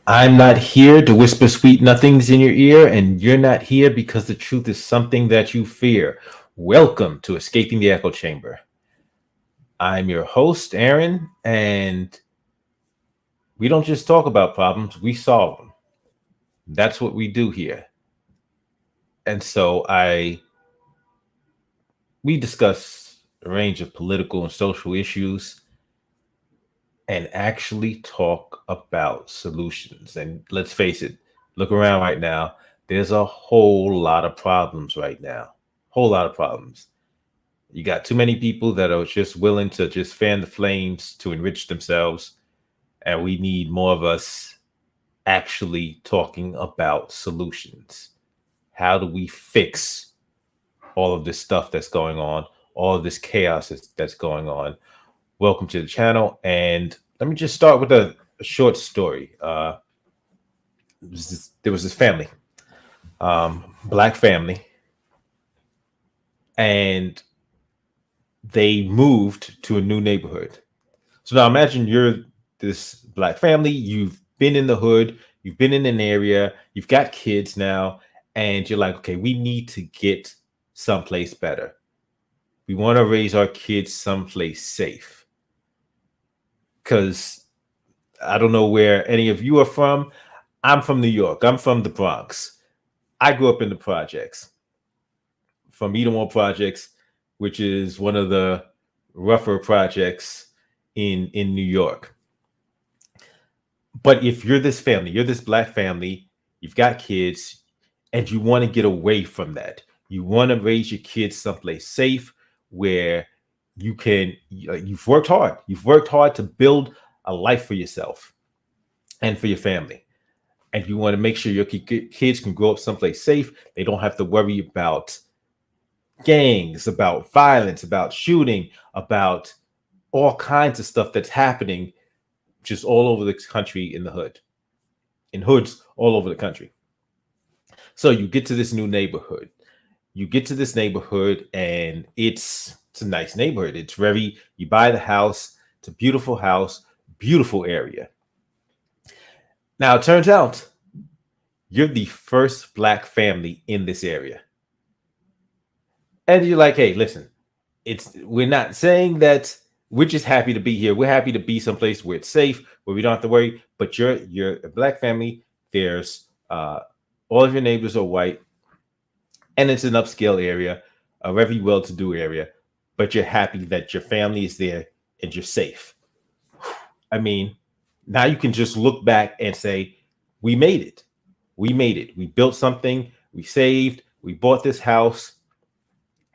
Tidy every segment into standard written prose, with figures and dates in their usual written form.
I'm not here to whisper sweet nothings in your ear, and you're not here because the truth is something that you fear. Welcome to Escaping the Echo Chamber. I'm your host, Aaron, and we don't just talk about problems, we solve them. That's what we do here. And so we discuss a range of political and social issues and actually talk about solutions. And let's face it, look around right now. There's a whole lot of problems right now. Whole lot of problems. You got too many people that are just willing to just fan the flames to enrich themselves. And we need more of us actually talking about solutions. How do we fix all of this stuff that's going on, all of this chaos that's going on? Welcome to the channel. And let me just start with a short story. There was this family, black family, and they moved to a new neighborhood. So now imagine you're this black family, you've been in the hood, you've been in an area, you've got kids now, and you're like, okay, we need to get someplace better. We want to raise our kids someplace safe. Because I don't know where any of you are from. I'm from New York. I'm from the Bronx. I grew up in the projects, from Edenwald Projects, which is one of the rougher projects in New York. But if you're this family, you're this black family, you've got kids, and you want to get away from that. You want to raise your kids someplace safe where you've worked hard. You've worked hard to build a life for yourself and for your family. And you want to make sure your kids can grow up someplace safe. They don't have to worry about gangs, about violence, about shooting, about all kinds of stuff that's happening just all over the country in the hood, in hoods all over the country. So you get to this new neighborhood. You get to this neighborhood, and it's a nice neighborhood. It's very, you buy the house, it's a beautiful house, beautiful area. Now, it turns out you're the first black family in this area. And you're like, hey, listen, we're not saying that we're just happy to be here. We're happy to be someplace where it's safe, where we don't have to worry. But you're a black family. There's all of your neighbors are white, and it's an upscale area, a very well-to-do area. But you're happy that your family is there and you're safe. I mean, now you can just look back and say, we made it. We made it. We built something. We saved. We bought this house.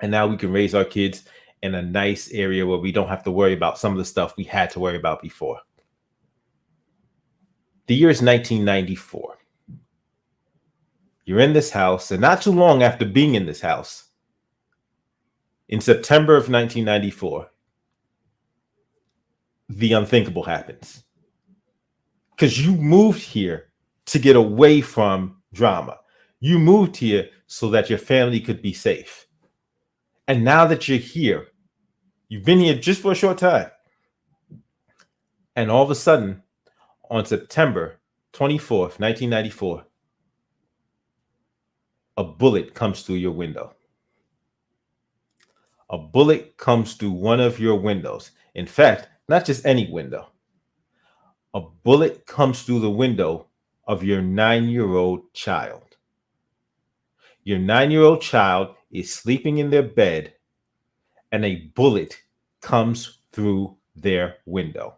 And now we can raise our kids in a nice area where we don't have to worry about some of the stuff we had to worry about before. The year is 1994. You're in this house, and not too long after being in this house, in September of 1994, the unthinkable happens. Because you moved here to get away from drama. You moved here so that your family could be safe. And now that you're here, you've been here just for a short time. And all of a sudden, on September 24th, 1994, a bullet comes through your window. A bullet comes through one of your windows. In fact, not just any window. A bullet comes through the window of your 9-year-old child. Your 9-year-old child is sleeping in their bed, and a bullet comes through their window.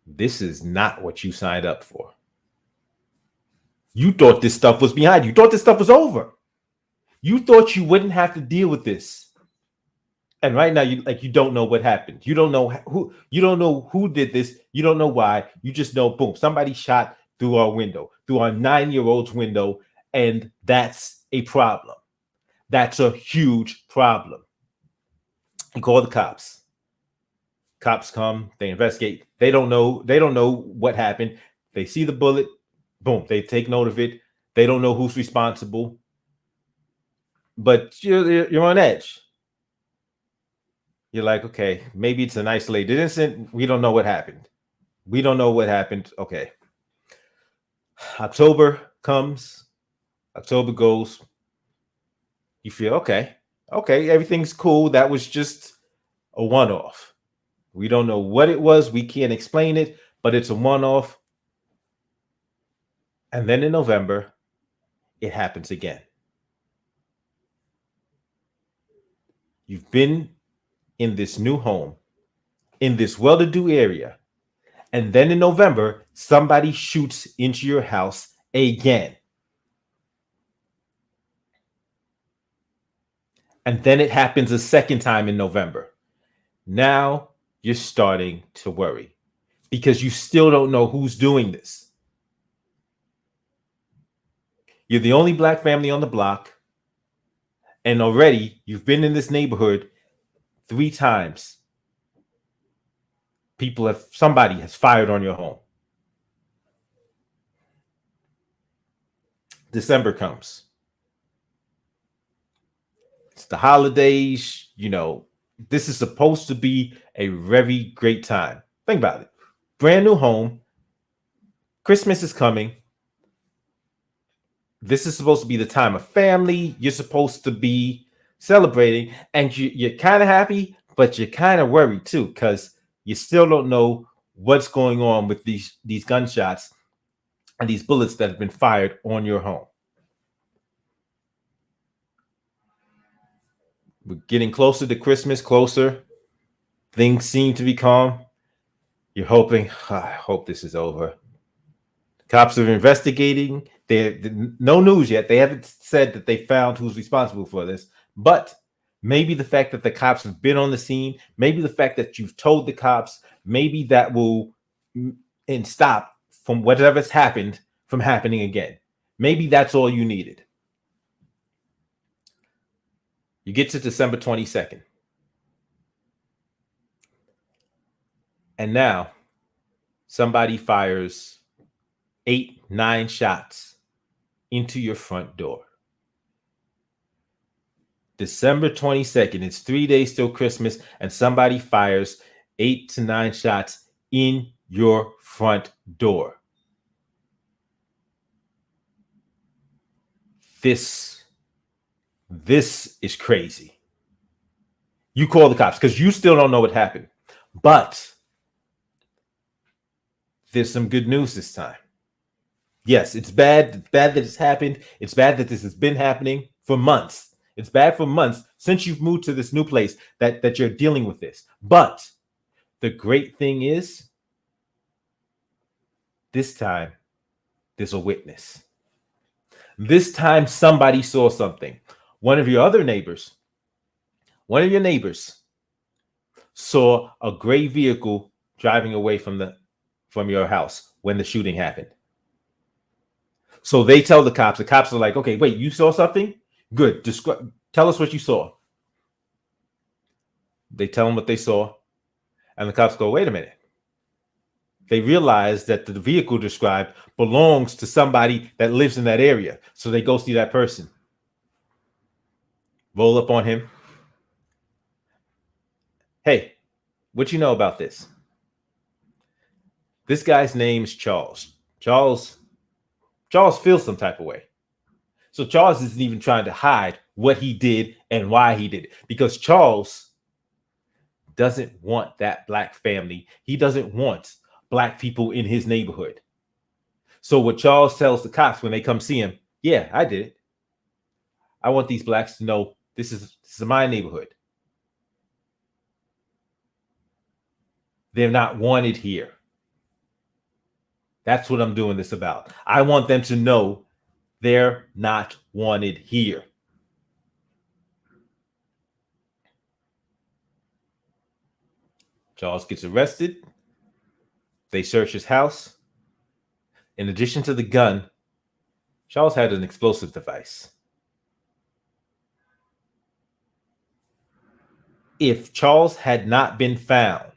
This is not what you signed up for. You thought this stuff was behind you. You thought this stuff was over. You thought you wouldn't have to deal with this. And right now, you don't know what happened. You don't know who did this. You don't know why. You just know, boom, somebody shot through our window, through our 9-year-old's window, and that's a problem. That's a huge problem. You call the cops. Cops come, they investigate. They don't know what happened. They see the bullet, boom, they take note of it. They don't know who's responsible. But you're on edge. You're like, okay, maybe it's an isolated incident. We don't know what happened. We don't know what happened. Okay. October comes, October goes. You feel okay. Okay, everything's cool. That was just a one off. We don't know what it was. We can't explain it, but it's a one off. And then in November, it happens again. You've been in this new home, in this well to do area. And then in November, somebody shoots into your house again. And then it happens a second time in November. Now you're starting to worry because you still don't know who's doing this. You're the only black family on the block. And already you've been in this neighborhood 3 times. Somebody has fired on your home. December comes. It's the holidays. This is supposed to be a very great time. Think about it. Brand new home. Christmas is coming. This is supposed to be the time of family. You're supposed to be celebrating, and you're kind of happy, but you're kind of worried too, because you still don't know what's going on with these gunshots and these bullets that have been fired on your home. We're getting closer to Christmas, closer. Things seem to be calm. You're hoping, I hope this is over. Cops are investigating. They're no news yet. They haven't said that they found who's responsible for this. But maybe the fact that the cops have been on the scene, maybe the fact that you've told the cops, maybe that will stop from whatever's happened from happening again. Maybe that's all you needed. You get to December 22nd. And now somebody fires 8, 9 shots into your front door. December 22nd, it's 3 days till Christmas, and somebody fires 8 to 9 shots in your front door. This is crazy. You call the cops because you still don't know what happened. But there's some good news this time. Yes, it's bad. It's bad that it's happened. It's bad that this has been happening for months. It's bad for months since you've moved to this new place that you're dealing with this. But the great thing is, this time, there's a witness. This time, somebody saw something. One of your neighbors saw a gray vehicle driving away from your house when the shooting happened. So they tell the cops. The cops are like, okay, wait, you saw something? Good. Tell us what you saw. They tell them what they saw. And the cops go, wait a minute. They realize that the vehicle described belongs to somebody that lives in that area. So they go see that person. Roll up on him. Hey, what you know about this? This guy's name's Charles. Charles feels some type of way. So Charles isn't even trying to hide what he did and why he did it, because Charles doesn't want that black family. He doesn't want black people in his neighborhood. So what Charles tells the cops when they come see him, yeah, I did it. I want these blacks to know this is my neighborhood. They're not wanted here. That's what I'm doing this about. I want them to know they're not wanted here. Charles gets arrested. They search his house. In addition to the gun, Charles had an explosive device. If Charles had not been found,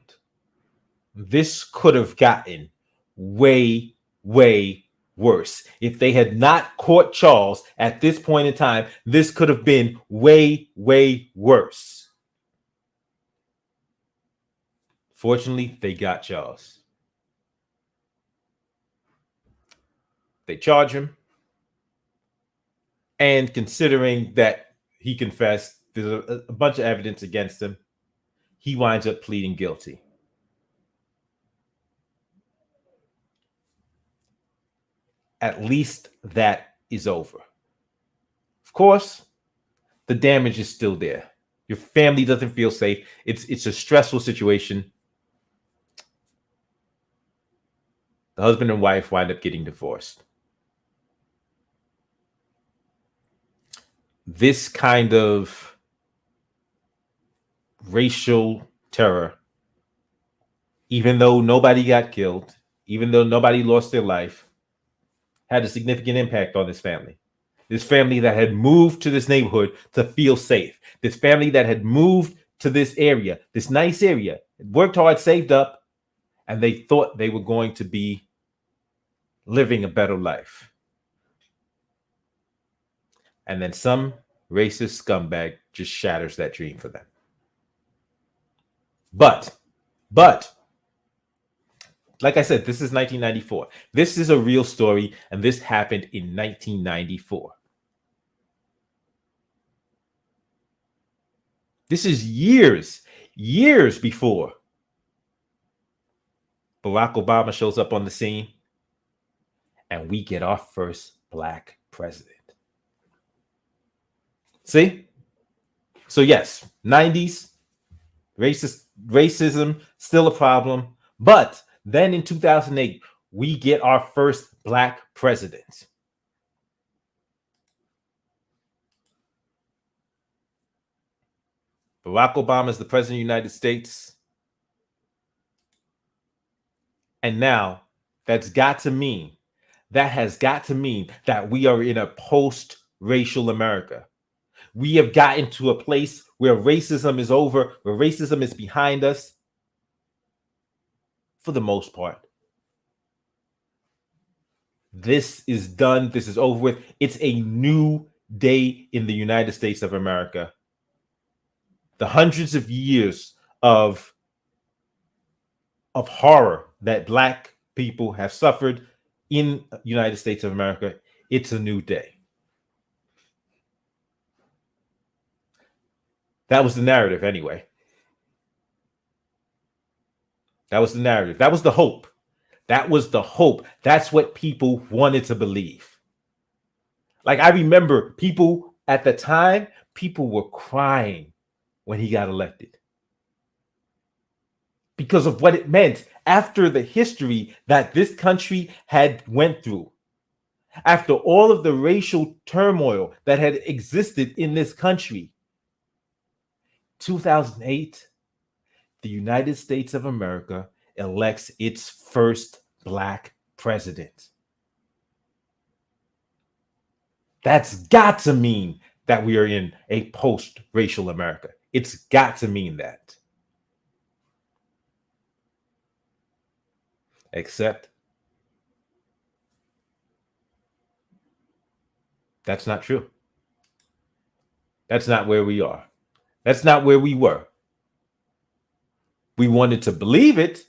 this could have gotten way, way worse. If they had not caught Charles at this point in time, this could have been way, way worse. Fortunately, they got Charles. They charge him. And considering that he confessed, there's a bunch of evidence against him, he winds up pleading guilty. At least that is over. Of course, the damage is still there. Your family doesn't feel safe. It's a stressful situation. The husband and wife wind up getting divorced. This kind of racial terror, even though nobody got killed, even though nobody lost their life, had a significant impact on this family. This family that had moved to this neighborhood to feel safe. This family that had moved to this area, this nice area, worked hard, saved up, and they thought they were going to be living a better life. And then some racist scumbag just shatters that dream for them. But, like I said, this is 1994. This is a real story, and this happened in 1994. This is years before Barack Obama shows up on the scene, and we get our first Black president. See? So yes, 90s, racism still a problem, but then in 2008, we get our first Black president. Barack Obama is the president of the United States. And now that has got to mean that we are in a post-racial America. We have gotten to a place where racism is over, where racism is behind us for the most part. This is done. This is over with. It's a new day in the United States of America. The hundreds of years of horror that Black people have suffered in the United States of America, it's a new day. That was the narrative anyway. That was the narrative. That was the hope. That was the hope. That's what people wanted to believe. Like, I remember people at the time, people were crying when he got elected because of what it meant after the history that this country had went through, after all of the racial turmoil that had existed in this country. 2008, the United States of America elects its first Black president. That's got to mean that we are in a post-racial America. It's got to mean that. Except that's not true. That's not where we are. That's not where we were. We wanted to believe it.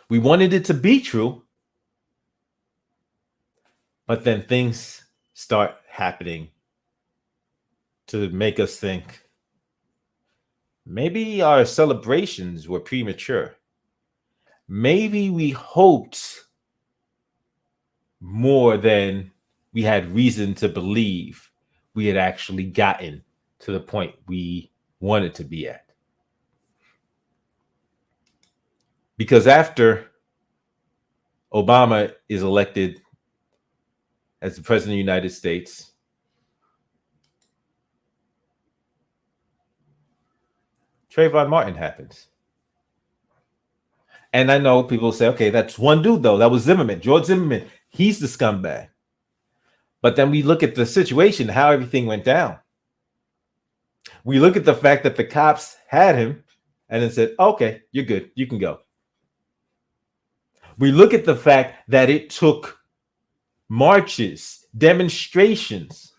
We wanted it to be true. But then things start happening to make us think maybe our celebrations were premature. Maybe we hoped more than we had reason to believe we had actually gotten to the point we wanted to be at. Because after Obama is elected as the president of the United States, Trayvon Martin happens. And I know people say, okay, that's one dude though. That was Zimmerman, George Zimmerman. He's the scumbag. But then we look at the situation, how everything went down. We look at the fact that the cops had him and then said, okay, you're good. You can go. We look at the fact that it took marches, demonstrations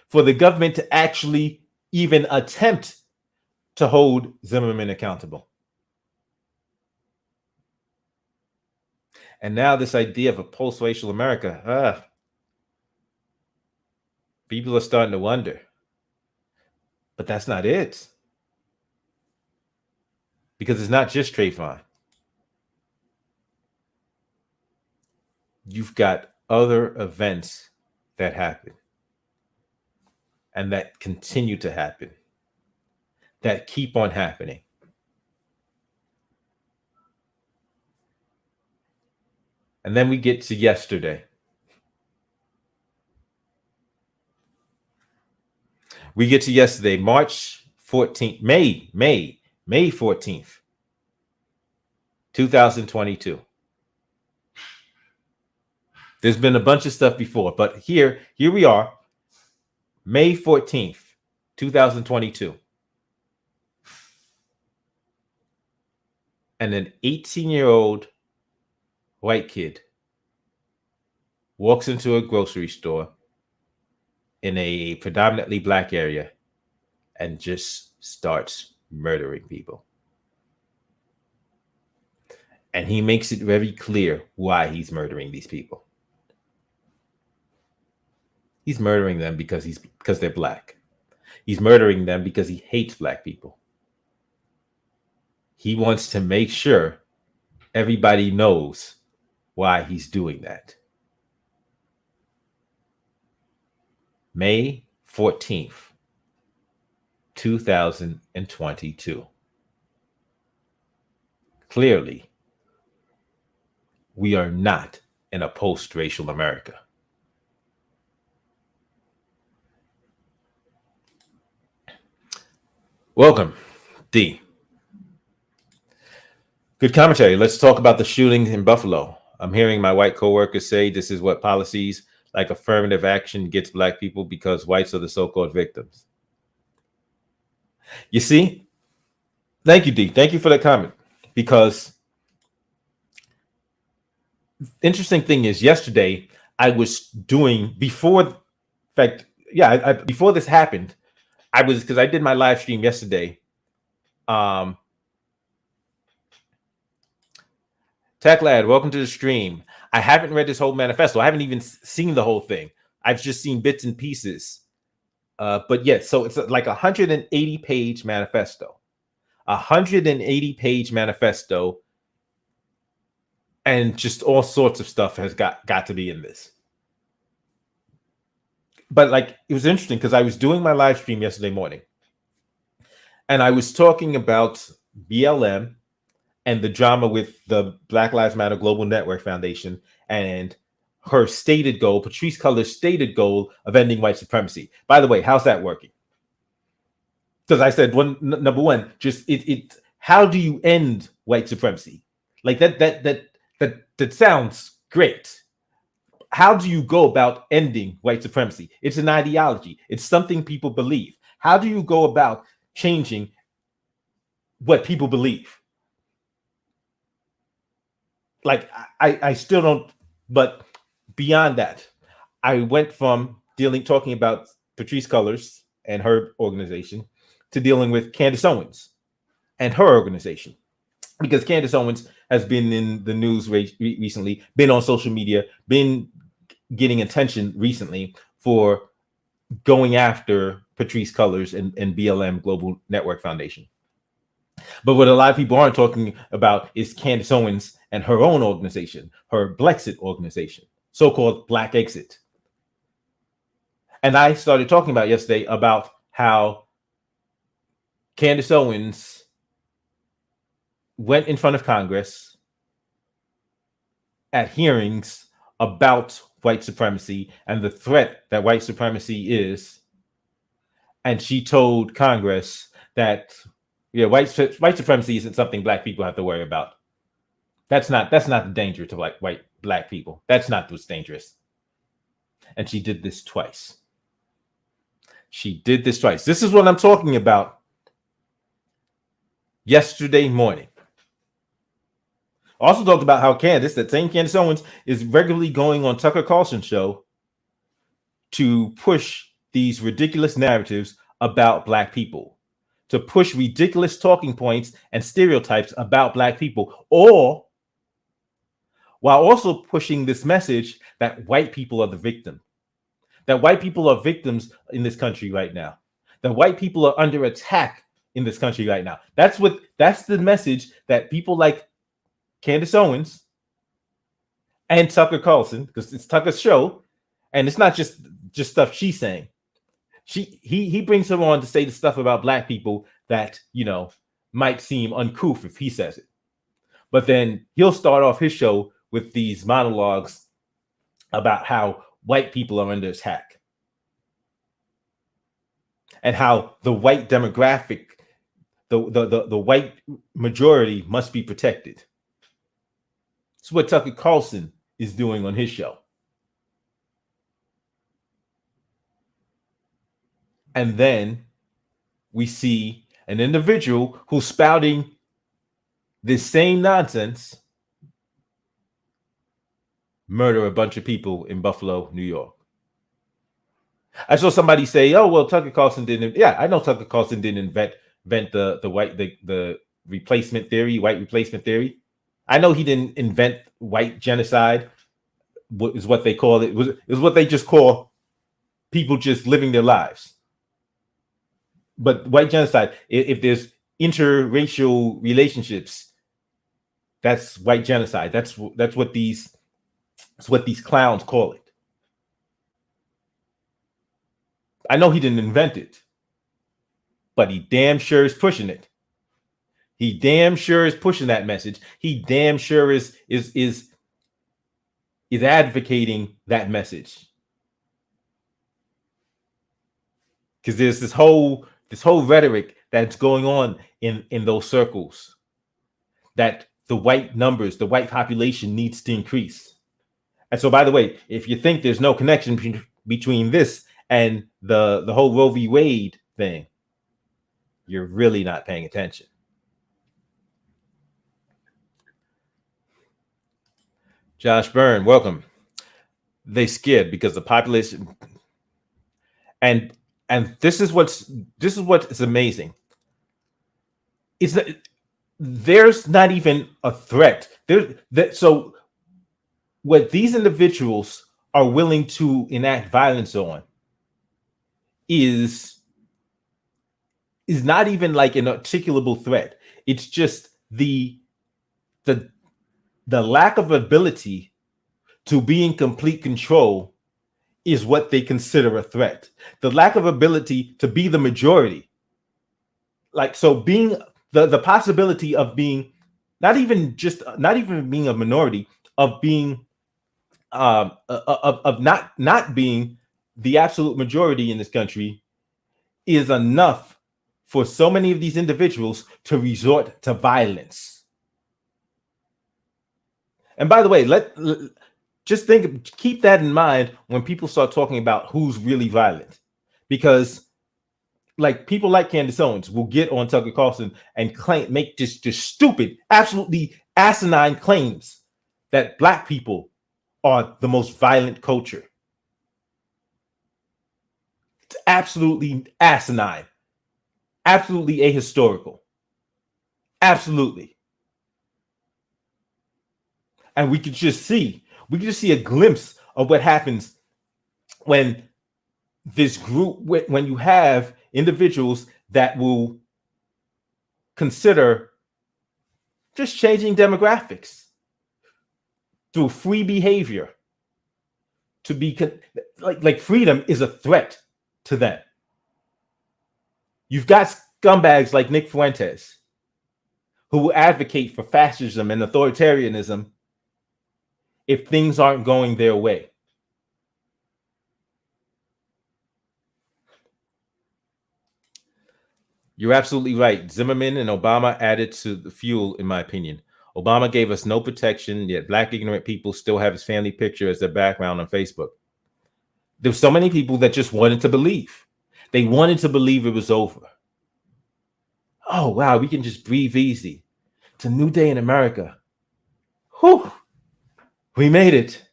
for the government to actually even attempt to hold Zimmerman accountable. And now this idea of a post-racial America, people are starting to wonder. But that's not it. Because it's not just Trayvon. You've got other events that happen and that continue to happen, that keep on happening. And then we get to yesterday. March 14th, May 14th, 2022. There's been a bunch of stuff before, but here we are, May 14th, 2022. And an 18-year-old white kid walks into a grocery store in a predominantly black area and just starts murdering people. And he makes it very clear why he's murdering these people. He's murdering them because they're black. He's murdering them because he hates black people. He wants to make sure everybody knows why he's doing that. May 14th, 2022. Clearly, we are not in a post-racial America. Welcome, D. Good commentary. Let's talk about the shooting in Buffalo. I'm hearing my white coworkers say this is what policies like affirmative action gets black people because whites are the so-called victims. You see? Thank you, D. Thank you for that comment. Because interesting thing is yesterday I was doing before this happened, because I did my live stream yesterday. Tech Lad, welcome to the stream. I haven't read this whole manifesto. I haven't even seen the whole thing. I've just seen bits and pieces. But yes, so it's like 180-page manifesto. 180-page manifesto. And just all sorts of stuff has got to be in this. But like, it was interesting because I was doing my live stream yesterday morning. And I was talking about BLM and the drama with the Black Lives Matter Global Network Foundation and her stated goal, Patrisse Cullors' stated goal of ending white supremacy. By the way, how's that working? Because I said, number one, just how do you end white supremacy? Like that sounds great. How do you go about ending white supremacy? It's an ideology. It's something people believe. How do you go about changing what people believe? Like, I still don't, but beyond that, I went from talking about Patrisse Cullors and her organization to dealing with Candace Owens and her organization. Because Candace Owens has been in the news recently, been on social media, been getting attention recently for going after Patrisse Cullors and BLM Global Network Foundation. But what a lot of people aren't talking about is Candace Owens and her own organization, her Blexit organization, so-called Black Exit. And I started talking about yesterday about how Candace Owens went in front of Congress at hearings about white supremacy and the threat that white supremacy is. And she told Congress that white supremacy isn't something black people have to worry about. That's not the danger to black people. That's not what's dangerous. And she did this twice. This is what I'm talking about yesterday morning. Also talked about how that same Candace Owens, is regularly going on Tucker Carlson's show to push these ridiculous narratives about black people, to push ridiculous talking points and stereotypes about black people, or while also pushing this message that white people are the victim, that white people are victims in this country right now, that white people are under attack in this country right now. That's the message that people like Candace Owens and Tucker Carlson, because it's Tucker's show, and it's not just stuff she's saying. He brings her on to say the stuff about black people that, you know, might seem uncouth if he says it. But then he'll start off his show with these monologues about how white people are under attack and how the white demographic, the white majority must be protected. It's what Tucker Carlson is doing on his show. And then we see an individual who's spouting this same nonsense murder a bunch of people in Buffalo, New York. I saw somebody say, "Oh, well, Tucker Carlson didn't." Yeah, I know Tucker Carlson didn't invent the replacement theory, white replacement theory. I know he didn't invent white genocide. Is what they call it. Is what they just call people just living their lives. But white genocide, if there's interracial relationships, that's white genocide. That's what these clowns call it. I know he didn't invent it, but he damn sure is pushing it. He damn sure is pushing that message. He damn sure is advocating that message. Because there's this whole rhetoric that's going on in those circles that the white numbers, the white population needs to increase. And so, by the way, if you think there's no connection between this and the whole Roe v. Wade thing, you're really not paying attention. Josh Byrne, welcome. They scared because the population, and this is what is amazing. It's that there's not even a threat. So what these individuals are willing to enact violence on is not even like an articulable threat. It's just the lack of ability to be in complete control is what they consider a threat. The lack of ability to be the majority. Like, so being the possibility of being not even being a minority, of being of not being the absolute majority in this country is enough for so many of these individuals to resort to violence. And by the way, just keep that in mind when people start talking about who's really violent, because like people like Candace Owens will get on Tucker Carlson and make just stupid, absolutely asinine claims that black people are the most violent culture. It's absolutely asinine, absolutely ahistorical, absolutely. And we could just see a glimpse of what happens when this group, when you have individuals that will consider just changing demographics through free behavior to be like freedom is a threat to them. You've got scumbags like Nick Fuentes who will advocate for fascism and authoritarianism if things aren't going their way. You're absolutely right. Zimmerman and Obama added to the fuel, in my opinion. Obama gave us no protection, yet black ignorant people still have his family picture as their background on Facebook. There's so many people that just wanted to believe. They wanted to believe it was over. Oh, wow, we can just breathe easy. It's a new day in America. Whew, we made it.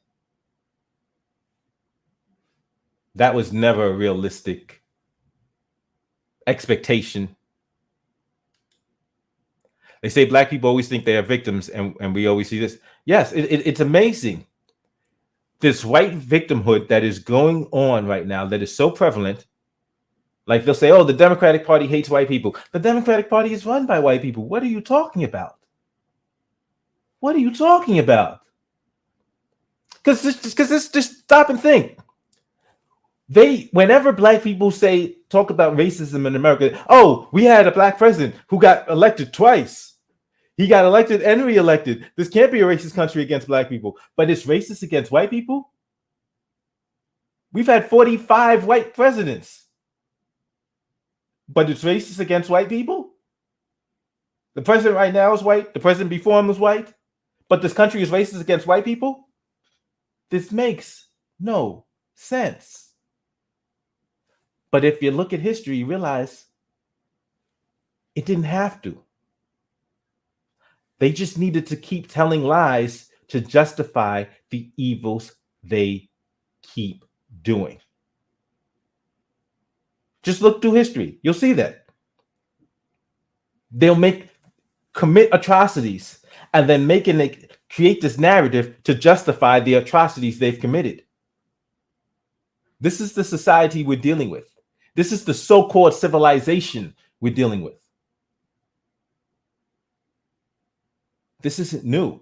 That was never a realistic expectation. They say black people always think they are victims, and we always see this. Yes, it's amazing. This white victimhood that is going on right now, that is so prevalent. Like they'll say, oh, the Democratic Party hates white people. The Democratic Party is run by white people. What are you talking about? What are you talking about? Because just stop and think. Whenever black people talk about racism in America, oh, we had a black president who got elected twice. He got elected and reelected. This can't be a racist country against black people, but it's racist against white people. We've had 45 white presidents, but it's racist against white people. The president right now is white. The president before him was white, but this country is racist against white people. This makes no sense. But if you look at history, you realize it didn't have to. They just needed to keep telling lies to justify the evils they keep doing. Just look through history. You'll see that. They'll commit atrocities and then create this narrative to justify the atrocities they've committed. This is the society we're dealing with. This is the so-called civilization we're dealing with. This isn't new.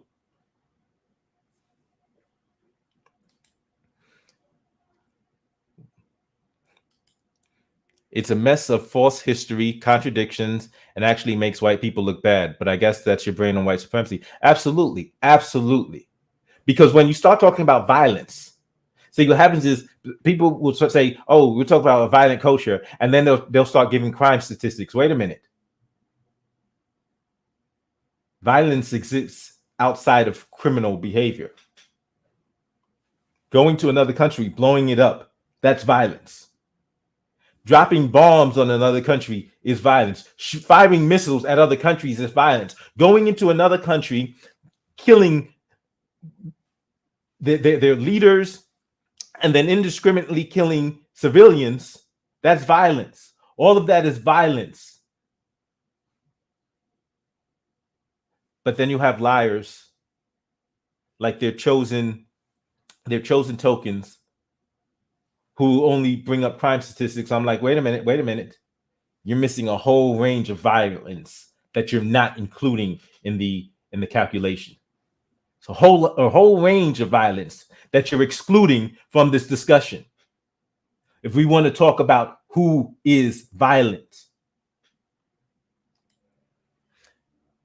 It's a mess of false history, contradictions, and actually makes white people look bad. But I guess that's your brain on white supremacy. Absolutely. Absolutely. Because when you start talking about violence, see, what happens is people will say, oh, we're talking about a violent culture. And then they'll start giving crime statistics. Wait a minute. Violence exists outside of criminal behavior. Going to another country, blowing it up, that's violence. Dropping bombs on another country is violence. Firing missiles at other countries is violence. Going into another country, killing their leaders, and then indiscriminately killing civilians, that's violence. All of that is violence. But then you have liars, like their chosen tokens, who only bring up crime statistics. I'm like, wait a minute. You're missing a whole range of violence that you're not including in the calculation. So a whole range of violence that you're excluding from this discussion. If we want to talk about who is violent.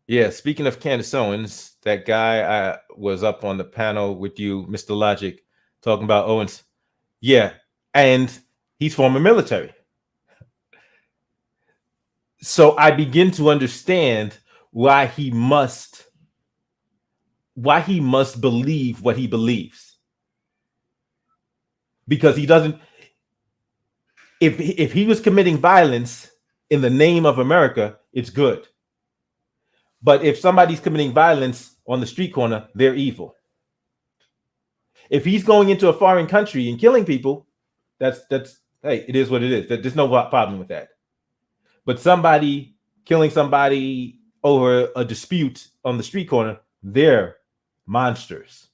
Yeah, speaking of Candace Owens, that guy I was up on the panel with you, Mr. Logic, talking about Owens. Yeah, and he's former military. So I begin to understand why he must believe what he believes. Because he doesn't, if he was committing violence in the name of America, it's good. But if somebody's committing violence on the street corner, they're evil. If he's going into a foreign country and killing people, that's hey, it is what it is. There's no problem with that. But somebody killing somebody over a dispute on the street corner, they're monsters.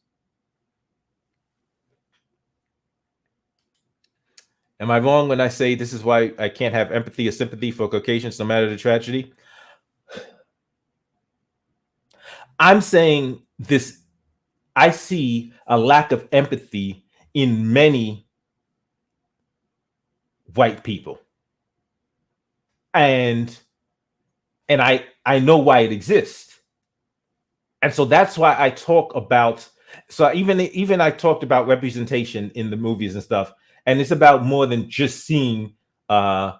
Am I wrong when I say this is why I can't have empathy or sympathy for Caucasians no matter the tragedy? I'm saying this, I see a lack of empathy in many white people. And I know why it exists. And so that's why I talk about, so even I talked about representation in the movies and stuff. And it's about more than just seeing a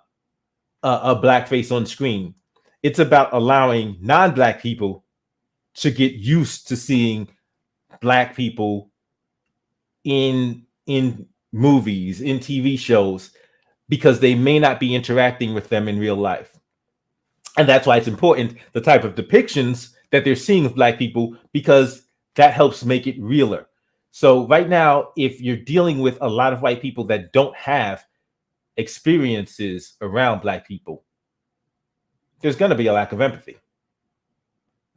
black face on screen. It's about allowing non-black people to get used to seeing black people in movies, in TV shows, because they may not be interacting with them in real life. And that's why it's important, the type of depictions that they're seeing of black people, because that helps make it realer. So right now, if you're dealing with a lot of white people that don't have experiences around black people, there's going to be a lack of empathy.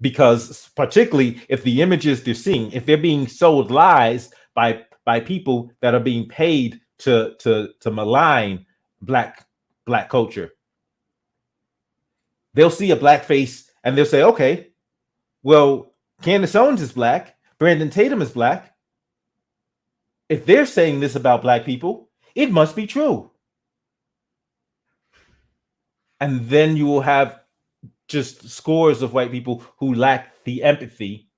because particularly if the images they're seeing, if they're being sold lies by people that are being paid to malign black culture, they'll see a black face and they'll say, okay, well, Candace Owens is black, Brandon Tatum is black. If they're saying this about black people, it must be true. And then you will have just scores of white people who lack the empathy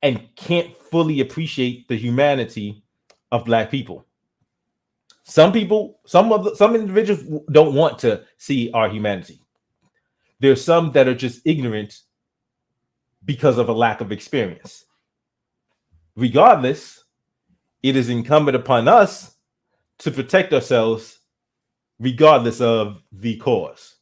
and can't fully appreciate the humanity of black people. Some people, some individuals don't want to see our humanity. There's some that are just ignorant because of a lack of experience. Regardless, it is incumbent upon us to protect ourselves regardless of the cause.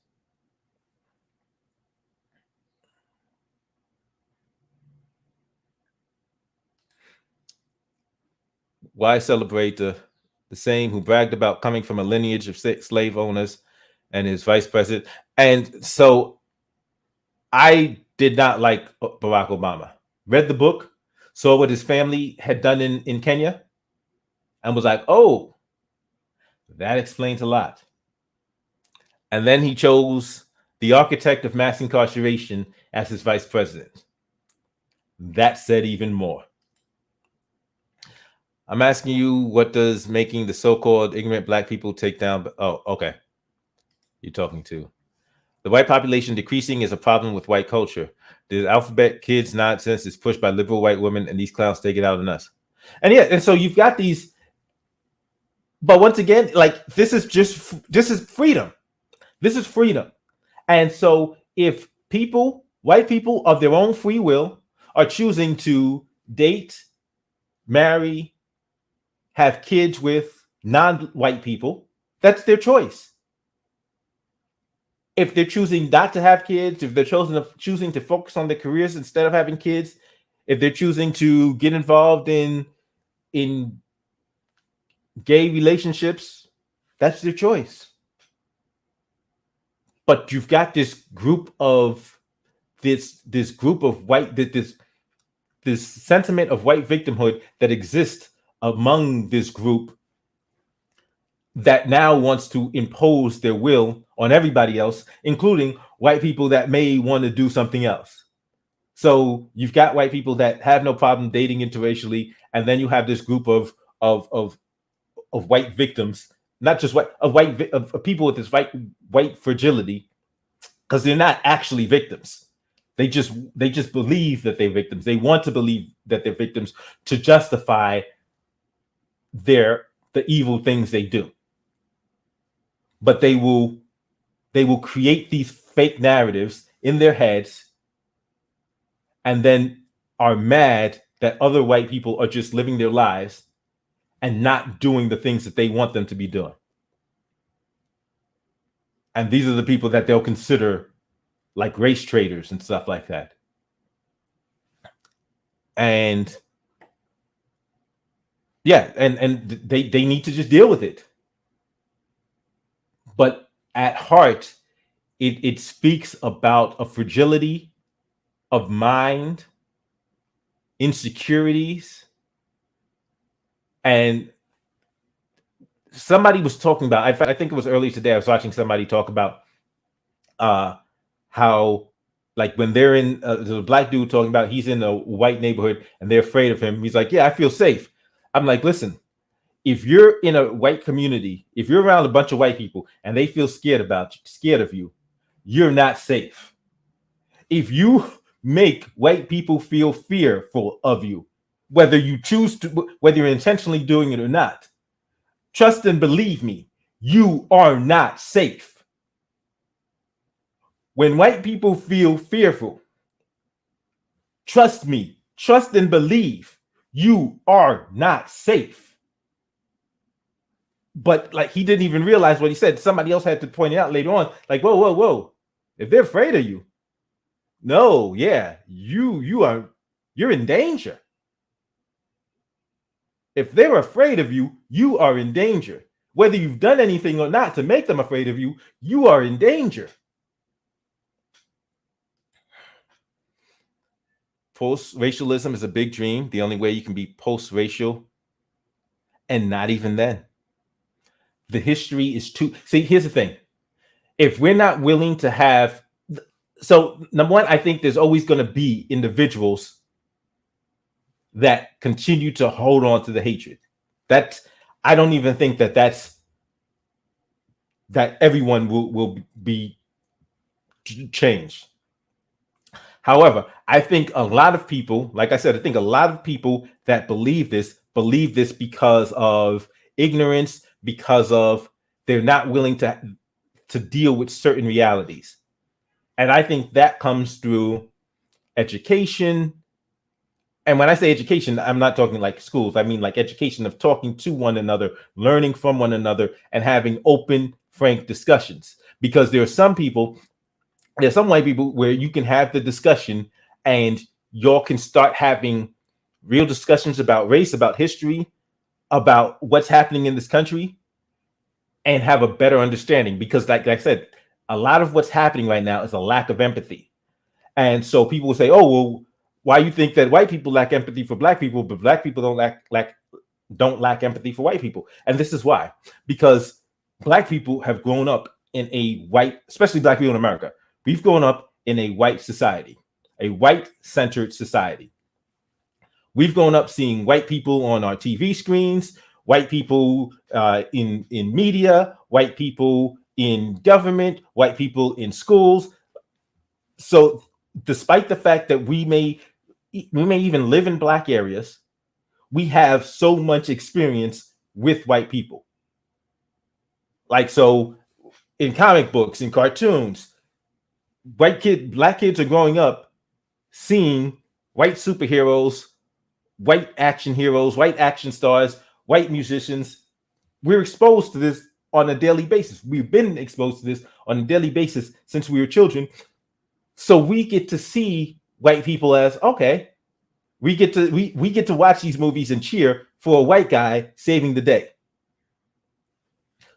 Why celebrate the same who bragged about coming from a lineage of slave owners and his vice president? And so I did not like Barack Obama. Read the book, saw what his family had done in Kenya, and was like, oh, that explains a lot. And then he chose the architect of mass incarceration as his vice president. That said even more. I'm asking you, what does making the so-called ignorant black people take down? Oh, okay. You're talking to. The white population decreasing is a problem with white culture. The alphabet kids nonsense is pushed by liberal white women, and these clowns take it out on us. And yeah, and so you've got these. But once again, like this is freedom. This is freedom. And so if people, white people of their own free will, are choosing to date, marry, have kids with non-white people, that's their choice. If they're choosing not to have kids, if they're choosing to focus on their careers instead of having kids, if they're choosing to get involved in gay relationships, that's their choice. But you've got this group of white, this sentiment of white victimhood that exists among this group that now wants to impose their will on everybody else, including white people that may want to do something else. So you've got white people that have no problem dating interracially, and then you have this group of white victims, not just of people with this white fragility, because they're not actually victims. They just believe that they're victims. They want to believe that they're victims to justify the evil things they do. But they will create these fake narratives in their heads and then are mad that other white people are just living their lives and not doing the things that they want them to be doing. And these are the people that they'll consider like race traitors and stuff like that. And yeah, and they need to just deal with it. But at heart, it speaks about a fragility of mind, insecurities, and somebody was talking about, I think it was earlier today, I was watching somebody talk about how, like, when they're in, there's a black dude talking about he's in a white neighborhood and they're afraid of him. He's like, yeah, I feel safe. I'm like, listen, if you're in a white community, if you're around a bunch of white people and they feel scared of you, you're not safe. If you make white people feel fearful of you, whether you choose to, whether you're intentionally doing it or not, trust and believe me, you are not safe. When white people feel fearful, trust me, trust and believe, you are not safe. But like, he didn't even realize what he said. Somebody else had to point it out later on. Like, whoa. If they're afraid of you, no, yeah, you're in danger. If they're afraid of you, you are in danger. Whether you've done anything or not to make them afraid of you, you are in danger. Post-racialism is a big dream. The only way you can be post-racial, and not even then. The history is too. See, here's the thing. If we're not willing to have, so number one, I think there's always going to be individuals that continue to hold on to the hatred. That's, I don't even think that everyone will be changed. However, I think a lot of people, like I said, I think a lot of people that believe this because of ignorance, because of they're not willing to deal with certain realities. And I think that comes through education. And when I say education, I'm not talking like schools. I mean like education of talking to one another, learning from one another, and having open, frank discussions. Because there's some white people where you can have the discussion and y'all can start having real discussions about race, about history, about what's happening in this country, and have a better understanding. Because like I said, a lot of what's happening right now is a lack of empathy. And so people will say, oh, well, why you think that white people lack empathy for black people, but black people don't lack empathy for white people? And this is why. Because black people have grown up in a white, especially black people in America, we've grown up in a white society, a white-centered society. We've grown up seeing white people on our TV screens, white people in media, white people in government, white people in schools. So despite the fact that we may even live in black areas, we have so much experience with white people. Like, so in comic books, in cartoons, black kids are growing up seeing white superheroes, white action heroes, white action stars, white musicians. We're exposed to this on a daily basis. We've been exposed to this on a daily basis since we were children. So we get to see white people as, okay, we get to watch these movies and cheer for a white guy saving the day.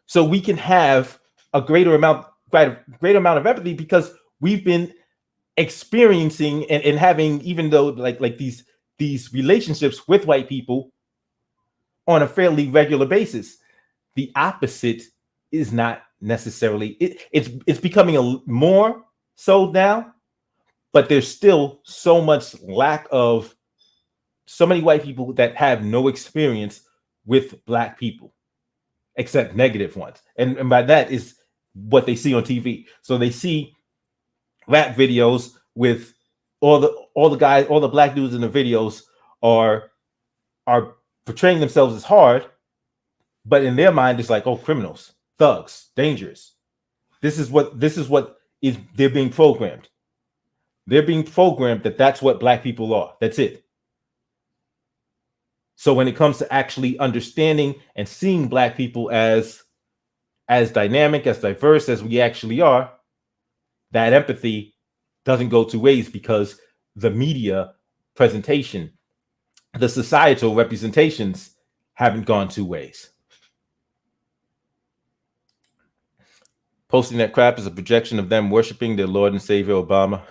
So we can have a greater amount of empathy because we've been experiencing and having, even though like these relationships with white people on a fairly regular basis. The opposite is not necessarily it's becoming a more so now, but there's still so much lack of so many white people that have no experience with black people except negative ones. And by that is what they see on TV. So they see rap videos with all the guys, all the black dudes in the videos are portraying themselves as hard, but in their mind it's like, oh, criminals, thugs, dangerous. This is what is they're being programmed. They're being programmed that that's what black people are. That's it. So when it comes to actually understanding and seeing black people as dynamic, as diverse as we actually are, that empathy doesn't go two ways because the media presentation, the societal representations haven't gone two ways. Posting that crap is a projection of them worshiping their Lord and Savior Obama.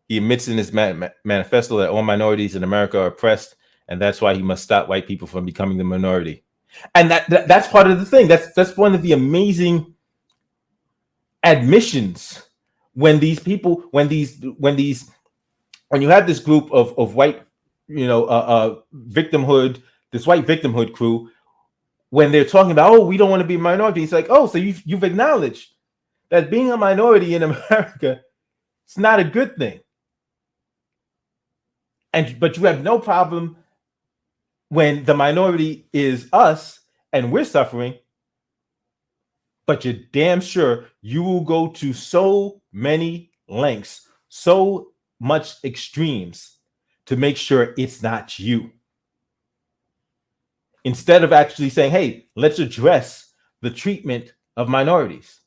He admits in his manifesto that all minorities in America are oppressed, and that's why he must stop white people from becoming the minority. And that's part of the thing. That's one of the amazing admissions when these people, when you have this group of white, victimhood, this white victimhood crew, when they're talking about, oh, we don't want to be a minority, it's like, oh, so you've acknowledged that being a minority in America, it's not a good thing. But you have no problem when the minority is us and we're suffering, but you're damn sure you will go to so many lengths, so much extremes to make sure it's not you. Instead of actually saying, hey, let's address the treatment of minorities.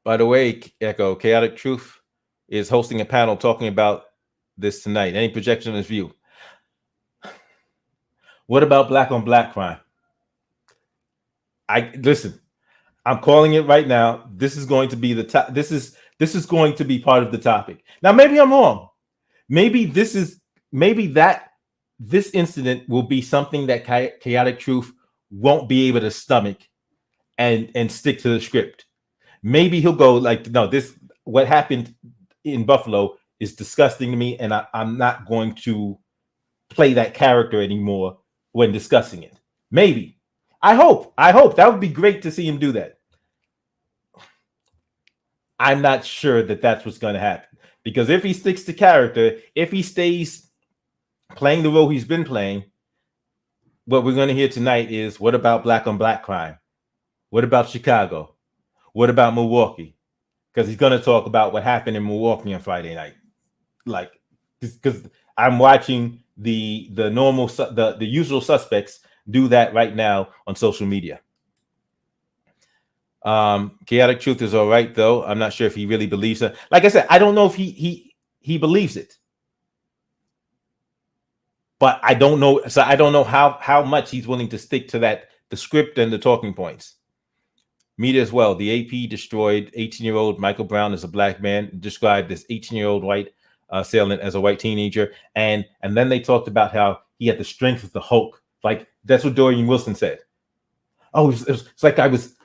By the way, Echo, Chaotic Truth is hosting a panel talking about this tonight. Any projection on this view? What about black on black crime? Listen, I'm calling it right now. This is going to be the top. This is going to be part of the topic. Now, maybe I'm wrong. Maybe this incident will be something that Chaotic Truth won't be able to stomach and stick to the script. Maybe he'll go like, no, this what happened in Buffalo is disgusting to me, and I'm not going to play that character anymore when discussing it. Maybe. I hope. That would be great to see him do that. I'm not sure that that's what's going to happen, because if he sticks to character, if he stays playing the role he's been playing, what we're going to hear tonight is, what about black on black crime? What about Chicago? What about Milwaukee? Because he's going to talk about what happened in Milwaukee on Friday night. Like, because I'm watching the usual suspects do that right now on social media. Chaotic Truth is all right, though. I'm not sure if he really believes it. Like I said, I don't know if he believes it, but I don't know. So I don't know how much he's willing to stick to the script and the talking points. Media as well. The AP destroyed 18-year-old Michael Brown as a black man, described this 18-year-old white assailant as a white teenager, and then they talked about how he had the strength of the Hulk. Like, that's what Dorian Wilson said. Oh, it's like I was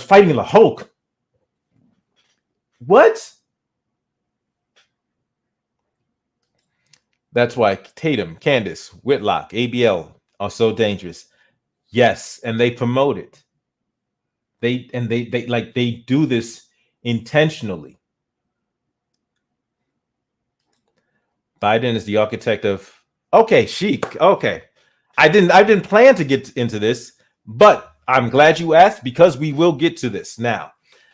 fighting the Hulk. What? That's why Tatum, Candace, Whitlock, ABL are so dangerous. Yes, and they promote it. They do this intentionally. Biden is the architect of. Okay, chic. Okay, I didn't plan to get into this, but I'm glad you asked, because we will get to this now.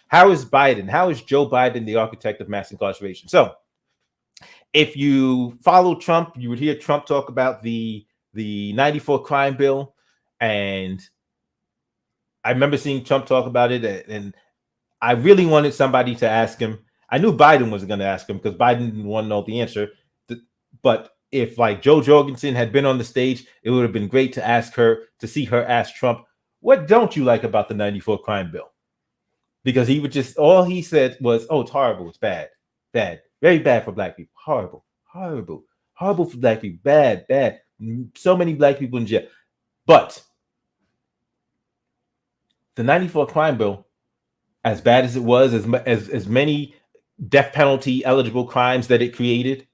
How is Joe Biden the architect of mass incarceration? So, if you follow Trump, you would hear Trump talk about the 94 crime bill, and I remember seeing Trump talk about it, and I really wanted somebody to ask him. I knew Biden was going to ask him, because Biden didn't want to know the answer. But if like Joe Jorgensen had been on the stage, it would have been great to see her ask Trump, what don't you like about the 94 crime bill? Because all he said was, oh, it's horrible, it's bad, very bad for black people, horrible for black people, bad, so many black people in jail. But the 94 crime bill, as bad as it was, as many death penalty eligible crimes that it created,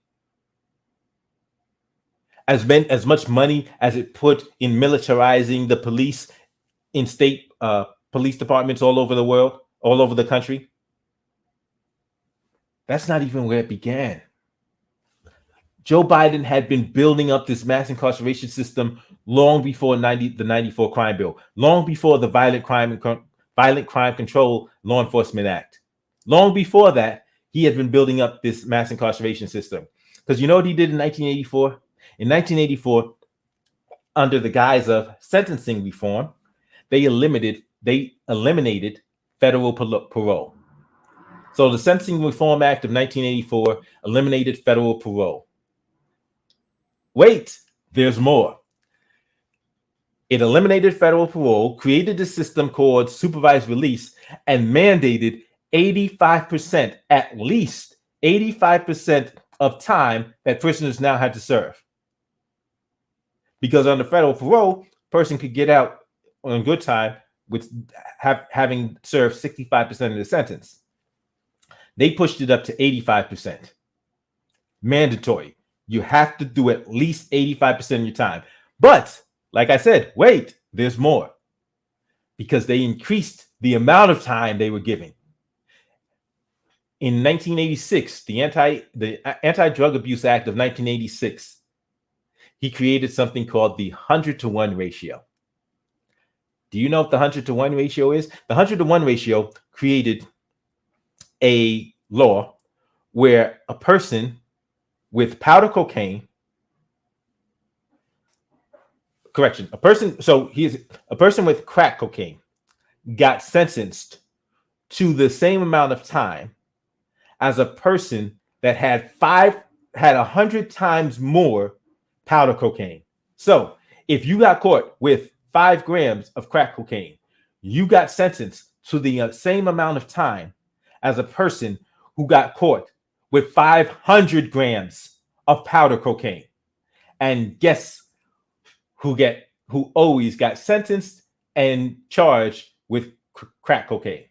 as much money as it put in militarizing the police in state police departments all over the world, all over the country, that's not even where it began. Joe Biden had been building up this mass incarceration system long before the 94 crime bill, long before the Violent Crime Control Law Enforcement Act. Long before that, he had been building up this mass incarceration system. Because you know what he did in 1984? In 1984, under the guise of sentencing reform, they eliminated federal parole. So the Sentencing Reform Act of 1984 eliminated federal parole. Wait, there's more. It eliminated federal parole, created a system called supervised release, and mandated 85%, at least 85% of time that prisoners now had to serve. Because under federal parole, person could get out on good time with having served 65% of the sentence. They pushed it up to 85%. Mandatory. You have to do at least 85% of your time. But, like I said, wait, there's more. Because they increased the amount of time they were giving. In 1986, the Anti-Drug Abuse Act of 1986, he created something called the 100-to-1 ratio. Do you know what the 100-to-1 ratio is? The 100-to-1 ratio created a law where a person with powder cocaine, a person with crack cocaine got sentenced to the same amount of time as a person that had 100 times more powder cocaine. So if you got caught with 5 grams of crack cocaine, you got sentenced to the same amount of time as a person who got caught with 500 grams of powder cocaine. And guess who always got sentenced and charged with crack cocaine?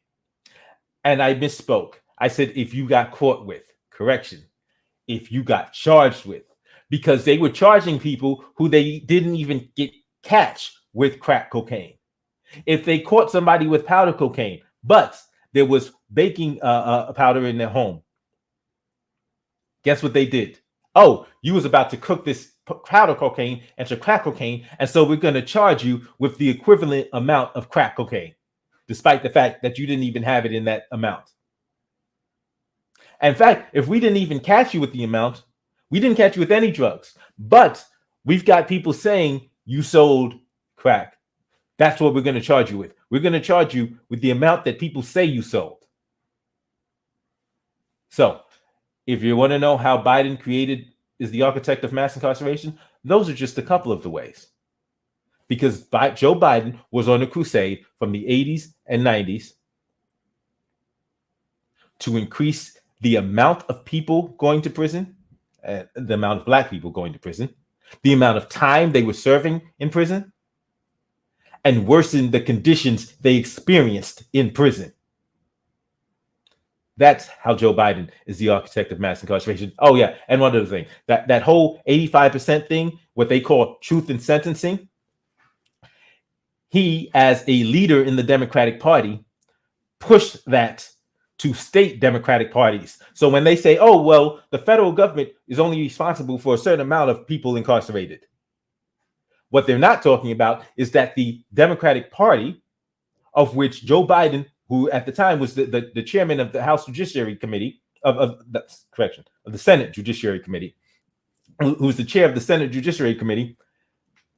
And I misspoke. I said if you got caught with, correction, if you got charged with, because they were charging people who they didn't even catch with crack cocaine. If they caught somebody with powder cocaine, but there was baking powder in their home, guess what they did? Oh, you was about to cook this powder cocaine into crack cocaine, and so we're going to charge you with the equivalent amount of crack cocaine, despite the fact that you didn't even have it in that amount. In fact, if we didn't even catch you with the amount, we didn't catch you with any drugs, but we've got people saying you sold crack. That's what we're going to charge you with. We're going to charge you with the amount that people say you sold. So if you want to know how Biden is the architect of mass incarceration, those are just a couple of the ways. Because Joe Biden was on a crusade from the 80s and 90s to increase the amount of people going to prison, the amount of Black people going to prison, the amount of time they were serving in prison, and worsen the conditions they experienced in prison. That's how Joe Biden is the architect of mass incarceration. Oh, yeah. And one other thing, that whole 85% thing, what they call truth in sentencing, he, as a leader in the Democratic Party, pushed that to state Democratic parties. So when they say, oh, well, the federal government is only responsible for a certain amount of people incarcerated, what they're not talking about is that the Democratic Party, of which Joe Biden, who at the time was the chairman of the House Judiciary Committee, of the Senate Judiciary Committee, who's the chair of the Senate Judiciary Committee,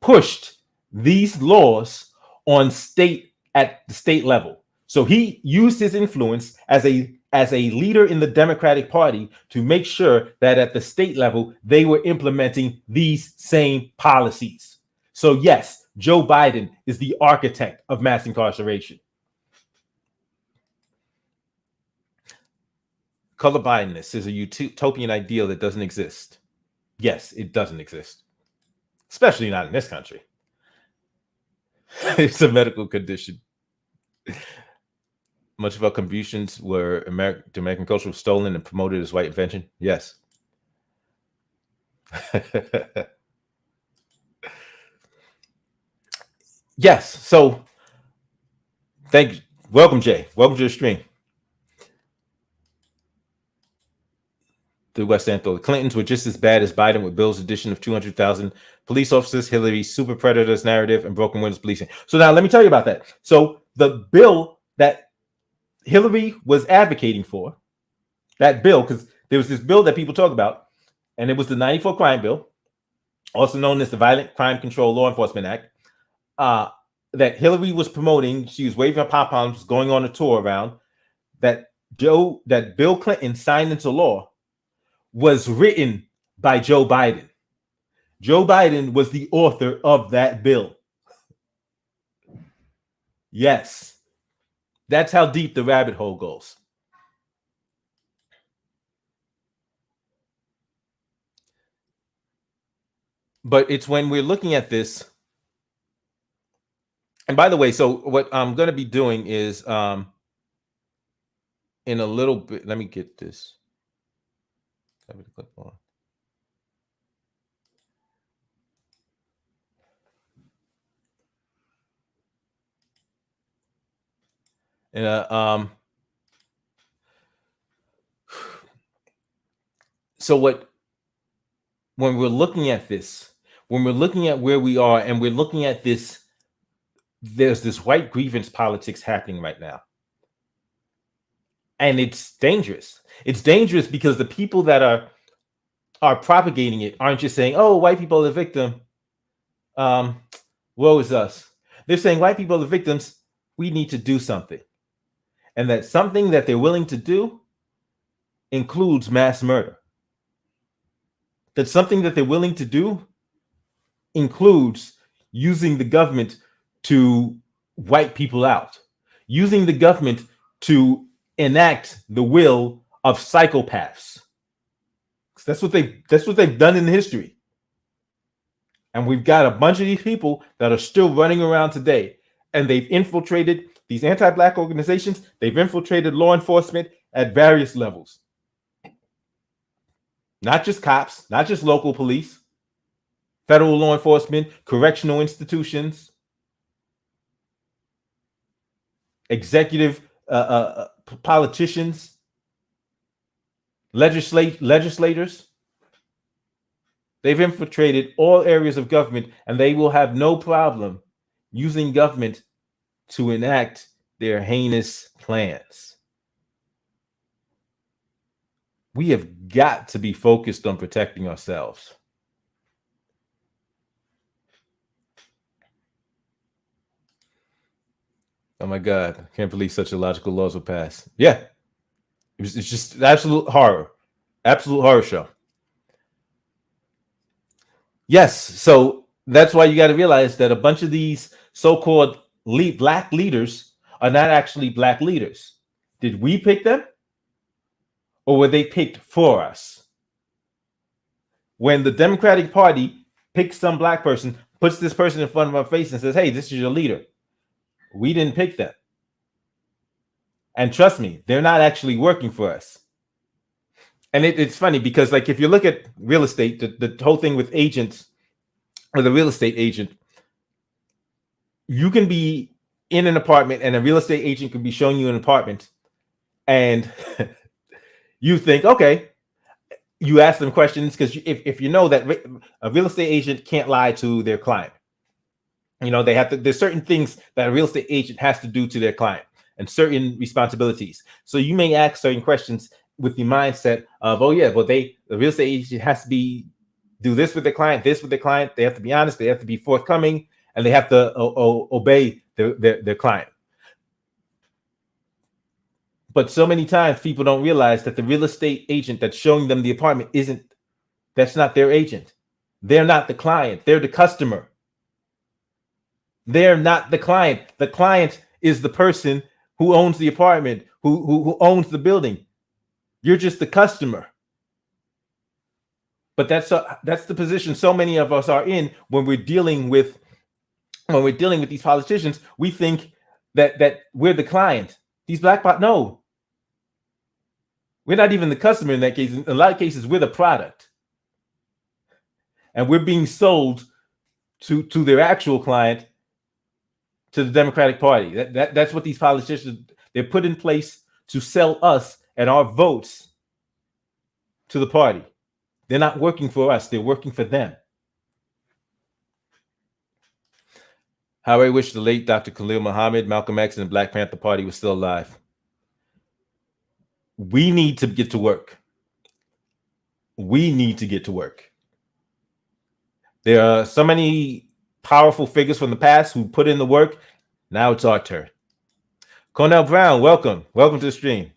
pushed these laws at the state level. So he used his influence as a leader in the Democratic Party to make sure that at the state level, they were implementing these same policies. So yes, Joe Biden is the architect of mass incarceration. Colorblindness is a utopian ideal that doesn't exist. Yes, it doesn't exist, especially not in this country. It's a medical condition. Much of our contributions to American culture was stolen and promoted as white invention. Yes. Yes. So, thank you. Welcome, Jay. Welcome to the stream. The West End, the Clintons were just as bad as Biden with Bill's addition of 200,000 police officers, Hillary's super predators narrative, and broken windows policing. So now let me tell you about that. So the bill that Hillary was advocating for, that bill, because there was this bill that people talk about, and it was the 94 crime bill, also known as the Violent Crime Control Law Enforcement Act, that Hillary was promoting. She was waving her pom-poms, going on a tour around, that Bill Clinton signed into law, was written by Joe Biden. Joe Biden was the author of that bill. Yes. That's how deep the rabbit hole goes. But it's when we're looking at this. And by the way, so what I'm going to be doing is in a little bit, let me get this. And so when we're looking at this, when we're looking at where we are, and we're looking at this, there's this white grievance politics happening right now. And it's dangerous. It's dangerous because the people that are propagating it aren't just saying, oh, white people are the victim. Woe is us. They're saying white people are the victims. We need to do something. And that something that they're willing to do includes mass murder. That something that they're willing to do includes using the government to wipe people out, using the government to enact the will of psychopaths. That's what they've done in history. And we've got a bunch of these people that are still running around today, and they've infiltrated these anti-Black organizations. They've infiltrated law enforcement at various levels. Not just cops, not just local police, federal law enforcement, correctional institutions, executive politicians, legislators. They've infiltrated all areas of government, and they will have no problem using government to enact their heinous plans. We have got to be focused on protecting ourselves. Oh my God, I can't believe such illogical laws were passed. Yeah, it's just absolute horror show. Yes, so that's why you got to realize that a bunch of these so-called Black leaders are not actually Black leaders. Did we pick them? Or were they picked for us? When the Democratic Party picks some Black person, puts this person in front of our face and says, hey, this is your leader, we didn't pick them. And trust me, they're not actually working for us. And it's funny because, like, if you look at real estate, the whole thing with agents or the real estate agent, you can be in an apartment and a real estate agent can be showing you an apartment, and you think, okay, you ask them questions because if you know that a real estate agent can't lie to their client, you know, they have to, there's certain things that a real estate agent has to do to their client and certain responsibilities. So you may ask certain questions with the mindset of, oh yeah, well the real estate agent has to do this with their client, this with their client. They have to be honest, they have to be forthcoming, and they have to obey their client. But so many times people don't realize that the real estate agent that's showing them the apartment that's not their agent. They're not the client, they're the customer. They're not the client. The client is the person who owns the apartment, who owns the building. You're just the customer. But that's the position so many of us are in when we're dealing with these politicians. We think that we're the client. These no, we're not even the customer in that case. In a lot of cases, we're the product, and we're being sold to their actual client, to the Democratic Party. That's what these politicians, they're put in place to sell us and our votes to the party. They're not working for us, they're working for them. How I wish the late Dr. Khalil Muhammad, Malcolm X, and the Black Panther Party was still alive. We need to get to work. We need to get to work. There are so many powerful figures from the past who put in the work. Now it's our turn. Cornell Brown, welcome. Welcome to the stream.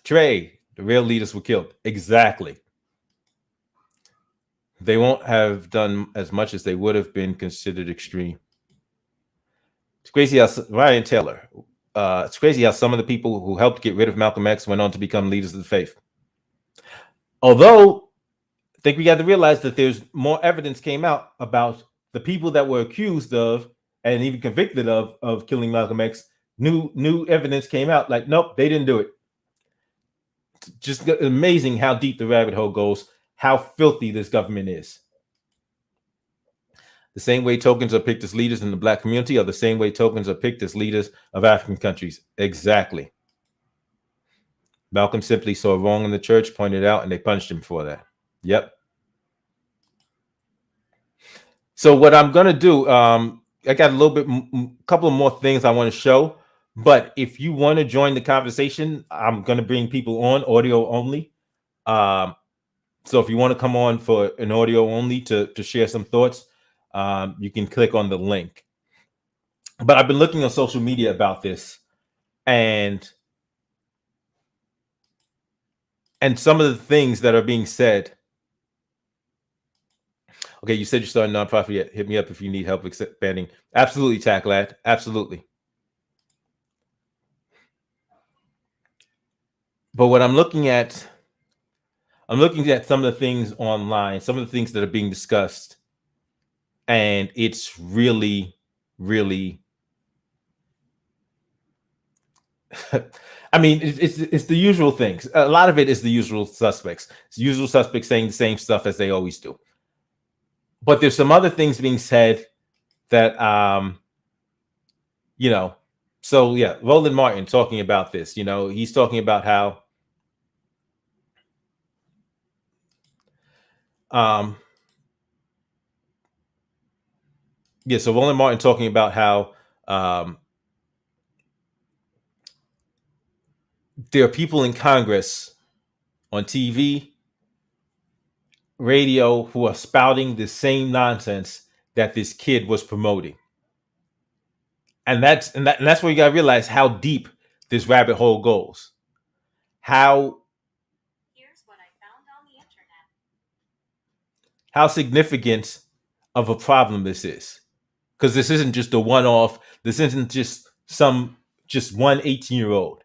Trey, the real leaders were killed. Exactly. They won't have done as much as they would have been considered extreme. It's crazy how Ryan Taylor. It's crazy how some of the people who helped get rid of Malcolm X went on to become leaders of the faith. Although, I think we got to realize that there's more evidence came out about the people that were accused of and even convicted of killing Malcolm X. New evidence came out like, nope, they didn't do it. Just amazing how deep the rabbit hole goes, how filthy this government is. The same way tokens are picked as leaders in the Black community are the same way tokens are picked as leaders of African countries. Exactly. Malcolm simply saw wrong in the church, pointed out, and they punished him for that. Yep. So what I'm going to do, I got a couple of more things I want to show. But if you want to join the conversation, I'm going to bring people on audio only. So if you want to come on for an audio only to share some thoughts, you can click on the link. But I've been looking on social media about this, and some of the things that are being said Okay, you said you're starting a nonprofit. Yet. Hit me up if you need help expanding. Absolutely, Tack Lad. Absolutely. But what I'm looking at some of the things online, some of the things that are being discussed, and it's really, really. I mean, it's the usual things. A lot of it is the usual suspects. It's the usual suspects saying the same stuff as they always do. But there's some other things being said that you know. So yeah, Roland Martin talking about this. He's talking about how um yeah. So Roland Martin talking about how um there are people in Congress, on TV, radio, who are spouting the same nonsense that this kid was promoting. And that's where you gotta realize how deep this rabbit hole goes. How how significant of a problem this is. Because this isn't just a one-off, this isn't just one 18-year-old.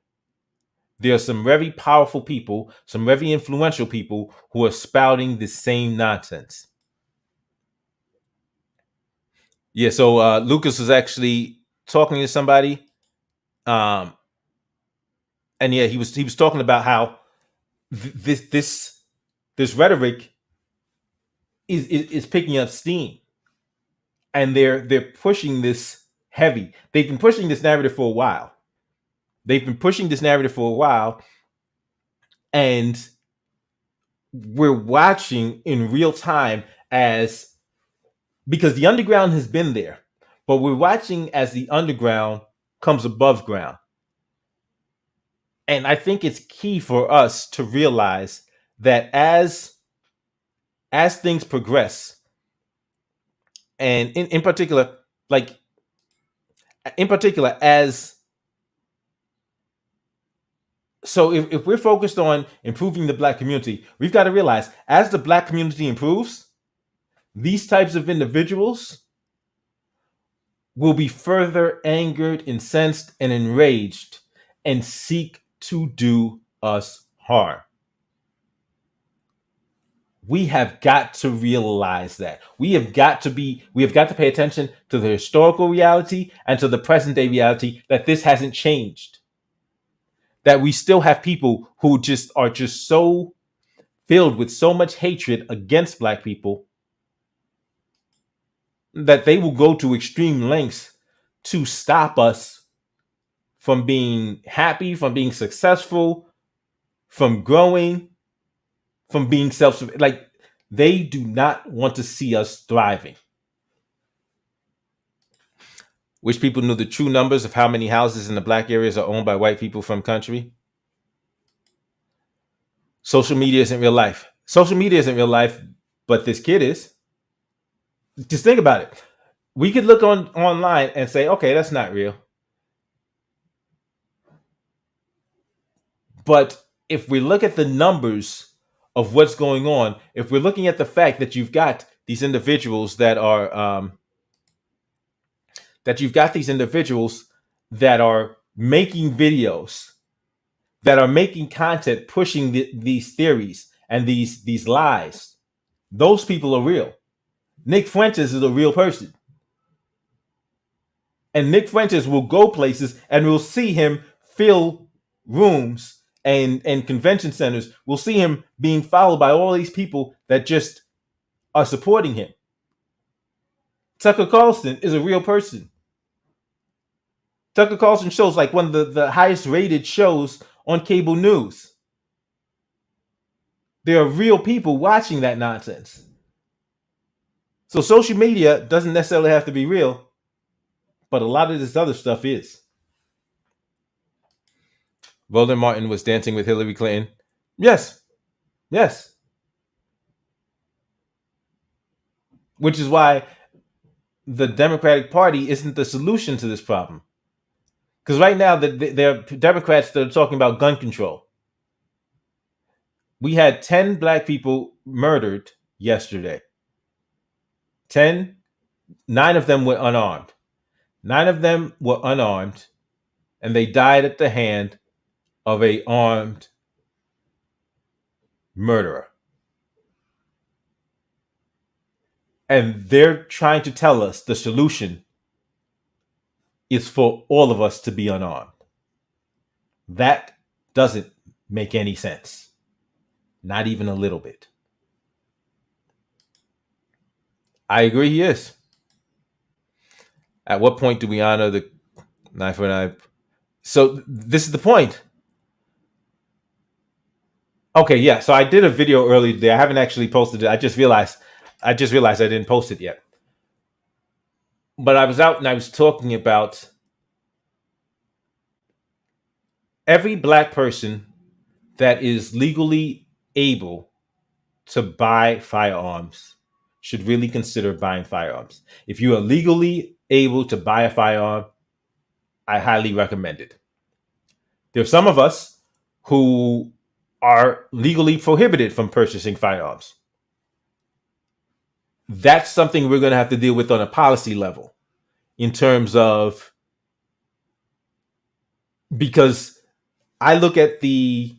There are some very powerful people, some very influential people who are spouting the same nonsense. Yeah, so Lucas was actually talking to somebody, um, and yeah, he was talking about how this rhetoric is picking up steam, and they're pushing this heavy. They've been pushing this narrative for a while. And we're watching in real time as because the underground has been there, but we're watching as the underground comes above ground. And I think it's key for us to realize that as things progress, and in particular, like in particular, as so if we're focused on improving the Black community, we've got to realize as the Black community improves, these types of individuals will be further angered, incensed, and enraged and seek to do us harm. We have got to realize that. We have got to pay attention to the historical reality and to the present day reality that this hasn't changed. That we still have people who just are just so filled with so much hatred against Black people that they will go to extreme lengths to stop us from being happy, from being successful, from growing, from being like they do not want to see us thriving. Wish people knew the true numbers of how many houses in the Black areas are owned by white people from country. Social media isn't real life. Social media isn't real life, but this kid is. Just think about it. We could look online and say, okay, that's not real. But if we look at the numbers of what's going on, if we're looking at the fact that you've got these individuals that are making videos, that are making content, pushing these theories and these lies, those people are real. Nick Fuentes is a real person. And Nick Fuentes will go places and we'll see him fill rooms and convention centers. We'll see him being followed by all these people that just are supporting him. Tucker Carlson is a real person. Tucker Carlson shows like one of the highest rated shows on cable news. There are real people watching that nonsense. So social media doesn't necessarily have to be real, but a lot of this other stuff is. Roland Martin was dancing with Hillary Clinton. Yes. Yes. Which is why the Democratic Party isn't the solution to this problem. Because right now, there are Democrats that are talking about gun control. We had 10 Black people murdered yesterday. 10, 9 of them were unarmed. 9 of them were unarmed, and they died at the hand of a armed murderer. And they're trying to tell us the solution is for all of us to be unarmed. That doesn't make any sense. Not even a little bit. I agree he is. At what point do we honor the 949? So this is the point. Okay, yeah. So I did a video earlier today. I haven't actually posted it. I just realized I didn't post it yet. But I was out and I was talking about every black person that is legally able to buy firearms should really consider buying firearms. If you are legally able to buy a firearm, I highly recommend it. There's some of us who are legally prohibited from purchasing firearms. That's something we're going to have to deal with on a policy level in terms of, because I look at the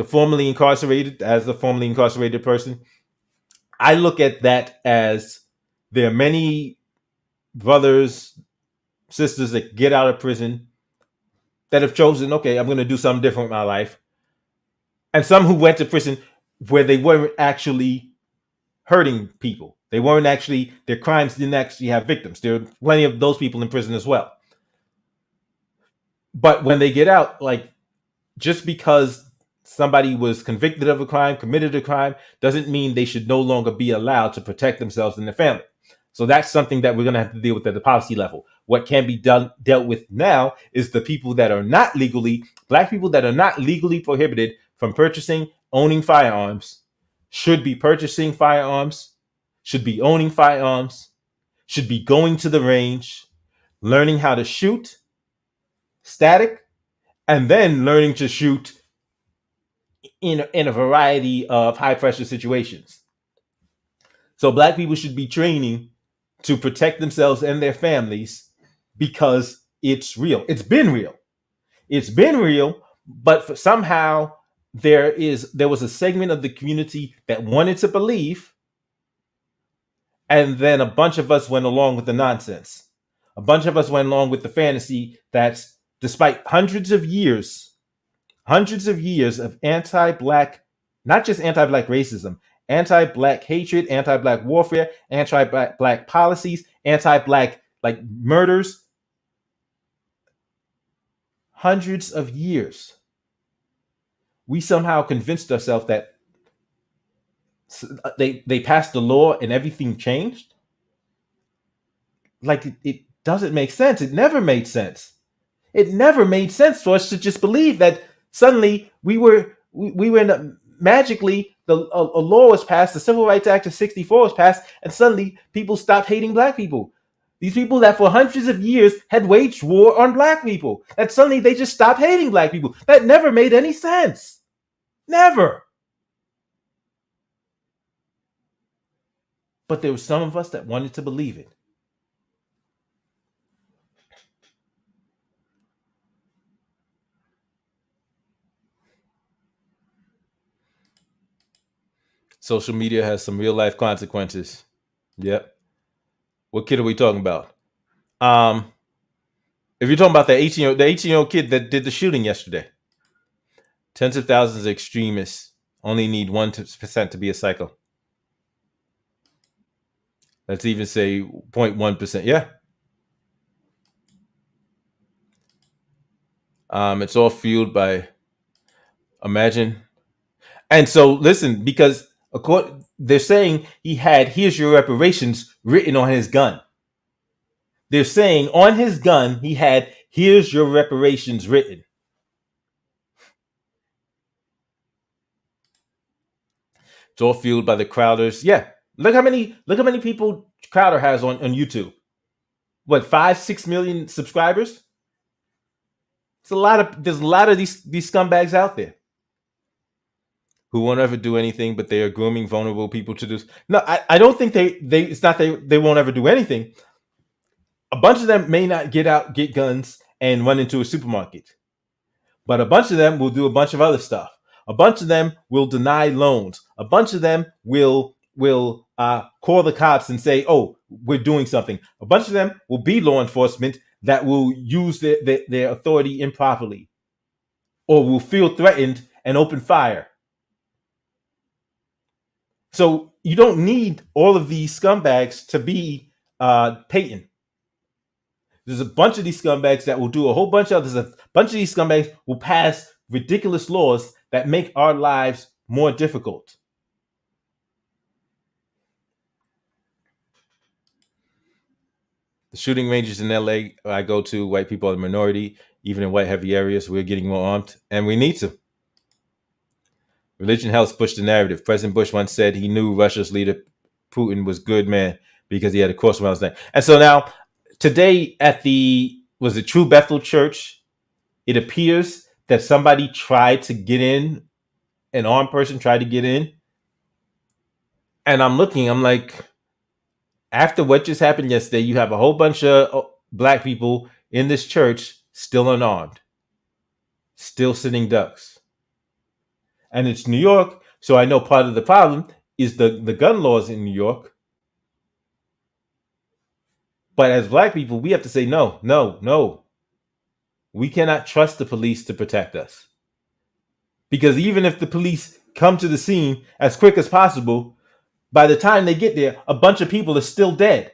formerly incarcerated, as a formerly incarcerated person, I look at that as there are many brothers, sisters that get out of prison that have chosen, okay, I'm going to do something different with my life. And some who went to prison where they weren't actually hurting people. They weren't actually, their crimes didn't actually have victims. There are plenty of those people in prison as well. But when they get out, like, just because somebody was convicted of a crime, committed a crime, doesn't mean they should no longer be allowed to protect themselves and their family. So that's something that we're going to have to deal with at the policy level. What can be dealt with now is the people that are not legally, black people that are not legally prohibited from purchasing, owning firearms, should be purchasing firearms, should be owning firearms, should be going to the range, learning how to shoot static, and then learning to shoot in a variety of high pressure situations. So black people should be training to protect themselves and their families because it's real. It's been real. It's been real, but somehow there was a segment of the community that wanted to believe, and then a bunch of us went along with the nonsense. A bunch of us went along with the fantasy that despite hundreds of years of anti-black, not just anti-black racism, anti-black hatred, anti-black warfare, anti-black policies, anti-black like murders, hundreds of years, we somehow convinced ourselves that they passed the law and everything changed. Like it doesn't make sense. It never made sense. It never made sense for us to just believe that suddenly we were magically a law was passed, the Civil Rights Act of '64 was passed, and suddenly people stopped hating black people. These people that for hundreds of years had waged war on black people, and suddenly they just stopped hating black people. That never made any sense. Never. But there were some of us that wanted to believe it. Social media has some real life consequences. Yep. What kid are we talking about? If you're talking about the 18-year-old kid that did the shooting yesterday, tens of thousands of extremists only need 1% to be a psycho. Let's even say 0.1%. Yeah. It's all fueled by imagine. And so listen, because they're saying he had "Here's your reparations" written on his gun. They're saying on his gun he had "Here's your reparations" written. It's all fueled by the Crowders. Yeah. Look how many people Crowder has on YouTube. What, 5-6 million subscribers? There's a lot of these scumbags out there. who won't ever do anything, but they are grooming vulnerable people to do. No, I don't think they it's not they won't ever do anything. A bunch of them may not get guns and run into a supermarket, but a bunch of them will do a bunch of other stuff. A bunch of them will deny loans. A bunch of them will call the cops and say, "Oh, we're doing something." A bunch of them will be law enforcement that will use their authority improperly, or will feel threatened and open fire. So you don't need all of these scumbags to be Peyton. There's a bunch of these scumbags that will do a whole bunch of. There's a bunch of these scumbags will pass ridiculous laws that make our lives more difficult. The shooting ranges in LA I go to, white people are the minority. Even in white heavy areas, we're getting more armed, and we need to. Religion helps push the narrative. President Bush once said he knew Russia's leader Putin was good man because he had a cross around his neck. And so now, today at the True Bethel Church, it appears that somebody tried to get in, an armed person tried to get in, and I'm like, after what just happened yesterday, you have a whole bunch of black people in this church still unarmed, still sitting ducks. And it's New York, so I know part of the problem is the gun laws in New York. But as black people, we have to say no, no, no. We cannot trust the police to protect us. Because even if the police come to the scene as quick as possible, by the time they get there, a bunch of people are still dead.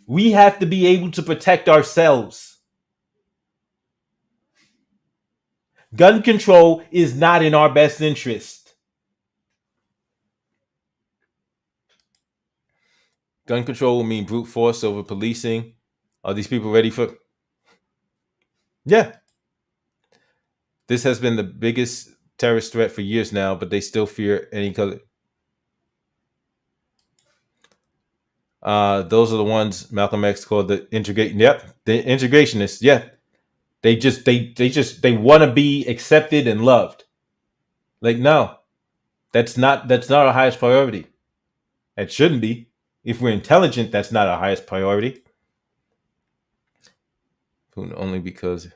We have to be able to protect ourselves. Gun control is not in our best interest. Gun control will mean brute force over policing. Are these people ready for? Yeah. This has been the biggest terrorist threat for years now, but they still fear any color. Those are the ones Malcolm X called the integrate. Yep, the integrationists. Yeah, they want to be accepted and loved. Like, no, that's not our highest priority. It shouldn't be. If we're intelligent, that's not our highest priority. Only because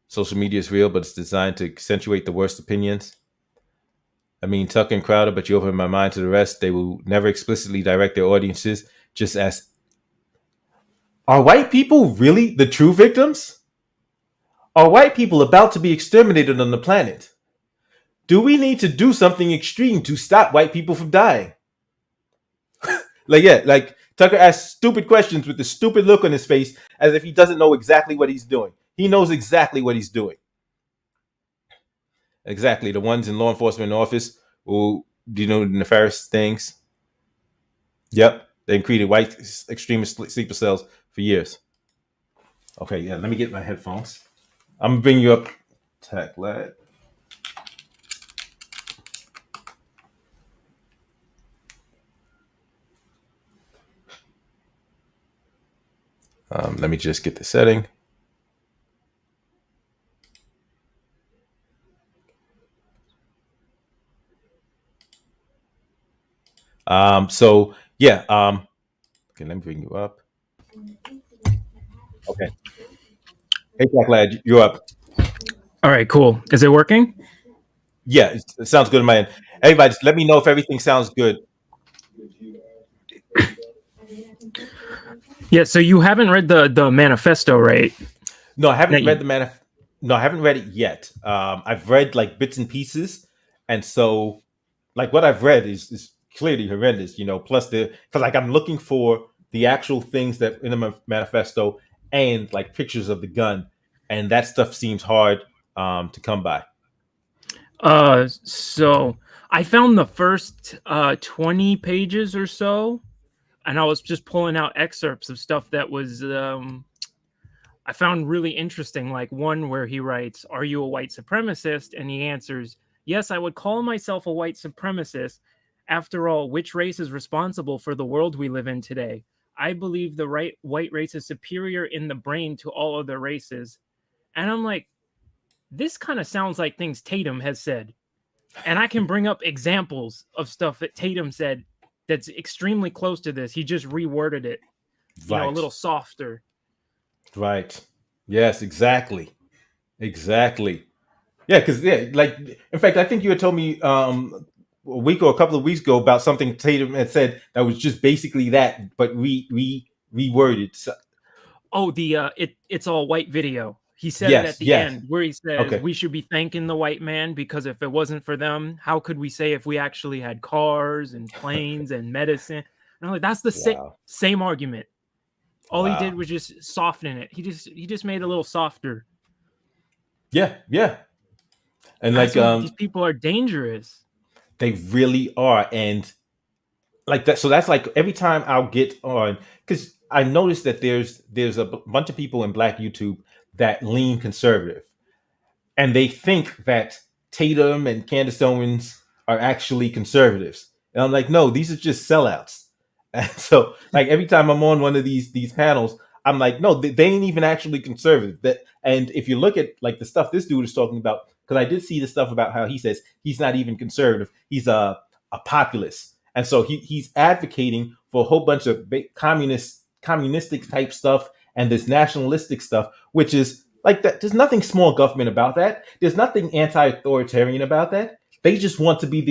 social media is real, but it's designed to accentuate the worst opinions. I mean, Tucker and Crowder, but you open my mind to the rest. They will never explicitly direct their audiences. Just ask, are white people really the true victims? Are white people about to be exterminated on the planet? Do we need to do something extreme to stop white people from dying? Like Tucker asks stupid questions with a stupid look on his face as if he doesn't know exactly what he's doing. He knows exactly what he's doing. Exactly. The ones in law enforcement office who do nefarious things. Yep. They created white extremist sleeper cells for years. Okay, yeah, let me get my headphones. I'm gonna bring you up, Tech Lad. Let me just get the setting. So yeah, okay, let me bring you up. Okay. Hey, Tech Lad, you're up. All right, cool. Is it working? Yeah, it sounds good in my end. Everybody, just let me know if everything sounds good. Yeah. So you haven't read the manifesto, right? No, I haven't read the No, I haven't read it yet. I've read like bits and pieces, and so like what I've read is clearly horrendous. Plus because like I'm looking for the actual things that in the manifesto and like pictures of the gun, and that stuff seems hard to come by. So I found the first 20 pages or so, and I was just pulling out excerpts of stuff that was I found really interesting. Like one where he writes, "Are you a white supremacist?" And he answers, "Yes, I would call myself a white supremacist. After all, which race is responsible for the world we live in today? I believe white race is superior in the brain to all other races." And I'm like, this kind of sounds like things Tatum has said. And I can bring up examples of stuff that Tatum said that's extremely close to this. He just reworded it, a Right. little softer. Right. Yes, exactly. Exactly. Yeah, because like in fact, I think you had told me a week or a couple of weeks ago about something Tatum had said that was just basically that, but reworded. So, Oh, the it's all white video. He said it at yes, the yes. end where he says Okay. we should be thanking the white man because if it wasn't for them, how could we say if we actually had cars and planes and medicine? And I'm like, that's the Wow. same argument. All he did Wow. was just soften it. He just made it a little softer. Yeah, yeah. And That's like why these people are dangerous. they really are. And like that, so that's like every time I'll get on, because I noticed that there's a bunch of people in Black YouTube that lean conservative, and they think that Tatum and Candace Owens are actually conservatives. And I'm like, no, these are just sellouts. And so, like every time I'm on one of these panels, I'm like, no, they ain't even actually conservative. That, and if you look at like the stuff this dude is talking about, because I did see the stuff about how he says he's not even conservative, he's a populist, and so he's advocating for a whole bunch of communistic type stuff and this nationalistic stuff, which is like that. There's nothing small government about that. There's nothing anti-authoritarian about that. They just want to be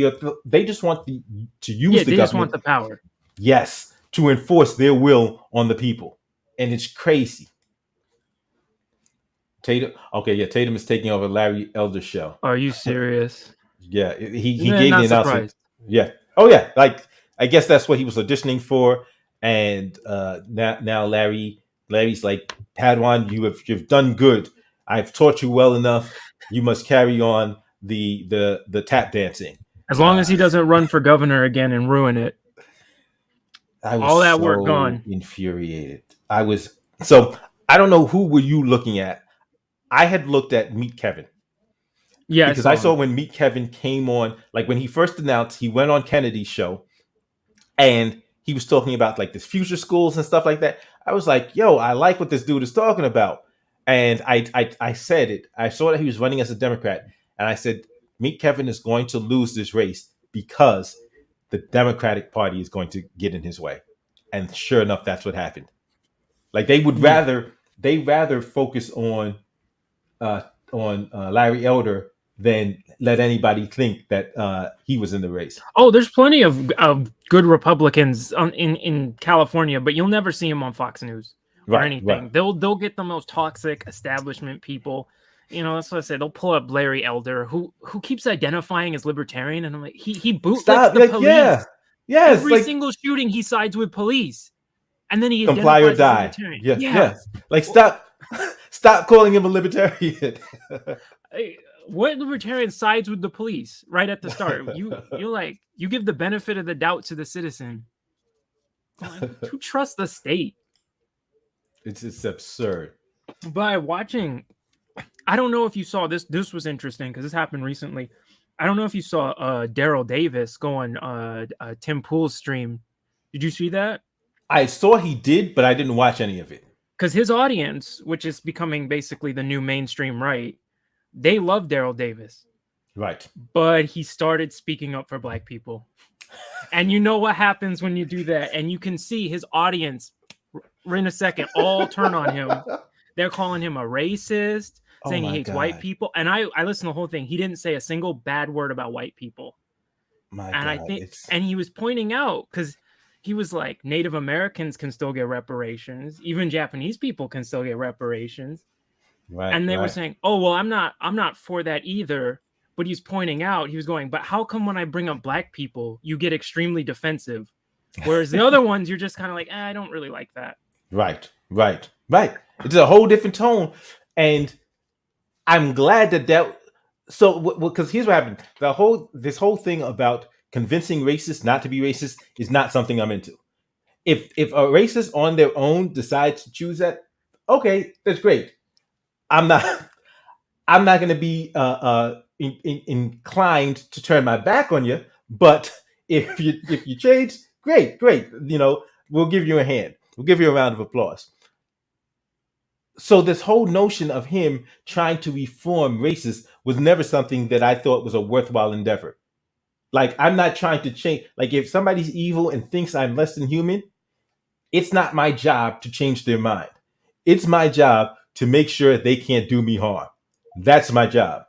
they just want to use Yeah, the they just want government, the power. yes, to enforce their will on the people. And it's crazy. Tatum, okay, yeah, Tatum is taking over Larry Elder's show. Are you serious? Yeah, he Nah, gave the not announcement. surprised. Yeah. Oh yeah, like I guess that's what he was auditioning for. And now Larry's like, Padawan, you've done good. I've taught you well enough. You must carry on the tap dancing. As long as Uh, he doesn't run for governor again and ruin it. I was All that work so gone. infuriated. I was so I don't know who were you looking at. I had looked at Meet Kevin Yeah, I because I saw saw him. when Meet Kevin came on, like when he first announced, he went on Kennedy's show and he was talking about like this future schools and stuff like that. I was like, yo, I like what this dude is talking about. And I said it. I saw that he was running as a Democrat, and I said, Meet Kevin is going to lose this race because the Democratic Party is going to get in his way. And sure enough, that's what happened. Like Yeah. they rather focus uh, on Larry Elder than let anybody think that he was in the race. Oh, there's plenty of good Republicans in California, but you'll never see them on Fox News or Right, right. anything. They'll get the most toxic establishment people. That's what I say. They'll pull up Larry Elder, who keeps identifying as libertarian, and I'm like, he bootlicks Stop. the Like, police. yeah. Yes, Every like single shooting, he sides with police, and then he comply or identifies as die. libertarian. Yeah, Yeah. yes. Like stop stop calling him a libertarian. What libertarian sides with the police right at the start? You give the benefit of the doubt to the citizen. Who trusts the state? It's absurd. By watching, I don't know if you saw this. This was interesting because this happened recently. I don't know if you saw Daryl Davis go on Tim Pool's stream. Did you see that? I saw he did, but I didn't watch any of it. Because his audience, which is becoming basically the new mainstream right, they love Daryl Davis. Right. But he started speaking up for Black people. And you know what happens when you do that. And you can see his audience in a second all turn on him. They're calling him a racist, saying he hates white people. And I listened to the whole thing. He didn't say a single bad word about white people. My And God. I think, and he was pointing out, because he was like, Native Americans can still get reparations. Even Japanese people can still get reparations. Right. And they were right. saying, oh, well, I'm not for that either. But he's pointing out, he was going, but how come when I bring up Black people, you get extremely defensive? Whereas the other ones, you're just kind of like, I don't really like that. Right. Right. Right. It's a whole different tone. And I'm glad that so because here's what happened. This whole thing about convincing racists not to be racist is not something I'm into. If a racist on their own decides to choose that, okay, that's great. I'm not I'm not going to be inclined to turn my back on you. But if you change, great. We'll give you a hand. We'll give you a round of applause. So this whole notion of him trying to reform races was never something that I thought was a worthwhile endeavor. Like, I'm not trying to change. Like, if somebody's evil and thinks I'm less than human, it's not my job to change their mind. It's my job to make sure they can't do me harm. That's my job.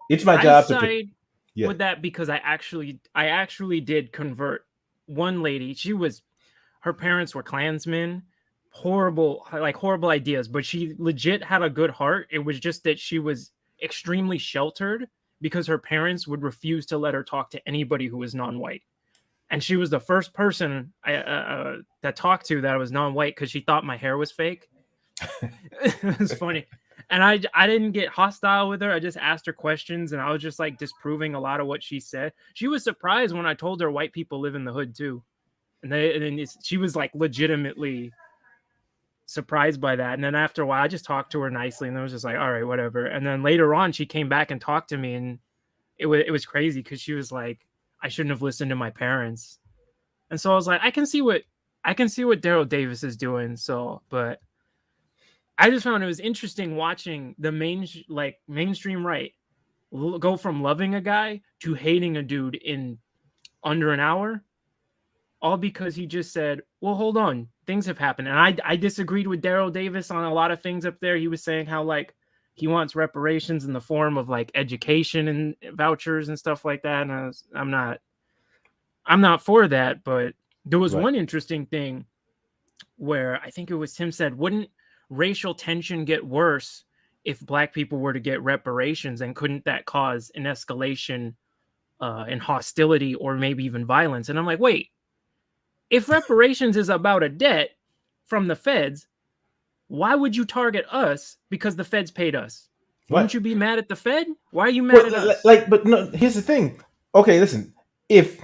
It's my I job to. side Yeah. with that because I actually did convert one lady. Her parents were Klansmen. Horrible ideas, but she legit had a good heart. It was just that she was extremely sheltered because her parents would refuse to let her talk to anybody who was non-white. And she was the first person that talked to that was non-white because she thought my hair was fake. It was funny. And I didn't get hostile with her. I just asked her questions, and I was just like disproving a lot of what she said. She was surprised when I told her white people live in the hood too, she was like legitimately surprised by that. And then after a while, I just talked to her nicely, and I was just like, all right, whatever. And then later on, she came back and talked to me, and it was crazy because she was like, I shouldn't have listened to my parents. And so I was like, I can see what Daryl Davis is doing. So, but I just found it was interesting watching the mainstream right go from loving a guy to hating a dude in under an hour, all because he just said, well, hold on, things have happened. And I disagreed with Daryl Davis on a lot of things up there. He was saying how like he wants reparations in the form of like education and vouchers and stuff like that. And I'm not for that. But there was Right. one interesting thing where I think it was Tim said, wouldn't racial tension get worse if black people were to get reparations, and couldn't that cause an escalation in hostility or maybe even violence? And I'm like, wait, if reparations is about a debt from the feds, why would you target us because the feds paid us? Right. Wouldn't you be mad at the Fed? Why are you mad Well, at us? like, but no. Here's the thing. Okay, listen. If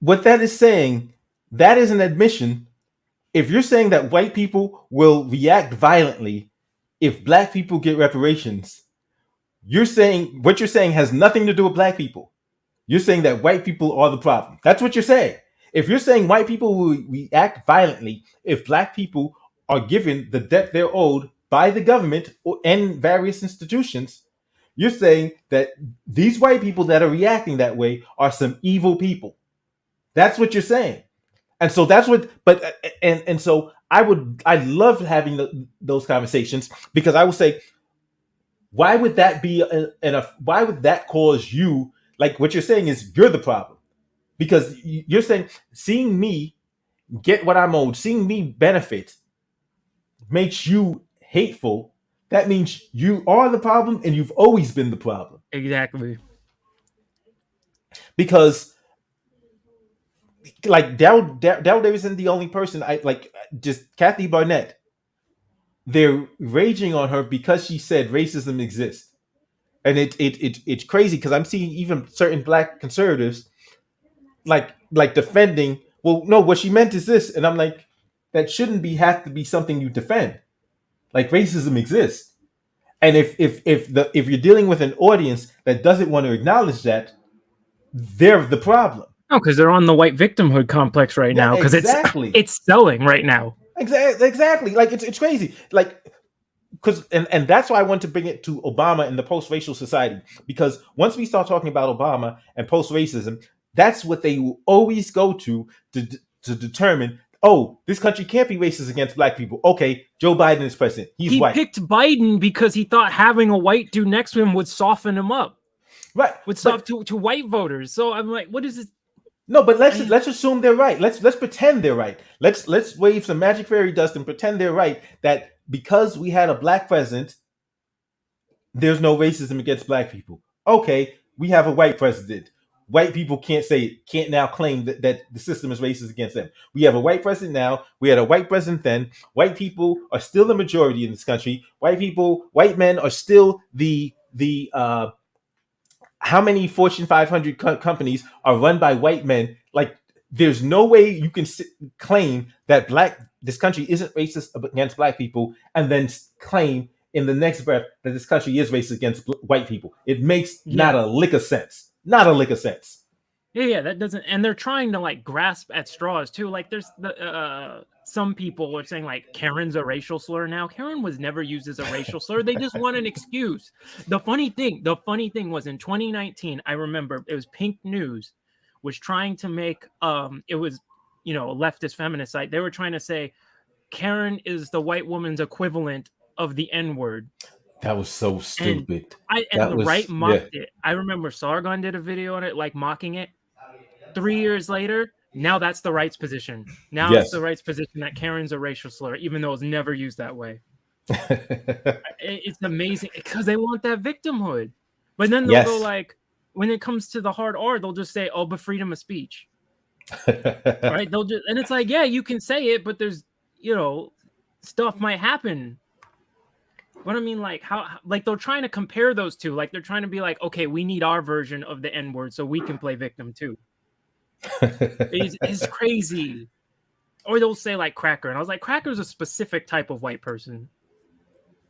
what that is saying, that is an admission. If you're saying that white people will react violently if black people get reparations, you're saying what you're saying has nothing to do with black people. You're saying that white people are the problem. That's what you're saying. If you're saying white people will react violently if black people are given the debt they're owed by the government and various institutions, you're saying that these white people that are reacting that way are some evil people. That's what you're saying. And so that's what, but and so I love having those conversations because I would say, why would that be why would that cause you, like what you're saying is you're the problem, because you're saying seeing me get what I'm owed, seeing me benefit makes you hateful. That means you are the problem and you've always been the problem. Exactly. Because like Dell Davis isn't the only person. I like just Kathy Barnett. They're raging on her because she said racism exists, and it's crazy because I'm seeing even certain black conservatives like defending. Well, no, what she meant is this, and I'm like, that shouldn't be have to be something you defend. Like racism exists, and if you're dealing with an audience that doesn't want to acknowledge that, they're the problem. No, because they're on the white victimhood complex right Yeah, now because it's exactly. it's selling right now. Exactly. Like it's crazy. Like because and that's why I want to bring it to Obama and the post-racial society, because once we start talking about Obama and post-racism, that's what they will always go to to determine. Oh, this country can't be racist against black people. Okay, Joe Biden is president. He's He white, picked Biden because he thought having a white dude next to him would soften him up, right? would But soften to white voters. So I'm like, what is this? no, but I, let's assume they're right. Let's pretend they're right. Let's wave some magic fairy dust and pretend they're right. That because we had a black president, there's no racism against black people. Okay, we have a white president. White people can't now claim that the system is racist against them. We have a white president now. We had a white president then. White people are still the majority in this country. White men are still the how many Fortune 500 companies are run by white men? Like, there's no way you can claim that this country isn't racist against black people and then claim in the next breath that this country is racist against white people. It makes not yeah, a lick of sense. Not a lick of sense. Yeah, that doesn't, and they're trying to like grasp at straws too. Like there's the some people are saying like Karen's a racial slur now. Karen was never used as a racial slur. They just want an excuse. The funny thing was in 2019, I remember it was Pink News was trying to make it was a leftist feminist site. They were trying to say Karen is the white woman's equivalent of the N-word. That was so And stupid. and That the right was, yeah. mocked it. I remember Sargon did a video on it, like mocking it. 3 years later, now that's the right's position. Now it's the Yes. right's position that Karen's a racial slur, even though it's never used that way. It's amazing because they want that victimhood. But then they'll go Yes. like, when it comes to the hard R, they'll just say, "Oh, but freedom of speech," right? They'll just, and it's like, yeah, you can say it, but there's, stuff might happen. But I mean, like like they're trying to compare those two. Like they're trying to be like, okay, we need our version of the N word so we can play victim too. It's crazy. Or they'll say like cracker, and I was like, cracker's a specific type of white person.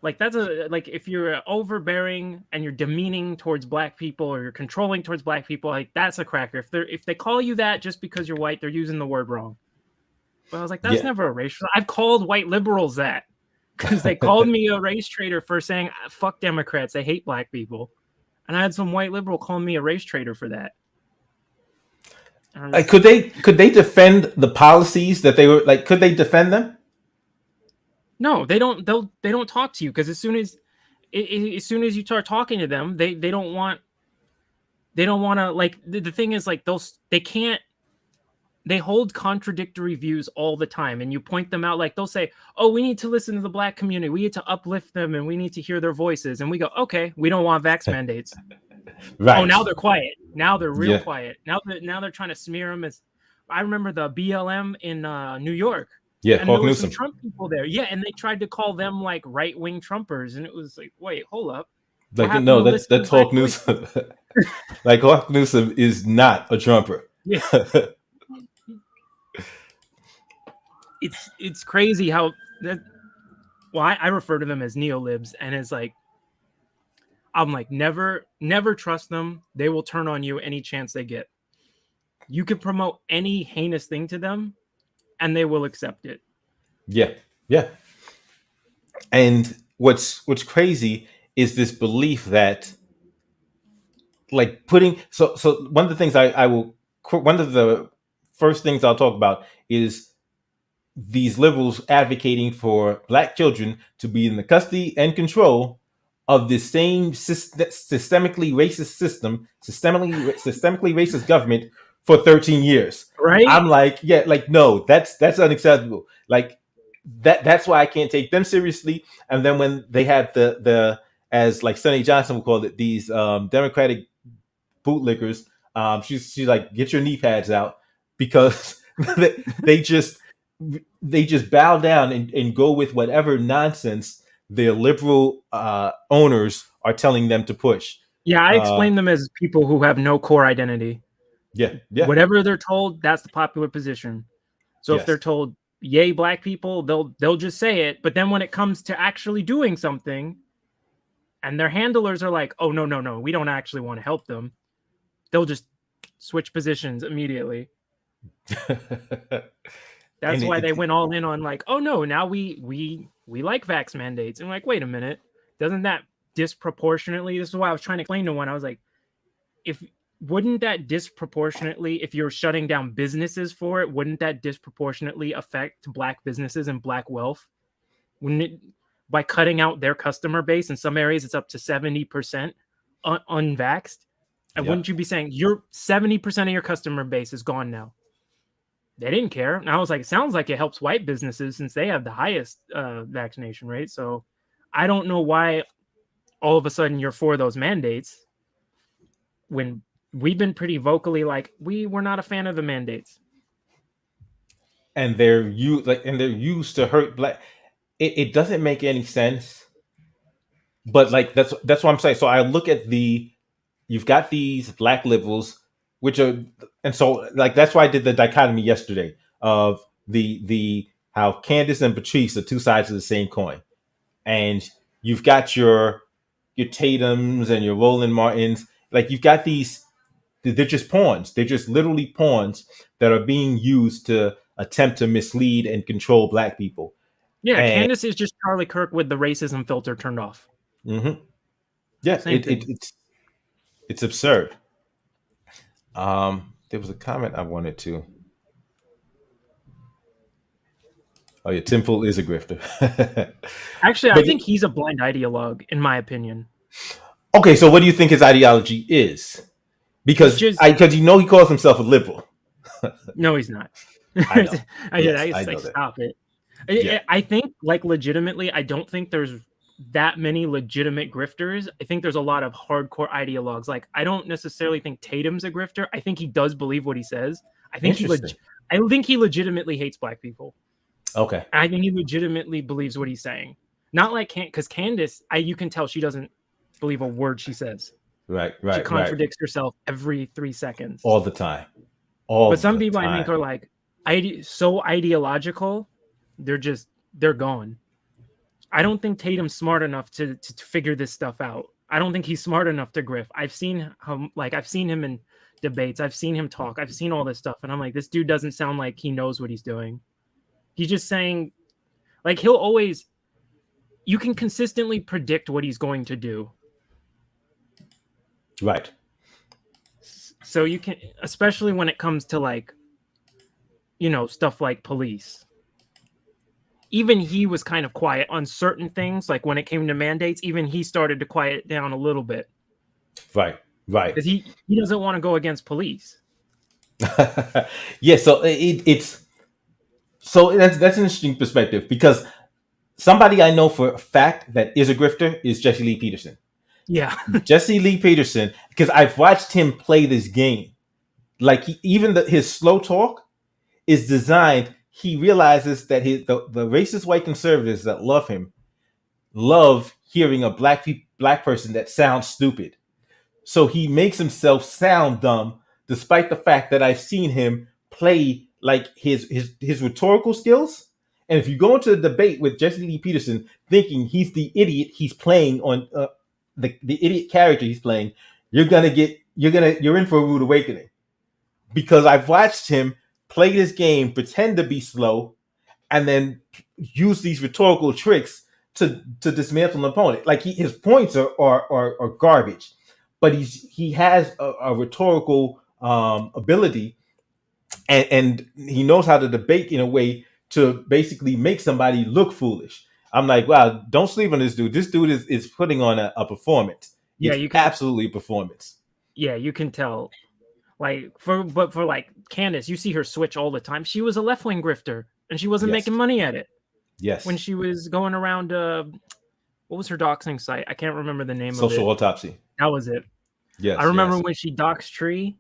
Like that's like if you're overbearing and you're demeaning towards black people or you're controlling towards black people, like that's a cracker. If they call you that just because you're white, they're using the word wrong. But I was like, that's Yeah. never a racial. I've called white liberals that because they called me a race traitor for saying fuck Democrats, they hate black people, and I had some white liberal calling me a race traitor for that. Could they defend the policies that they were like? Could they defend them? No, they don't. They don't talk to you because as soon as you start talking to them, they don't want to like the thing is like they can't. They hold contradictory views all the time, and you point them out. Like they'll say, "Oh, we need to listen to the black community. We need to uplift them, and we need to hear their voices." And we go, "Okay, we don't want vax mandates." Oh, Right. now they're quiet. Now they're real Yeah. quiet. Now they're trying to smear them as. I remember the BLM in New York, Yeah. and there Hawk were some Newsom. Trump people there. Yeah, and they tried to call them like right wing Trumpers, and it was like, wait, hold up, what Like happened no, to listening that's to black Hawk voices? Newsom. Like Hawk Newsom is not a Trumper. Yeah, it's crazy how that. Well, I refer to them as neolibs, and it's like I'm like never trust them. They will turn on you any chance they get. You can promote any heinous thing to them, and they will accept it. Yeah. Yeah. And what's crazy is this belief that like putting so one of the things I will one of the first things I'll talk about is these liberals advocating for black children to be in the custody and control of this same systemically racist system, systemically racist government for 13 years. Right? I'm like, yeah, like no, that's unacceptable. Like that's why I can't take them seriously. And then when they had the as like Sonny Johnson would call it, these Democratic bootlickers, she's like, get your knee pads out because they just bow down and go with whatever nonsense their liberal owners are telling them to push. Yeah, I Uh, explain them as people who have no core identity. yeah, yeah, Whatever they're told, that's the popular position. So if they're yes, told, "Yay, black people," they'll just say it. But then when it comes to actually doing something, and their handlers are like, "Oh no, we don't actually want to help them," they'll just switch positions immediately. That's and why they went all in on like, "Oh no, now we like vax mandates." And I'm like, wait a minute, doesn't that disproportionately? This is why I was trying to explain to one. I was like, if wouldn't that disproportionately, if you're shutting down businesses for it, wouldn't that disproportionately affect black businesses and black wealth? Wouldn't it, by cutting out their customer base in some areas, it's up to 70% unvaxxed? And yeah. wouldn't you be saying your 70% of your customer base is gone now? They didn't care. And I was like, it sounds like it helps white businesses since they have the highest vaccination rate. So I don't know why all of a sudden you're for those mandates when we've been pretty vocally like we were not a fan of the mandates. And they're used to hurt black. It doesn't make any sense. But like that's what I'm saying. So I look at you've got these black liberals, which are, and so like that's why I did the dichotomy yesterday of the how Candace and Patrice are two sides of the same coin, and you've got your Tatum's and your Roland Martins, like you've got these. They're just pawns. They're just literally pawns that are being used to attempt to mislead and control black people. Yeah, And Candace is just Charlie Kirk with the racism filter turned off. mhm, yeah, Same thing. it's absurd. There was a comment I wanted to. Oh yeah, Tim Pool is a grifter. Actually, I But think he's a blind ideologue, in my opinion. okay, so what do you think his ideology is? He's Because just because you know he calls himself a liberal. no, he's not. I know. Yes, I I just like know that. stop it. Yeah, I think like legitimately, I don't think there's that many legitimate grifters. I think there's a lot of hardcore ideologues. Like I don't necessarily think Tatum's a grifter. I think he does believe what he says. interesting. I think he legitimately hates black people. Okay, I think he legitimately believes what he's saying. Not like because Candace, you can tell she doesn't believe a word she says. right, She right, right. contradicts herself every 3 seconds. All the time, all But some the people I think time. are like so ideological, they're gone. I don't think Tatum's smart enough to figure this stuff out. I don't think he's smart enough to griff. I've seen him in debates. I've seen him talk. I've seen all this stuff, and I'm like, this dude doesn't sound like he knows what he's doing. He's just saying, like, he'll always. You can consistently predict what he's going to do, Right. so you can, especially when it comes to like, stuff like police. Even he was kind of quiet on certain things, like when it came to mandates. Even he started to quiet down a little bit Right. Right. because he doesn't want to go against police. Yeah. So it's so that's an interesting perspective because somebody I know for a fact that is a grifter is Jesse Lee Peterson. Yeah, Jesse Lee Peterson, because I've watched him play this game. Like even his slow talk is designed. He realizes that the racist white conservatives that love him love hearing a black person that sounds stupid. So he makes himself sound dumb, despite the fact that I've seen him play like his rhetorical skills. And if you go into a debate with Jesse Lee Peterson, thinking he's the idiot he's playing on the idiot character he's playing, you're in for a rude awakening. Because I've watched him play this game, pretend to be slow, and then use these rhetorical tricks to dismantle an opponent. Like his points are garbage, but he has a rhetorical ability, and he knows how to debate in a way to basically make somebody look foolish. I'm like, wow, don't sleep on this dude. This dude is putting on a performance. yeah, It's you can. absolutely a performance. Yeah, you can tell. Like for like Candace, you see her switch all the time. She was a left wing grifter, and she wasn't Yes. making money at it Yes. when she was going around. What was her doxing site? I can't remember the name Social of it. autopsy. That was it. Yes. I remember Yes. when she doxed Tree.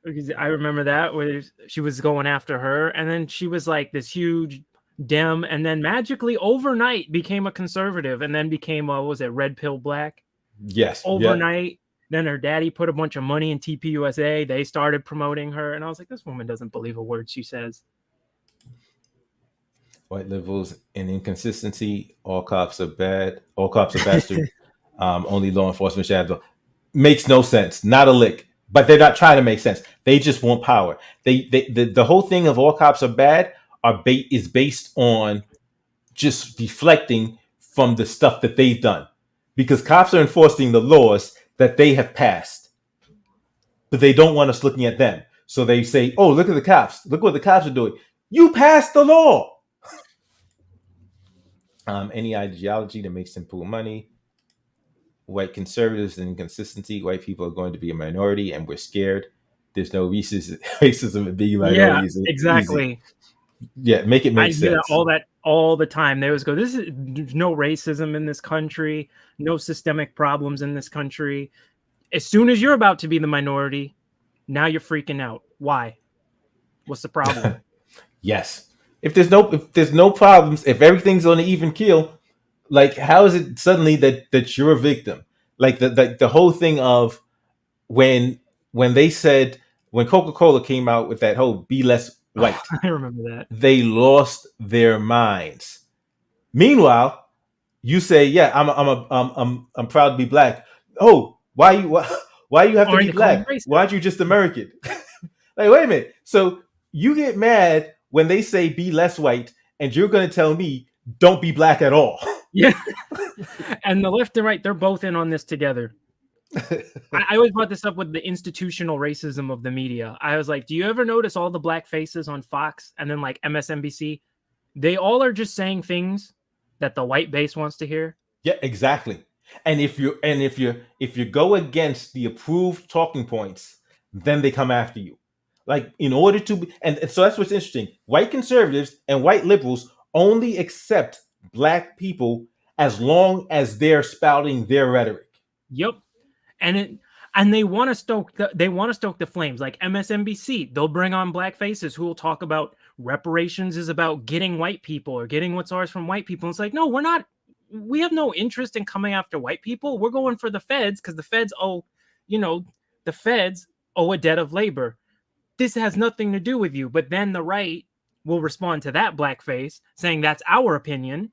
Because I remember that where she was going after her, and then she was like this huge Dem, and then magically overnight became a conservative, and then became what was it, Red Pill Black? Yes. Yeah. Overnight. Then her daddy put a bunch of money in TPUSA. They started promoting her, and I was like, this woman doesn't believe a word she says. White liberals and inconsistency. All cops are bad. All cops are bastards. Only law enforcement shadow. Makes no sense. Not a lick. But they're not trying to make sense. They just want power. The whole thing of all cops are bad is based on just deflecting from the stuff that they've done, because cops are enforcing the laws that they have passed, but they don't want us looking at them. So they say, "Oh, look at the cops! Look what the cops are doing. You passed the law." Any ideology that makes them pool money. White conservatives and inconsistency. White people are going to be a minority, and we're scared. There's no racism in being Yeah, minorities. exactly. Easy. Yeah, make it I make hear sense. that all the time. They always go, there's no racism in this country, no systemic problems in this country. As soon as you're about to be the minority, now you're freaking out. Why? What's the problem? Yes. If there's no problems, if everything's on an even keel, like how is it suddenly that you're a victim? Like the whole thing of when they said, when Coca-Cola came out with that whole "be less white," I remember that. they lost their minds. Meanwhile, you say, "Yeah, I'm proud to be black." Oh, why Why you have to Or be they call you black? Why racist. aren't you just American? Like, wait a minute. So you get mad when they say be less white, and you're going to tell me don't be black at all. Yeah. And the left and right, they're both in on this together. I always brought this up with the institutional racism of the media. I was like, do you ever notice all the black faces on Fox and then like MSNBC? They all are just saying things that the white base wants to hear. Yeah, exactly. And if you go against the approved talking points, then they come after you. Like in order to be, and so that's what's interesting. White conservatives and white liberals only accept black people as long as they're spouting their rhetoric. Yep. And it they want to stoke the flames. Like MSNBC, they'll bring on black faces who will talk about reparations is about getting white people or getting what's ours from white people. And it's like, no, we're not. We have no interest in coming after white people. We're going for the feds because the feds owe, you know, the feds owe a debt of labor. This has nothing to do with you. But then the right will respond to that blackface saying that's our opinion.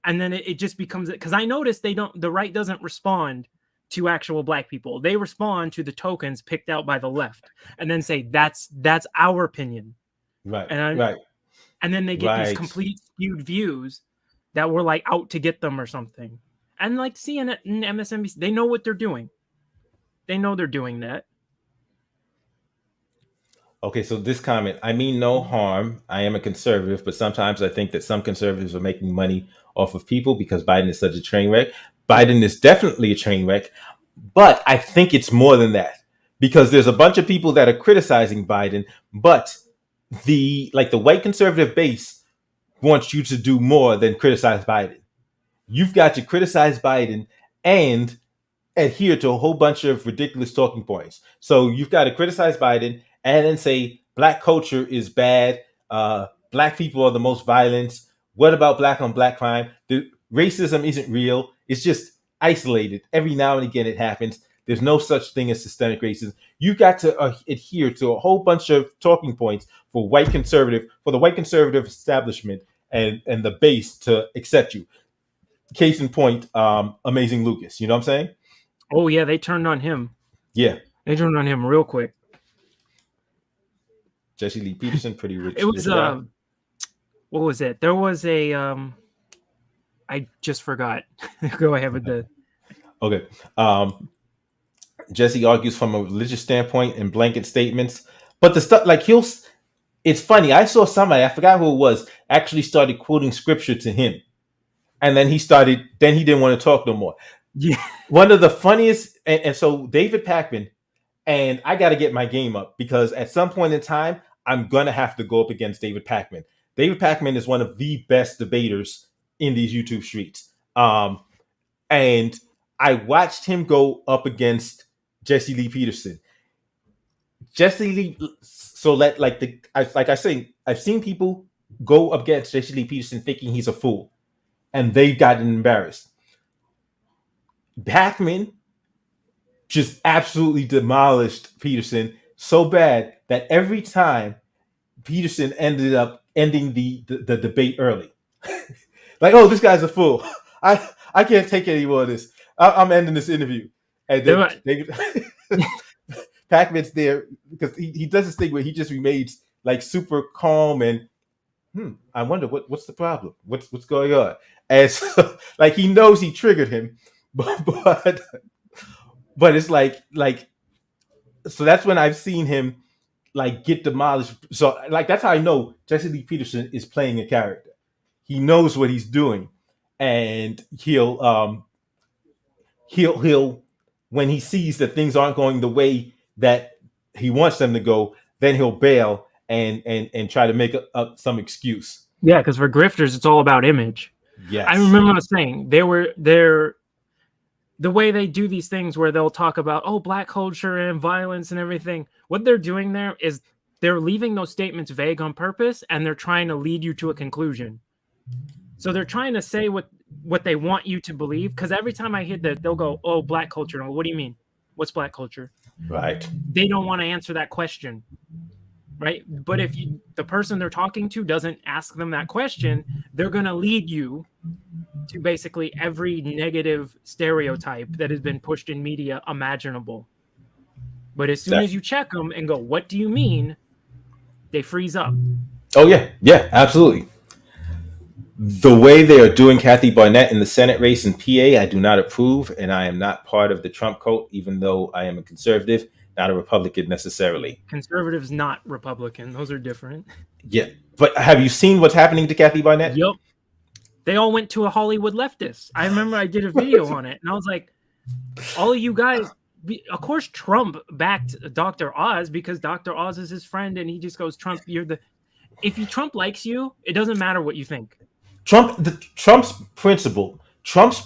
And then it just becomes, because I noticed the right doesn't respond to actual black people. They respond to the tokens picked out by the left and then say that's our opinion. Right. And right. and then they get these Right. complete skewed views that were like out to get them or something. And like CNN and MSNBC, they know what they're doing. They know they're doing that. Okay, so this comment, I mean no harm. I am a conservative, but sometimes I think that some conservatives are making money off of people because Biden is such a train wreck. Biden is definitely a train wreck, but I think it's more than that because there's a bunch of people that are criticizing Biden, but the white conservative base wants you to do more than criticize Biden. You've got to criticize Biden and adhere to a whole bunch of ridiculous talking points. So you've got to criticize Biden and then say black culture is bad. Black people are the most violent. What about black on black crime? The racism isn't real. It's just isolated. Every now and again it happens. There's no such thing as systemic racism. You got to adhere to a whole bunch of talking points for the white conservative establishment and the base to accept you. Case in point, Amazing Lucas. You know what I'm saying? Oh yeah, they turned on him. Yeah. They turned on him real quick. Jesse Lee Peterson, pretty rich. It was guy. what was it? There was a I just forgot. Go ahead with the Okay. Jesse argues from a religious standpoint in blanket statements, but the stuff like it's funny. I saw somebody, I forgot who it was, actually started quoting scripture to him, and then he didn't want to talk no more. yeah. One of the funniest, and so David Pakman, and I got to get my game up because at some point in time, I'm gonna have to go up against David Pakman. David Pakman is one of the best debaters in these YouTube streets. And I watched him go up against Jesse Lee Peterson. Jesse Lee, so like I say, I've seen people go up against Jesse Lee Peterson thinking he's a fool, and they've gotten embarrassed. Pakman just absolutely demolished Peterson so bad that every time Peterson ended up ending the debate early. Like, oh, this guy's a fool. I can't take any more of this. I'm ending this interview. And then David Pakman's there because he does this thing where he just remains like super calm and I wonder what's the problem? What's going on? And so, like he knows he triggered him, but it's like so that's when I've seen him like get demolished. So like that's how I know Jesse Lee Peterson is playing a character. He knows what he's doing, and he'll when he sees that things aren't going the way that he wants them to go, then he'll bail and try to make up some excuse. Yeah, because for grifters, it's all about image. Yes, I remember I was saying the way they do these things where they'll talk about black culture and violence and everything. What they're doing there is they're leaving those statements vague on purpose, and they're trying to lead you to a conclusion. So they're trying to say what they want you to believe. Because every time I hit that, they'll go, "Oh, black culture." What do you mean? What's black culture? Right. They don't want to answer that question. Right. But if the person they're talking to doesn't ask them that question, they're going to lead you to basically every negative stereotype that has been pushed in media imaginable. But as soon That- as you check them and go, what do you mean? They freeze up. oh yeah, yeah, absolutely. The way they are doing Kathy Barnett in the Senate race in PA, I do not approve, and I am not part of the Trump cult, even though I am a conservative, not a Republican necessarily. Conservatives, not Republican. Those are different. Yeah, but have you seen what's happening to Kathy Barnett? Yep. They all went to a Hollywood leftist. I remember I did a video on it, and I was like, all of you guys, of course Trump backed Dr. Oz because Dr. Oz is his friend, and he just goes, Trump, you're the... If Trump likes you, it doesn't matter what you think. Trump's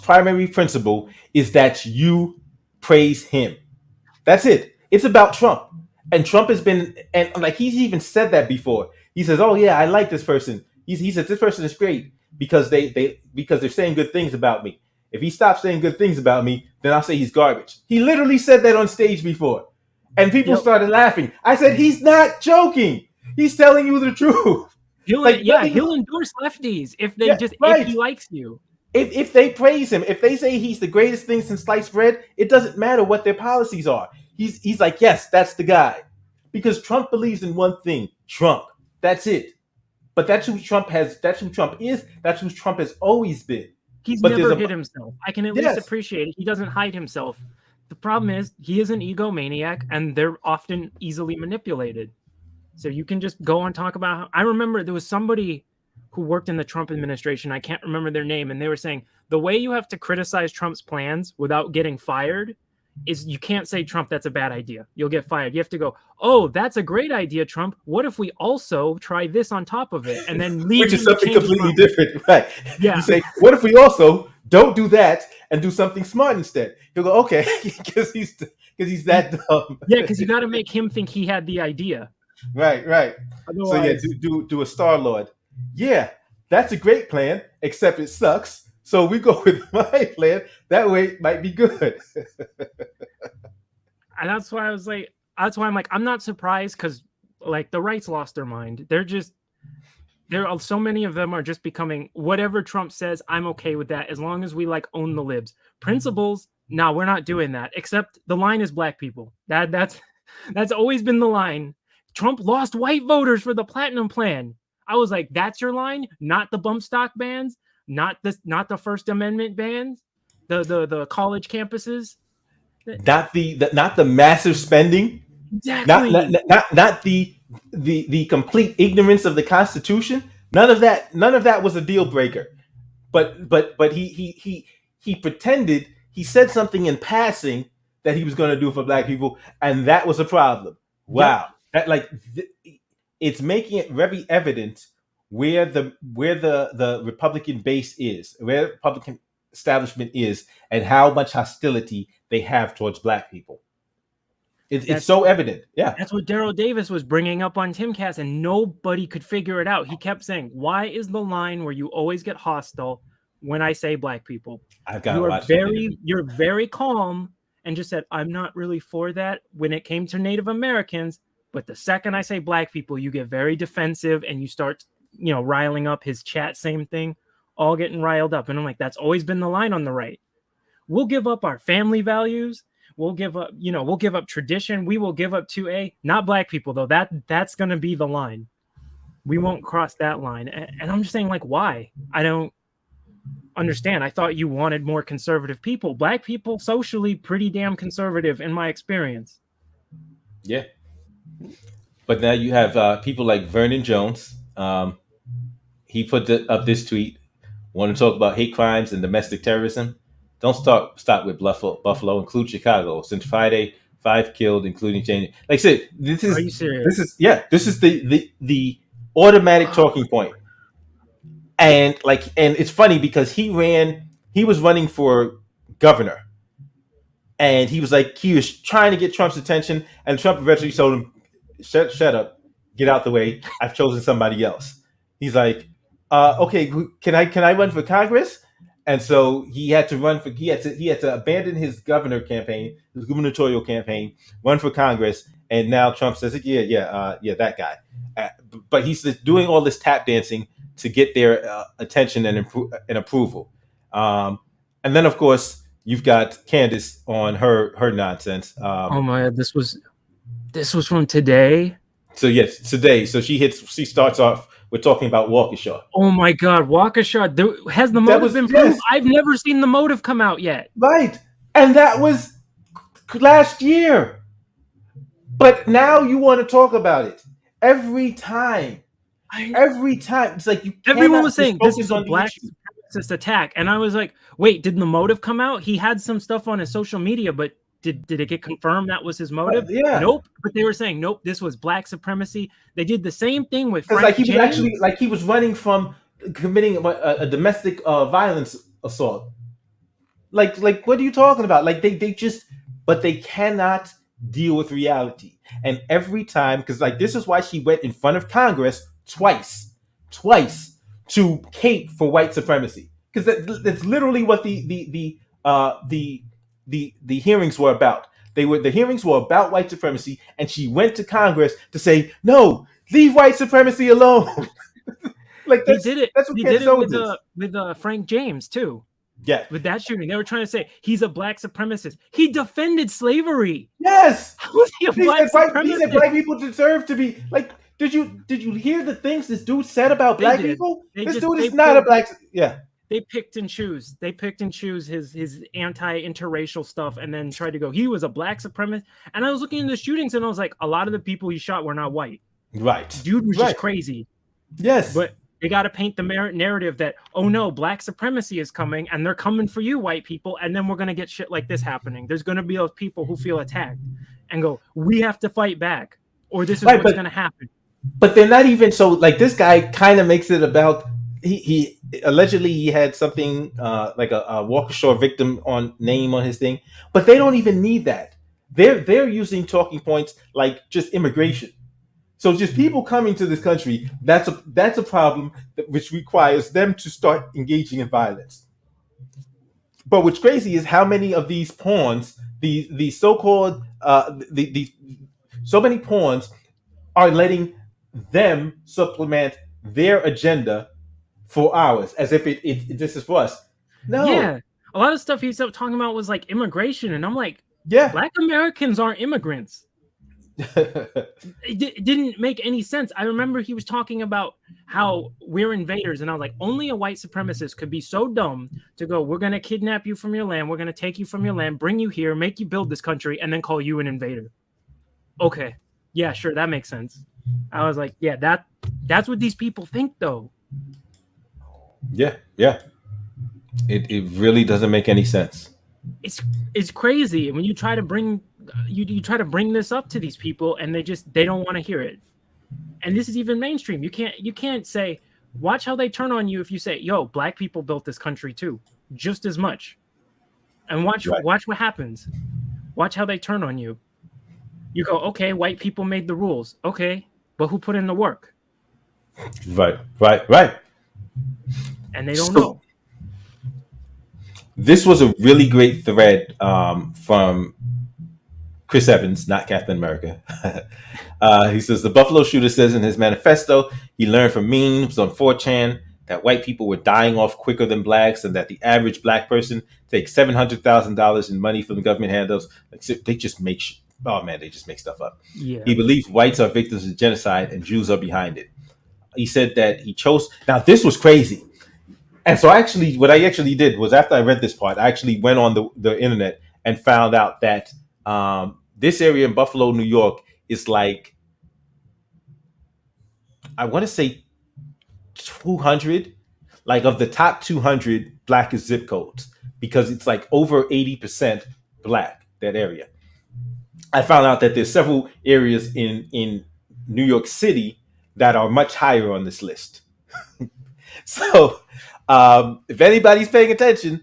primary principle is that you praise him. That's it. It's about Trump. And Trump has been, and like he's even said that before. He says, "Oh yeah, I like this person." He says this person is great because because they're saying good things about me. If he stops saying good things about me, then I'll say he's garbage. He literally said that on stage before, and people started laughing. I said he's not joking. He's telling you the truth. He'll endorse lefties if they if he likes you. If they praise him, if they say he's the greatest thing since sliced bread, it doesn't matter what their policies are. He's like, yes, that's the guy. Because Trump believes in one thing, Trump. That's it. But that's who Trump is, that's who Trump has always been. He's never hid himself. I can at least appreciate it. He doesn't hide himself. The problem is he is an egomaniac, and they're often easily manipulated. So you can just go and talk about how... I remember there was somebody who worked in the Trump administration. I can't remember their name. And they were saying the way you have to criticize Trump's plans without getting fired is you can't say, Trump, that's a bad idea. You'll get fired. You have to go, oh, that's a great idea, Trump. What if we also try this on top of it? And then leave, which is something completely different. Right. Yeah. You say, what if we also don't do that and do something smart instead? He'll go, okay, because he's that dumb. Yeah, because you got to make him think he had the idea. Right. Otherwise... So yeah, do a Star-Lord. Yeah, that's a great plan, except it sucks. So we go with my plan. That way it might be good. And that's why I'm like, I'm not surprised, because like the right's lost their mind. There are so many of them are just becoming whatever Trump says. I'm okay with that as long as we like own the libs. Principles, no, we're not doing that. Except the line is black people. That's always been the line. Trump lost white voters for the platinum plan. I was like, that's your line? Not the bump stock bans, not the First Amendment bans, the college campuses, not the massive spending, exactly. Not the complete ignorance of the Constitution. None of that was a deal breaker. But he pretended, he said something in passing that he was going to do for black people, and that was a problem. Wow. Yep. It's making it very evident where the Republican base is, where the Republican establishment is, and how much hostility they have towards black people. It's so evident. Yeah. That's what Daryl Davis was bringing up on Timcast, and nobody could figure it out. He kept saying, why is the line where you always get hostile when I say black people? You're very calm, and just said, I'm not really for that when it came to Native Americans. But the second I say black people, you get very defensive and you start, riling up his chat. Same thing, all getting riled up. And I'm like, that's always been the line on the right. We'll give up our family values. We'll give up, we'll give up tradition. We will give up 2A, not black people, though. That's going to be the line. We won't cross that line. And I'm just saying, like, why? I don't understand. I thought you wanted more conservative people. Black people, socially, pretty damn conservative in my experience. Yeah. But now you have people like Vernon Jones. He put up this tweet, want to talk about hate crimes and domestic terrorism. Don't stop with Buffalo, include Chicago. Since Friday, 5 killed, including Jane. Like I said, this is... Are you serious? This is the automatic talking point. And it's funny because he was running for governor. And he was trying to get Trump's attention, and Trump eventually told him, shut up, get out the way. I've chosen somebody else. He's like, okay, can I run for Congress? And so he had to abandon his gubernatorial campaign, run for Congress, and now Trump says, that guy. But he's doing all this tap dancing to get their attention and approval. Um, and then of course you've got Candace on her nonsense. Oh my god, this was from today. So yes, today. So she starts off with talking about Waukesha. Oh my god, Waukesha. Has the That motive was been proved? yes, I've never seen the motive come out yet. right, and that was last year. But now you want to talk about it every time. I, Every time it's like you everyone cannot was just saying this focus is a on the black issue. supremacist attack, and I was like, wait, did the motive come out? He had some stuff on his social media, but did it get confirmed that was his motive? Yeah, Nope. But they were saying nope, this was black supremacy. They did the same thing with because like Frank he was actually James. like he was running from committing a domestic violence assault. Like what are you talking about? Like they just, but they cannot deal with reality. And every time, because like this is why she went in front of Congress twice to cape for white supremacy, because that's literally what the hearings were about. The hearings were about white supremacy, and she went to Congress to say no, leave white supremacy alone. Like They did it. that's what They did Candace it Owens is. with Frank James too. Yeah. With that shooting, they were trying to say he's a black supremacist. He defended slavery. Yes. How was he a black He said supremacist? black people deserve to be like. Did you hear the things this dude said about They black did. people? They This just dude they is not a pulled black. Yeah. they picked and choose. They picked and choose his anti-interracial stuff, and then tried to go. He was a black supremacist. And I was looking into the shootings, and I was like, a lot of the people he shot were not white. Right. Dude was just Right. crazy. Yes. But they got to paint the narrative that, oh no, black supremacy is coming, and they're coming for you, white people, and then we're gonna get shit like this happening. There's gonna be those people who feel attacked and go, we have to fight back, or this is right, what's gonna happen. but they're not even so. Like this guy kind of makes it about. He allegedly he had something like a Waukesha victim on name on his thing, but they don't even need that. They're using talking points like just immigration. So just people coming to this country, that's a problem which requires them to start engaging in violence. But what's crazy is how many of these pawns, the so-called the so many pawns are letting them supplement their agenda for ours, as if this is for us. No, Yeah, a lot of stuff he's talking about was like immigration, and I'm like, yeah, black Americans aren't immigrants. It didn't make any sense. I remember he was talking about how we're invaders, and I was like, only a white supremacist could be so dumb to go, we're going to kidnap you from your land, we're going to take you from your land, bring you here, make you build this country, and then call you an invader. Okay, yeah, sure, that makes sense. I was like, yeah, that's what these people think, though. yeah, yeah. It really doesn't make any sense. It's crazy when you try to bring you try to bring this up to these people, and they don't want to hear it. And this is even mainstream. You can't say, watch how they turn on you if you say, yo, black people built this country too, just as much. And watch what happens. Watch how they turn on you. You go, okay, white people made the rules. Okay, but who put in the work? Right. And they don't know. This was a really great thread from Chris Evans, not Captain America. He says the Buffalo shooter says in his manifesto he learned from memes on 4chan that white people were dying off quicker than blacks, and that the average black person takes $700,000 in money from the government handouts. Like, they just make they just make stuff up. Yeah. He believes whites are victims of genocide and Jews are behind it. He said that he chose. Now this was crazy. And so actually, what I actually did was after I read this part, I actually went on the internet and found out that this area in Buffalo, New York, is like, I want to say 200, like of the top 200 blackest zip codes, because it's like over 80% black, that area. I found out that there's several areas in New York City that are much higher on this list. So if anybody's paying attention,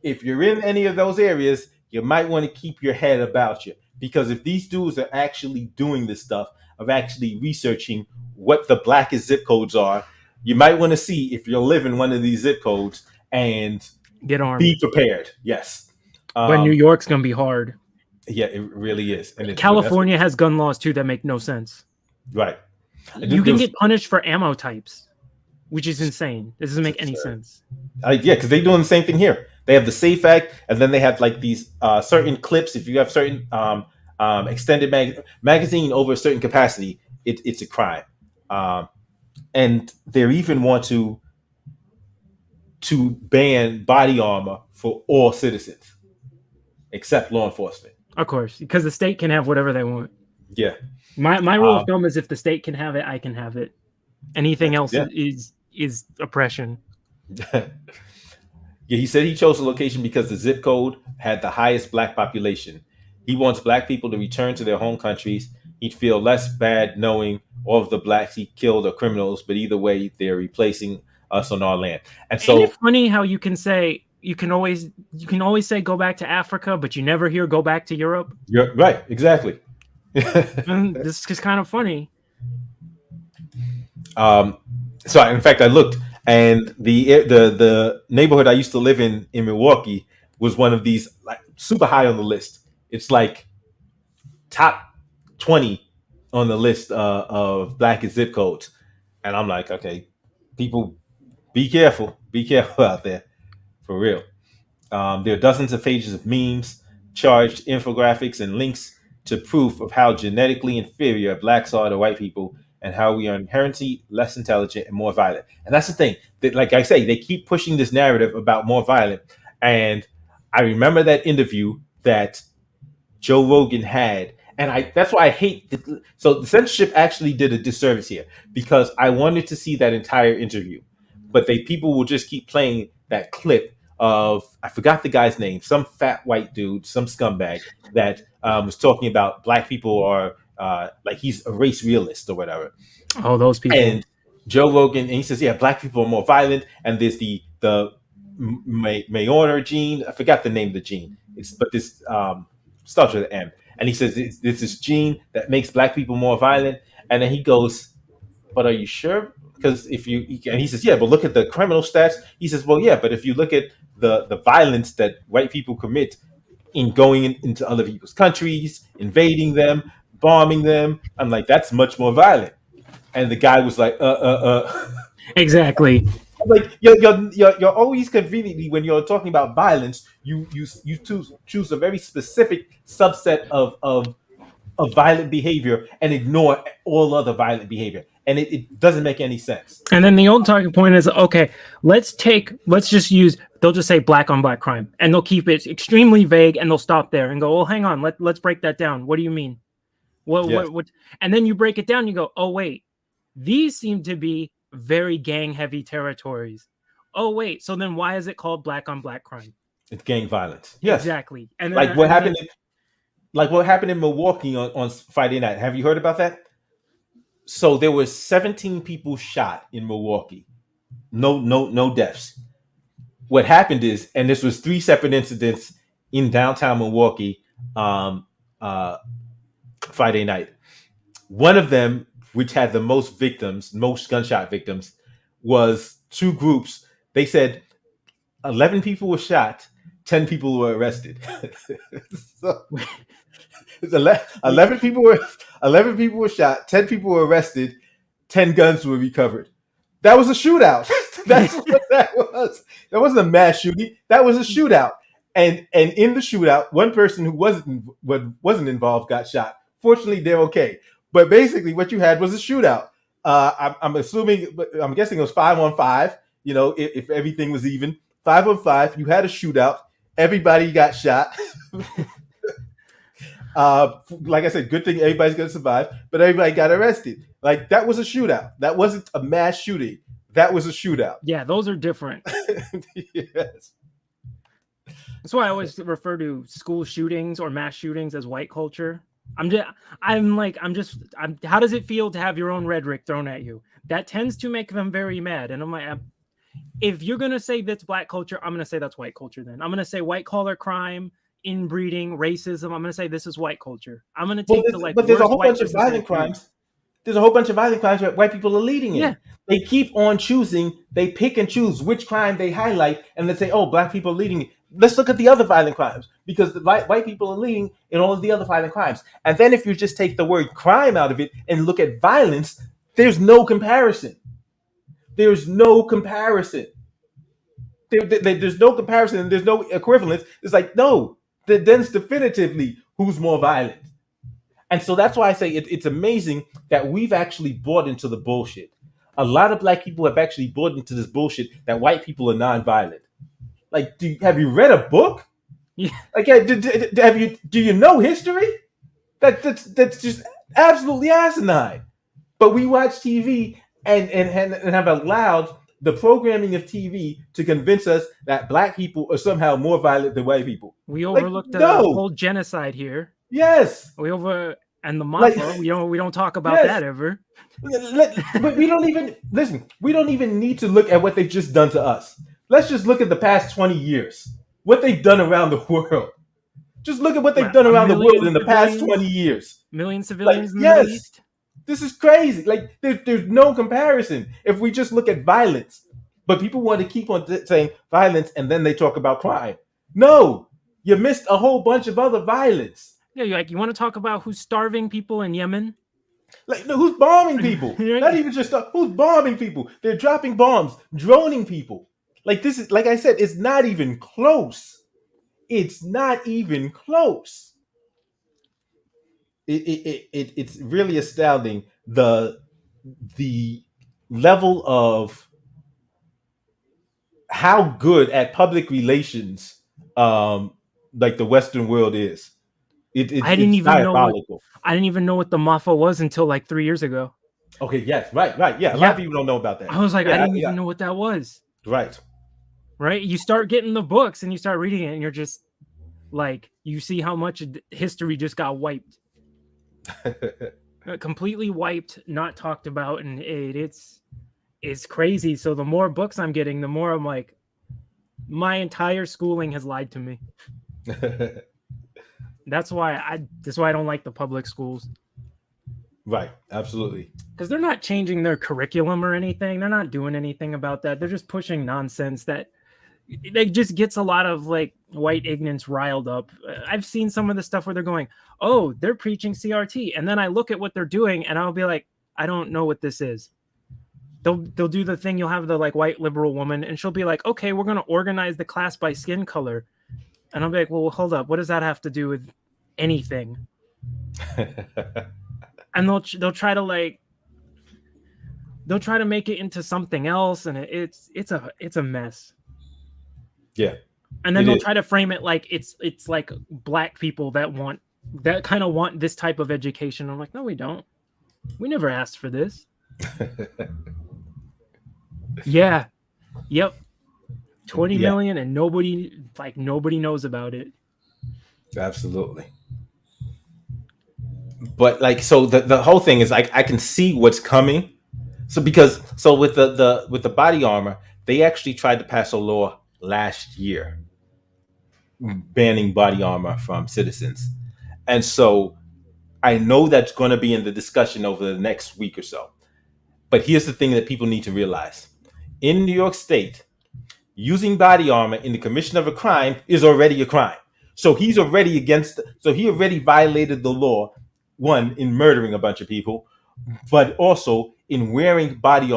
if you're in any of those areas, you might want to keep your head about you, because if these dudes are actually doing this stuff, of actually researching what the blackest zip codes are, you might want to see if you're living one of these zip codes and get armed. Be prepared. Yes. But New York's gonna be hard. Yeah, it really is. And California has gun laws too that make no sense. Right. You can get punished for ammo types. which is insane. This doesn't make any sense. Yeah, because they're doing the same thing here. They have the Safe Act, and then they have like these certain clips. If you have certain extended magazine over a certain capacity, it's a crime. Um, and they even want to ban body armor for all citizens except law enforcement. Of course, because the state can have whatever they want. Yeah. My rule of thumb is if the state can have it, I can have it. Anything else Yeah. is oppression. Yeah, he said he chose the location because the zip code had the highest black population. He wants black people to return to their home countries. He'd feel less bad knowing all of the blacks he killed are criminals, but either way, they're replacing us on our land. And Ain't it so, funny how you can always say go back to Africa, but you never hear go back to Europe? you're right, exactly. And this is kind of funny. So in fact, I looked, and the neighborhood I used to live in Milwaukee was one of these like super high on the list. It's like top 20 on the list of blackest zip codes, and I'm like, okay, people, be careful out there, for real. There are dozens of pages of memes, charged infographics, and links to proof of how genetically inferior blacks are to white people and how we are inherently less intelligent and more violent. And that's the thing that, like I say, they keep pushing this narrative about more violent. And I remember that interview that Joe Rogan had. And that's why I hate so the censorship actually did a disservice here because I wanted to see that entire interview. But people will just keep playing that clip of I forgot the guy's name, some fat white dude, some scumbag that was talking about black people are like he's a race realist or whatever. Oh, those people. And Joe Rogan, and he says, yeah, black people are more violent, and there's the Mayor gene. I forgot the name of the gene. But this starts with an M. And he says there's this gene that makes black people more violent. And then he goes, but are you sure? Because if you, and he says, yeah, but look at the criminal stats. He says, well, yeah, but if you look at the violence that white people commit in going into other people's countries, invading them, bombing them, I'm like, that's much more violent. And the guy was like, Exactly. Like you're always conveniently when you're talking about violence, you choose a very specific subset of violent behavior and ignore all other violent behavior, and it doesn't make any sense. And then the old talking point is, okay, let's just use, they'll just say black on black crime, and they'll keep it extremely vague, and they'll stop there and go, well, hang on, let's break that down. What do you mean? What? And then you break it down, you go, oh wait, these seem to be very gang heavy territories. Oh wait, so then why is it called black on black crime? It's gang violence. Yes, exactly. And then, like what happened. Like what happened in Milwaukee on Friday night. Have you heard about that? So there were 17 people shot in Milwaukee. No deaths. What happened is, and this was 3 separate incidents in downtown Milwaukee Friday night. One of them, which had the most victims, most gunshot victims, was 2 groups. They said 11 people were shot, 10 people were arrested. So, 11 people were shot, 10 people were arrested, 10 guns were recovered. That was a shootout. That's what that was. That wasn't a mass shooting. That was a shootout. And in the shootout, one person who wasn't involved got shot. Fortunately, they're okay. But basically, what you had was a shootout. I'm assuming, I'm guessing it was 5-on-5. You know, if everything was even 5-on-5, you had a shootout. Everybody got shot. Like I said, good thing everybody's gonna survive, but everybody got arrested. Like that was a shootout. That wasn't a mass shooting. That was a shootout. Yeah, those are different. Yes. That's why I always refer to school shootings or mass shootings as white culture. How does it feel to have your own rhetoric thrown at you? That tends to make them very mad. And I'm like, if you're gonna say that's black culture, I'm gonna say that's white culture. Then I'm gonna say white collar crime, inbreeding, racism. I'm gonna say this is white culture. I'm gonna take but there's a whole bunch of violent crimes. There's a whole bunch of violent crimes that white people are leading in. Yeah. They keep on choosing. They pick and choose which crime they highlight, and they say, "Oh, black people are leading." Let's look at the other violent crimes because the white people are leading in all of the other violent crimes. And then if you just take the word crime out of it and look at violence, there's no comparison. There's no comparison. There's no comparison and there's no equivalence. It's like, no, then's definitively who's more violent. And so that's why I say it's amazing that we've actually bought into the bullshit. A lot of black people have actually bought into this bullshit that white people are nonviolent. Like, have you read a book? Yeah. Like, do you know history? That's just absolutely asinine. But we watch TV and have allowed the programming of TV to convince us that black people are somehow more violent than white people. We Like, overlooked the no, whole genocide here. yes, And the like, Mafa. We don't talk about yes. that ever. But we don't even listen. We don't even need to look at what they've just done to us. Let's just look at the past 20 years. What they've done around the world. Just look at what they've What, done a around the world million in the past civilians? 20 years. Million Like, civilians in the Middle yes, East? this is crazy. Like, there's no comparison if we just look at violence. But people want to keep on saying violence and then they talk about crime. No, you missed a whole bunch of other violence. Yeah, you want to talk about who's starving people in Yemen? Like, no, who's bombing people? Not even just who's bombing people. They're dropping bombs, droning people. Like, this is, like I said, it's not even close. It's not even close. It's really astounding the level of how good at public relations like the Western world is. I didn't It's even know diabolical. I didn't even know what the Mafa was until like 3 years ago. Okay, yes, right. Yeah, a lot of people don't know about that. I was like, Yeah, I didn't even know what that was. Right. Right? You start getting the books and you start reading it and you're just like, you see how much history just got wiped. Completely wiped, not talked about, and it's crazy. So the more books I'm getting, the more I'm like, my entire schooling has lied to me. That's why I don't like the public schools. Right, absolutely. Because they're not changing their curriculum or anything. They're not doing anything about that. They're just pushing nonsense that just gets a lot of like white ignorance riled up. I've seen some of the stuff where they're going, oh, they're preaching CRT. And then I look at what they're doing and I'll be like, I don't know what this is. They'll do the thing. You'll have the like white liberal woman and she'll be like, okay, we're going to organize the class by skin color. And I'll be like, well, hold up. What does that have to do with anything? And they'll try to make it into something else. And it's a mess. Yeah. And then they'll try to frame it like it's like black people that kind of want this type of education. I'm like, no, we don't. We never asked for this. Yeah. Yep. 20 million and nobody knows about it. Absolutely. But like, so the whole thing is like, I can see what's coming. So with the body armor, they actually tried to pass a law last year banning body armor from citizens. And so I know that's going to be in the discussion over the next week or so. But here's the thing that people need to realize. In New York State, using body armor in the commission of a crime is already a crime. So he already violated the law, one, in murdering a bunch of people, but also in wearing body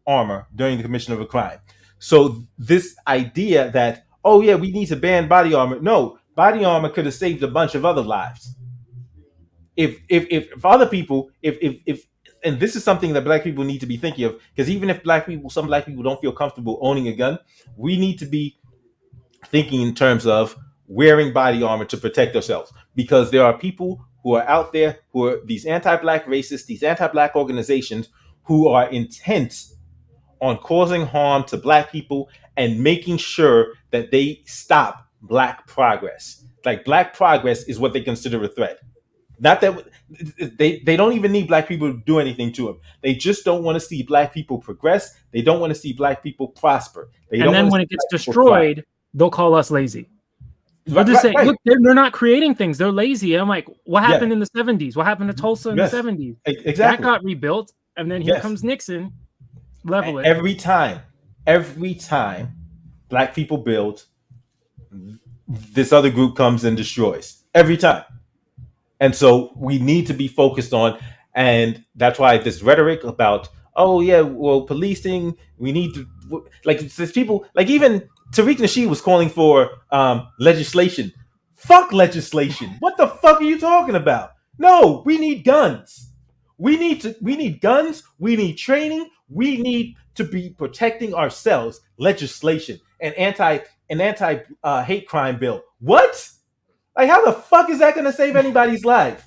armor during the commission of a crime. So this idea that, oh yeah, we need to ban body armor. No, body armor could have saved a bunch of other lives. If other people, if and this is something that black people need to be thinking of, because even if some black people don't feel comfortable owning a gun, we need to be thinking in terms of wearing body armor to protect ourselves, because there are people who are out there who are these anti-black racists, these anti-black organizations who are intent on causing harm to black people and making sure that they stop black progress. Like, black progress is what they consider a threat. Not that they don't even need black people to do anything to them. They just don't want to see black people progress. They don't want to see black people prosper. And then when it gets destroyed, they'll call us lazy. They'll just say, look, they're not creating things. They're lazy. I'm like, what happened in the 70s? What happened to Tulsa in the 70s? Exactly. That got rebuilt. And then here comes Nixon. Level it. Every time black people build, this other group comes and destroys. Every time. And so we need to be focused on, and that's why this rhetoric about, oh yeah, well, policing, we need to, like, there's people like, even Tariq Nasheed was calling for legislation. Fuck legislation. What the fuck are you talking about? No, we need guns. We need guns. We need training. We need to be protecting ourselves. Legislation, an anti hate crime bill. What? Like, how the fuck is that going to save anybody's life?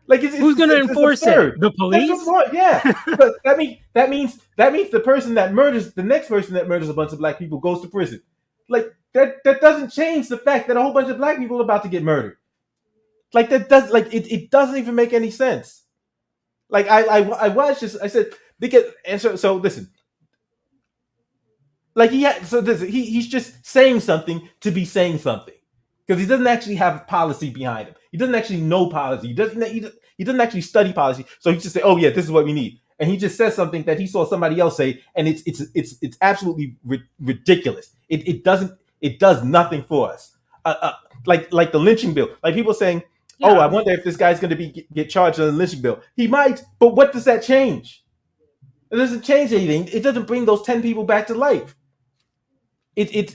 Like, Who's going to it's enforce it? absurd. The That's the police? point. Yeah, but that means the person that murders the next person that murders a bunch of black people goes to prison. Like, that doesn't change the fact that a whole bunch of black people are about to get murdered. Like, that does like it doesn't even make any sense. Like, I watched this. I said, because, and so listen, like, he's just saying something to be saying something, because he doesn't actually have policy behind him. He doesn't actually know policy. He doesn't actually study policy. So he just say, oh yeah, this is what we need, and he just says something that he saw somebody else say, and it's absolutely ridiculous. It does nothing for us. Like the lynching bill. Like, people saying, oh, I Yeah. wonder if this guy's going to get charged on the lynching bill. He might, but what does that change? It doesn't change anything. It doesn't bring those 10 people back to life. It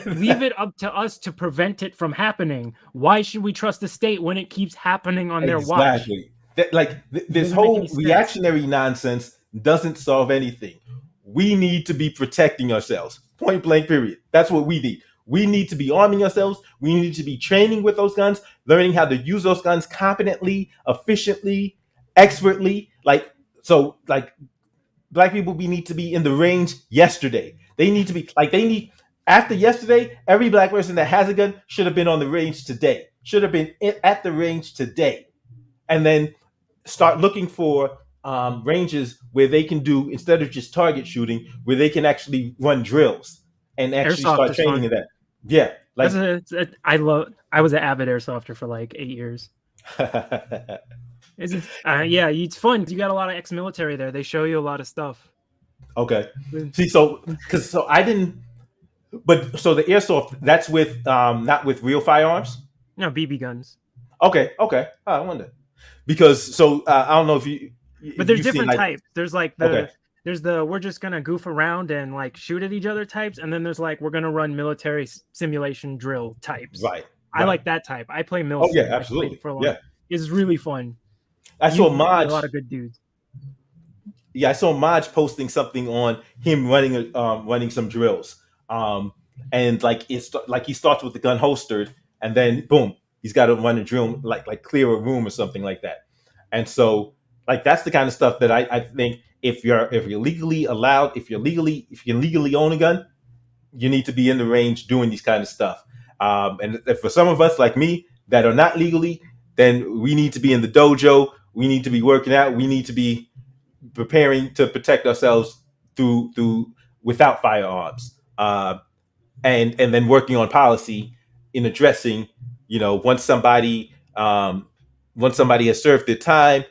Leave it up to us to prevent it from happening. Why should we trust the state when it keeps happening on their watch? exactly. This Doesn't make whole any sense. reactionary nonsense doesn't solve anything. We need to be protecting ourselves. Point blank, period. That's what we need. We need to be arming ourselves. We need to be training with those guns, learning how to use those guns competently, efficiently, expertly. Like black people, we need to be in the range yesterday. They need to be like, after yesterday, every black person that has a gun should have been on the range today. Should have been at the range today. And then start looking for ranges where they can do, instead of just target shooting, where they can actually run drills and actually Airsoft start is training fun. in that. Yeah, like I was an avid airsofter for like 8 years. Yeah, it's fun. You got a lot of ex-military there. They show you a lot of stuff. okay. See, so I didn't, but so the airsoft, that's with not with real firearms. No, BB guns. Okay, okay. Oh, I wonder, because I don't know if But there's you've seen, different like, types. There's like okay, there's the we're just gonna goof around and like shoot at each other types, and then there's like we're gonna run military simulation drill types. right, I right. like that type. I play Oh yeah, milsim. I played it absolutely. for a long. Yeah, It's really fun. I You saw meet a Maj. lot of good dudes. Yeah, I saw Maj posting something on him running some drills. And like, like, he starts with the gun holstered, and then boom, he's got to run a drill, like clear a room or something like that. And so, like, that's the kind of stuff that I think, if you're legally allowed, if you legally own a gun, you need to be in the range doing these kind of stuff. And if for some of us like me that are not legally, then we need to be in the dojo. We need to be working out. We need to be preparing to protect ourselves through without firearms, and then working on policy in addressing, once somebody has served their time,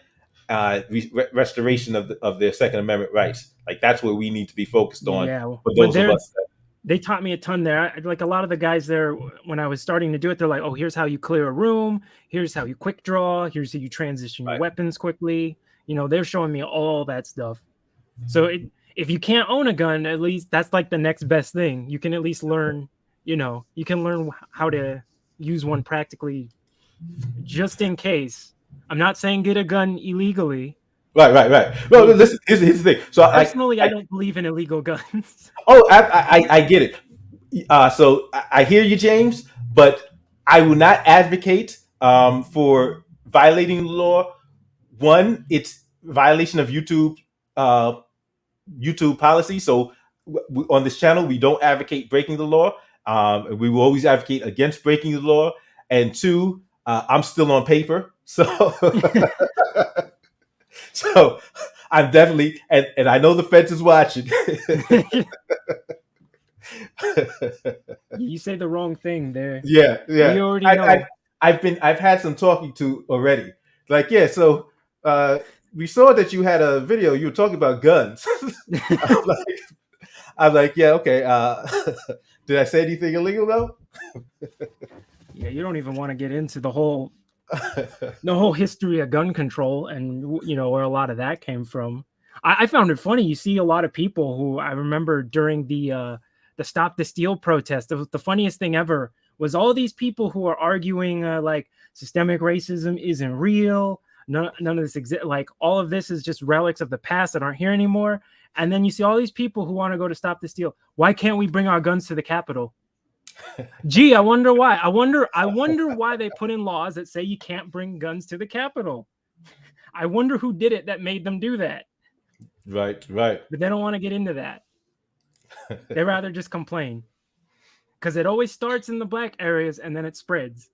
restoration of their Second Amendment rights. Like, that's where we need to be focused on, Yeah, for but those of us that, they taught me a ton there. Like a lot of the guys there, when I was starting to do it, they're like, "Oh, here's how you clear a room. Here's how you quick draw. Here's how you transition your right. weapons quickly." They're showing me all that stuff. So if you can't own a gun, at least that's like the next best thing. You can at least learn. You can learn how to use one practically, just in case. I'm not saying get a gun illegally. Right. Well, listen, here's the thing. So Personally, I don't believe in illegal guns. I get it. So I hear you, James, but I will not advocate for violating the law. One, it's violation of uh, YouTube policy. So on this channel, we don't advocate breaking the law. We will always advocate against breaking the law. And two, I'm still on paper, so so I'm definitely, and I know the feds is watching. You say the wrong thing there. Yeah, We yeah. already know. I've had some talking to already. Like, yeah, so we saw that you had a video. You were talking about guns. I'm like, yeah, okay. Did I say anything illegal though? Yeah, you don't even want to get into the whole The whole history of gun control and where a lot of that came from. I found it funny. You see a lot of people who I remember during the Stop the Steal protest. The funniest thing ever was all these people who are arguing like systemic racism isn't real. None of this exists. Like all of this is just relics of the past that aren't here anymore. And then you see all these people who want to go to Stop the Steal. Why can't we bring our guns to the Capitol? Gee, I wonder why. I wonder why they put in laws that say you can't bring guns to the Capitol. I wonder who did it that made them do that. Right, right. But they don't want to get into that. They rather just complain. Because it always starts in the black areas and then it spreads.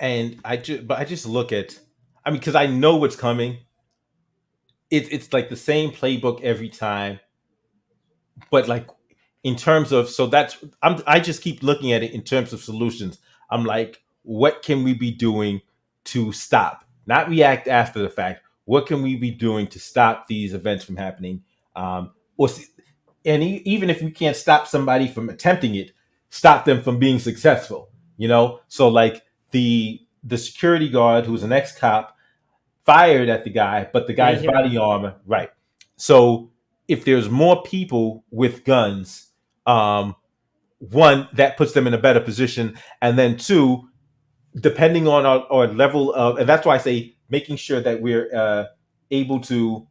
And I just look at, I mean, because I know what's coming. It's like the same playbook every time, but like in terms of, so that's, I just keep looking at it in terms of solutions. I'm like, what can we be doing to stop, not react after the fact? What can we be doing to stop these events from happening? Or and even if we can't stop somebody from attempting it, stop them from being successful. So like the security guard who's an ex cop fired at the guy, but the They guy's hit him. body armor, right? So if there's more people with guns, one, that puts them in a better position, and then two, depending on our level of, and that's why I say making sure that we're able to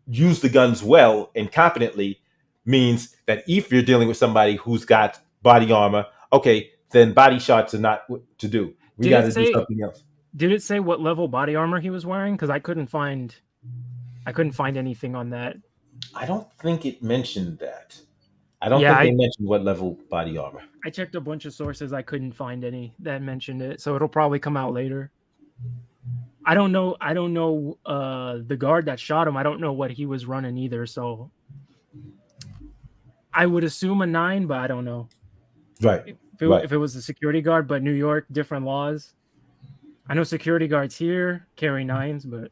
use the guns well and competently means that if you're dealing with somebody who's got body armor, okay, then body shots are not what to do. We Did got it to do say something else. did it say what level body armor he was wearing? Because I couldn't find anything on that. I don't think it mentioned that. I don't Yeah, think they mentioned what level body armor. I checked a bunch of sources. I couldn't find any that mentioned it. So it'll probably come out later. I don't know. The guard that shot him, I don't know what he was running either. So I would assume a 9, but I don't know. Right. Right. If it was a security guard, but New York, different laws. I know security guards here carry 9s, but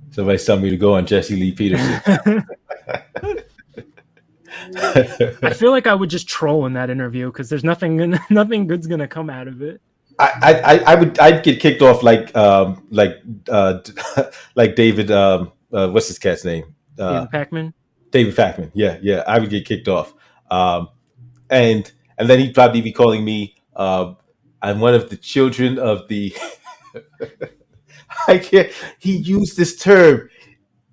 Somebody's telling me to go on Jesse Lee Peterson. I feel like I would just troll in that interview because there's nothing good's gonna come out of it. I'd get kicked off like David, what's his cat's name? David Packman. David Packman. Yeah, yeah. I would get kicked off. And then he'd probably be calling me, I'm one of the children of the I can't, he used this term.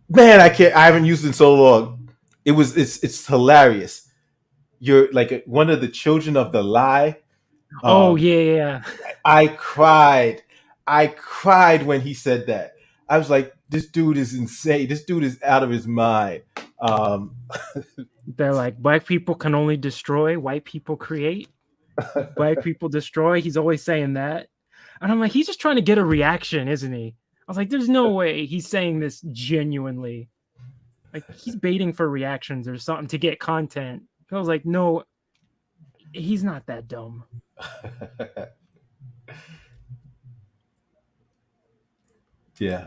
Man, I haven't used it in so long. It's hilarious. You're like one of the children of the lie. Oh yeah. I cried. I cried when he said that. I was like, this dude is insane. This dude is out of his mind. They're like, black people can only destroy, white people create. Black people destroy. He's always saying that. And I'm like, he's just trying to get a reaction, isn't he? I was like, there's no way he's saying this genuinely. Like, he's baiting for reactions or something to get content. I was like, no, he's not that dumb. Yeah.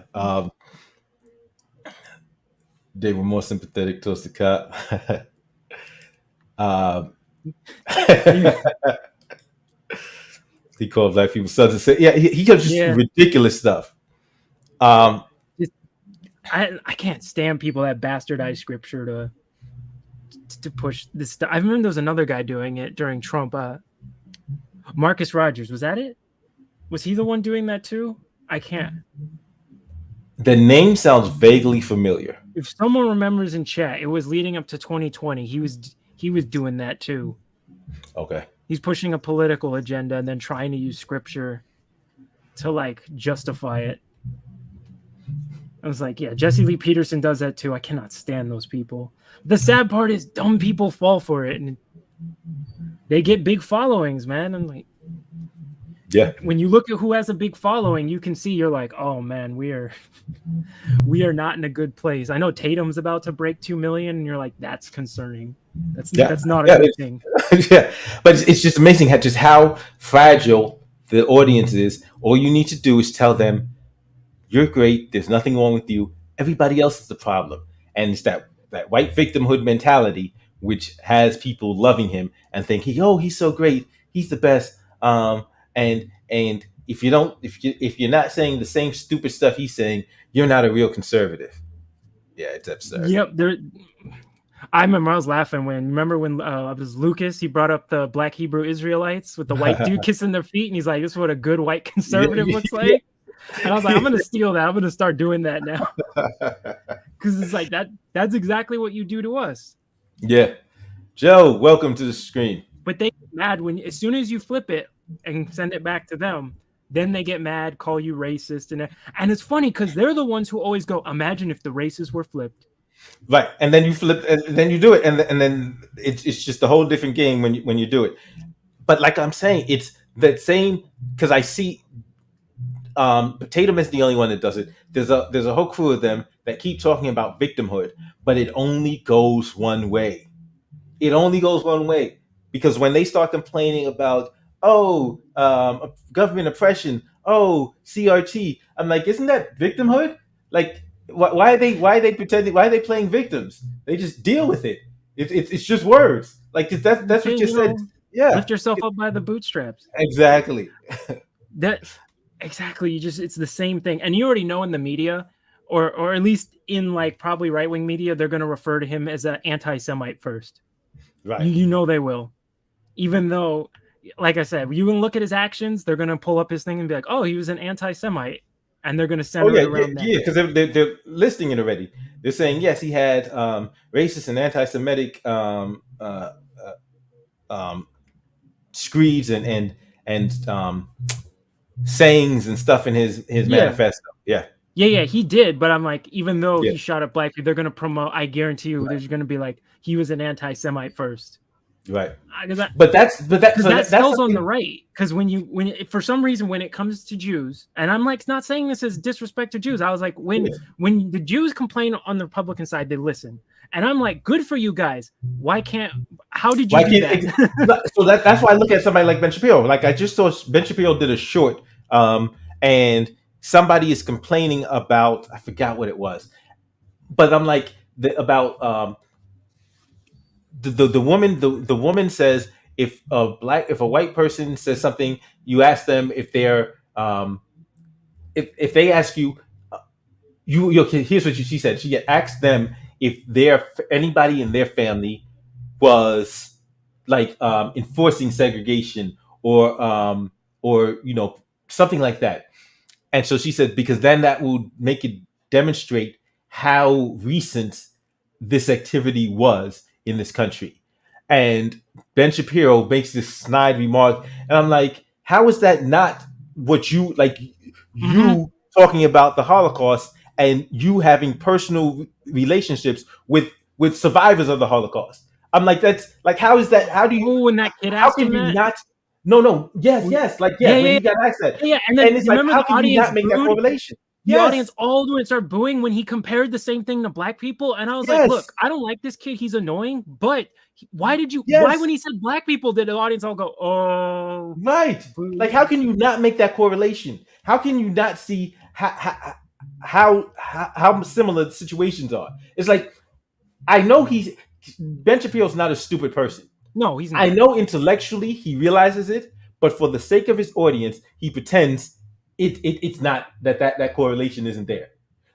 They were more sympathetic towards the cop. He called black people sons and said, yeah, he got just ridiculous stuff. I can't stand people that bastardize scripture to push this stuff. I remember there was another guy doing it during Trump. Marcus Rogers, was that it? Was he the one doing that too? I can't. The name sounds vaguely familiar. If someone remembers in chat, it was leading up to 2020. He was doing that too. Okay. He's pushing a political agenda and then trying to use scripture to like justify it. I was like, yeah, Jesse Lee Peterson does that too. I cannot stand those people. The sad part is dumb people fall for it and they get big followings, man. I'm like, yeah. When you look at who has a big following, you can see you're like, oh man, we are not in a good place. I know Tatum's about to break 2 million, and you're like, that's concerning. That's not a good thing. Yeah, but it's just amazing how fragile the audience is. All you need to do is tell them, you're great. There's nothing wrong with you. Everybody else is the problem, and it's that white victimhood mentality which has people loving him and thinking, oh, he's so great. he's the best. And if you don't, if you're not saying the same stupid stuff he's saying, you're not a real conservative. Yeah, it's absurd. Yep. There. I remember I was laughing when it was Lucas. He brought up the Black Hebrew Israelites with the white dude kissing their feet, and he's like, "This is what a good white conservative looks Yeah, like." And I was like, "I'm gonna steal that. I'm gonna start doing that now." Because it's like that's exactly what you do to us. yeah. Joe, welcome to the screen. But they get mad when as soon as you flip it and send it back to them, then they get mad, call you racist, and it's funny because they're the ones who always go, "Imagine if the races were flipped." Right, and then you flip, and then you do it, and then it's just a whole different game when you do it. But like I'm saying, it's that same, because I see Tatum is the only one that does it. There's a whole crew of them that keep talking about victimhood, but it only goes one way. It only goes one way, because when they start complaining about, oh, government oppression, oh, CRT, I'm like, isn't that victimhood? Like, why are they pretending? Why are they playing victims? They just deal with it. It's just words. Like, that's what you said. Yeah, Lift yourself up by the bootstraps. exactly. That exactly. It's the same thing, and you already know in the media, or at least in like probably right wing media, they're going to refer to him as an anti-Semite first. Right. You know they will, even though, like I said, you can look at his actions. They're going to pull up his thing and be like, "Oh, he was an anti-Semite," and they're going to Oh center yeah, it around that. yeah, because they're listing it already. They're saying yes, he had racist and anti-Semitic um, screeds and sayings and stuff in his Yeah. manifesto. Yeah, Yeah, he did. But I'm like, even though yeah, he shot at black people, they're going to promote. I guarantee you, right, there's going to be like he was an anti-Semite first. right. Because But that that's spells on the something. right. Because for some reason when it comes to Jews, and I'm like not saying this as disrespect to Jews, I was like when the Jews complain on the Republican side, they listen, and I'm like, good for you guys. Why can't? How did you Why do can't that? so that's why I look at somebody like Ben Shapiro. Like I just saw Ben Shapiro did a short, and somebody is complaining about, I forgot what it was, but I'm like about the woman says, if a white person says something, you ask them if they're if they ask you, here's what she said. She asked them if anybody in their family was like enforcing segregation, or something like that. And so she said, because then that would make it demonstrate how recent this activity was in this country. And Ben Shapiro makes this snide remark, and I'm like, how is that not what you like? Mm-hmm. You talking about the Holocaust and you having personal relationships with survivors of the Holocaust. I'm like, that's like, how is that? Oh, when that kid How asked can him you that, not? No, no, yes, when, yes, like yeah, yeah, when yeah, he got asked that, yeah, and then and it's you like, remember how the can you audience not make that booed. correlation? The audience Yes, all the way started booing when he compared the same thing to black people, and I was like, yes, "Look, I don't like this kid. He's annoying, but why did you? Why yes, when he said black people did the audience all go, oh, right. Like, boo?" how can you not make that correlation? How can you not see how similar the situations are? It's like, I know Ben Shapiro's not a stupid person. No, he's I not. know intellectually he realizes it, but for the sake of his audience, he pretends it's not, that correlation isn't there.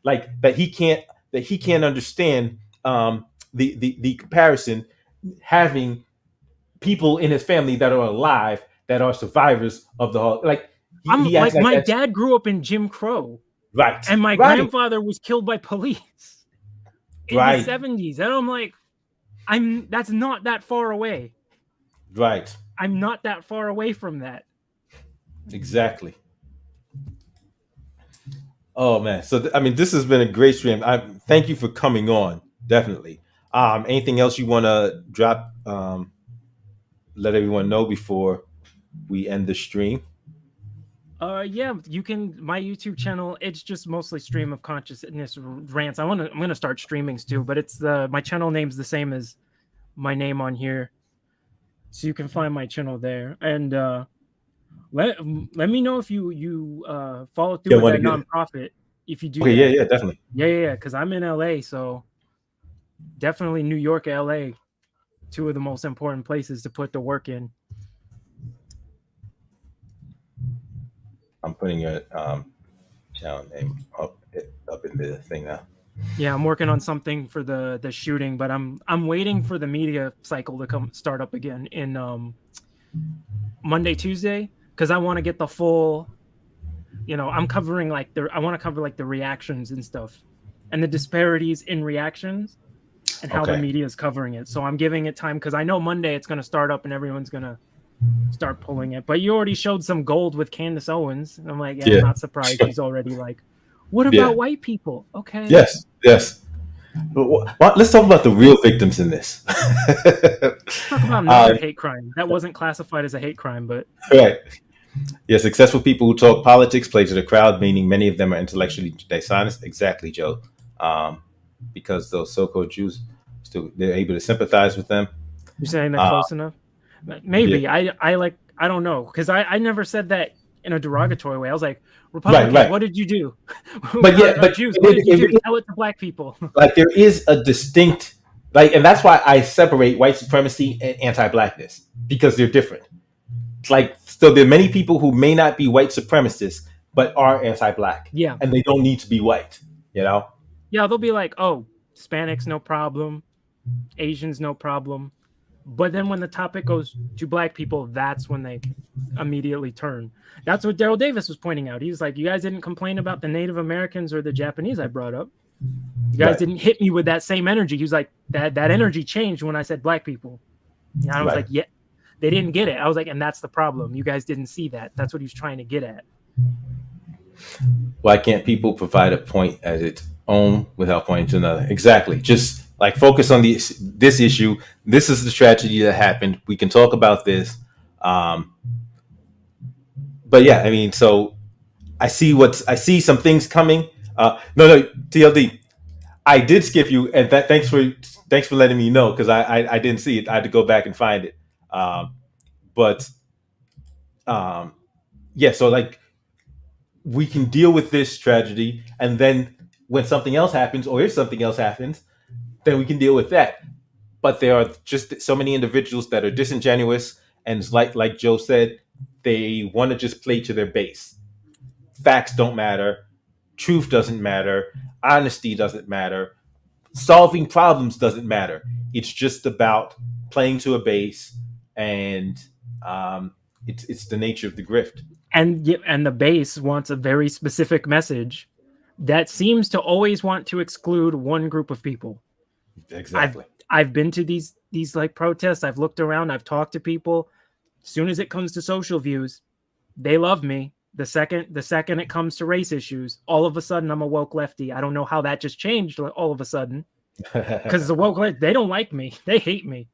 Like that he can't understand the comparison, having people in his family that are alive that are survivors of like I'm he acts like like my that's dad grew up in Jim Crow, right, and my right, grandfather was killed by police in the right, '70s, and I'm like, I'm that's not that far away. right, I'm not that far away from that. exactly. Oh man, so I mean, this has been a great stream. I thank you for coming on. Definitely. Anything else you want to drop? Let everyone know before we end the stream. Yeah, you can my YouTube channel. It's just mostly stream of consciousness rants. I'm gonna start streamings too, but it's my channel name's the same as my name on here, so you can find my channel there. And let me know if you follow through Yeah, with want that to get. nonprofit if you do Okay, yeah, that. yeah, definitely. Yeah, because I'm in LA, so definitely New York, LA, two of the most important places to put the work in. putting your channel name up in the thing now. Yeah, I'm working on something for the shooting, but I'm waiting for the media cycle to come start up again in Monday, Tuesday, because I want to get the full. I'm covering like I want to cover like the reactions and stuff, and the disparities in reactions, and how the Okay. media is covering it. So I'm giving it time because I know Monday it's going to start up and everyone's going to start pulling it. But you already showed some gold with Candace Owens. I'm like, yeah, I'm Yeah. not surprised. She's already like, what Yeah. about white people? Okay. Yes. Yes. But let's talk about the real victims in this. Talk about another um, hate crime that wasn't classified as a hate crime, but right. Yeah, successful people who talk politics play to the crowd, meaning many of them are intellectually dishonest. Exactly, Joe. Um, because those so-called Jews, still they're able to sympathize with them. you're saying they're Uh, close enough. yeah. Maybe I don't know because I never said that in a derogatory way. I was like, Right. Republicans, Right. what did you do? But yeah, or but Jews, what did you do? Tell it to black people. like there is a distinct and that's why I separate white supremacy and anti-blackness because they're different. Like, so there are many people who may not be white supremacists but are anti-black, Yeah. and they don't need to be white. You know. Yeah, they'll be like, oh, Hispanics, no problem. Asians, no problem. But then when the topic goes to black people, that's when they immediately turn. That's what Daryl Davis was pointing out. He was like, you guys didn't complain about the Native Americans or the Japanese I brought up. You guys Right. didn't hit me with that same energy. He was like, that energy changed when I said black people. And I was Right. like, yeah, they didn't get it. I was like, and that's the problem. You guys didn't see that. That's what he was trying to get at. Why can't people provide a point as its own without pointing to another? Exactly. Just like focus on this issue. This is the tragedy that happened. We can talk about this. But yeah, I mean, so I see some things coming. No, TLD. I did skip you, and thanks for letting me know because I didn't see it. I had to go back and find it. But yeah, so like we can deal with this tragedy, and then when something else happens, or if something else happens, then we can deal with that. But there are just so many individuals that are disingenuous, and like Joe said, they want to just play to their base. Facts don't matter, truth doesn't matter, honesty doesn't matter, solving problems doesn't matter. It's just about playing to a base, and it's the nature of the grift. And the base wants a very specific message that seems to always want to exclude one group of people. Exactly. I've been to these like protests. I've looked around. I've talked to people. As soon as it comes to social views, they love me. The second it comes to race issues, all of a sudden I'm a woke lefty. I don't know how that just changed all of a sudden. Because the woke lefty, they don't like me. They hate me.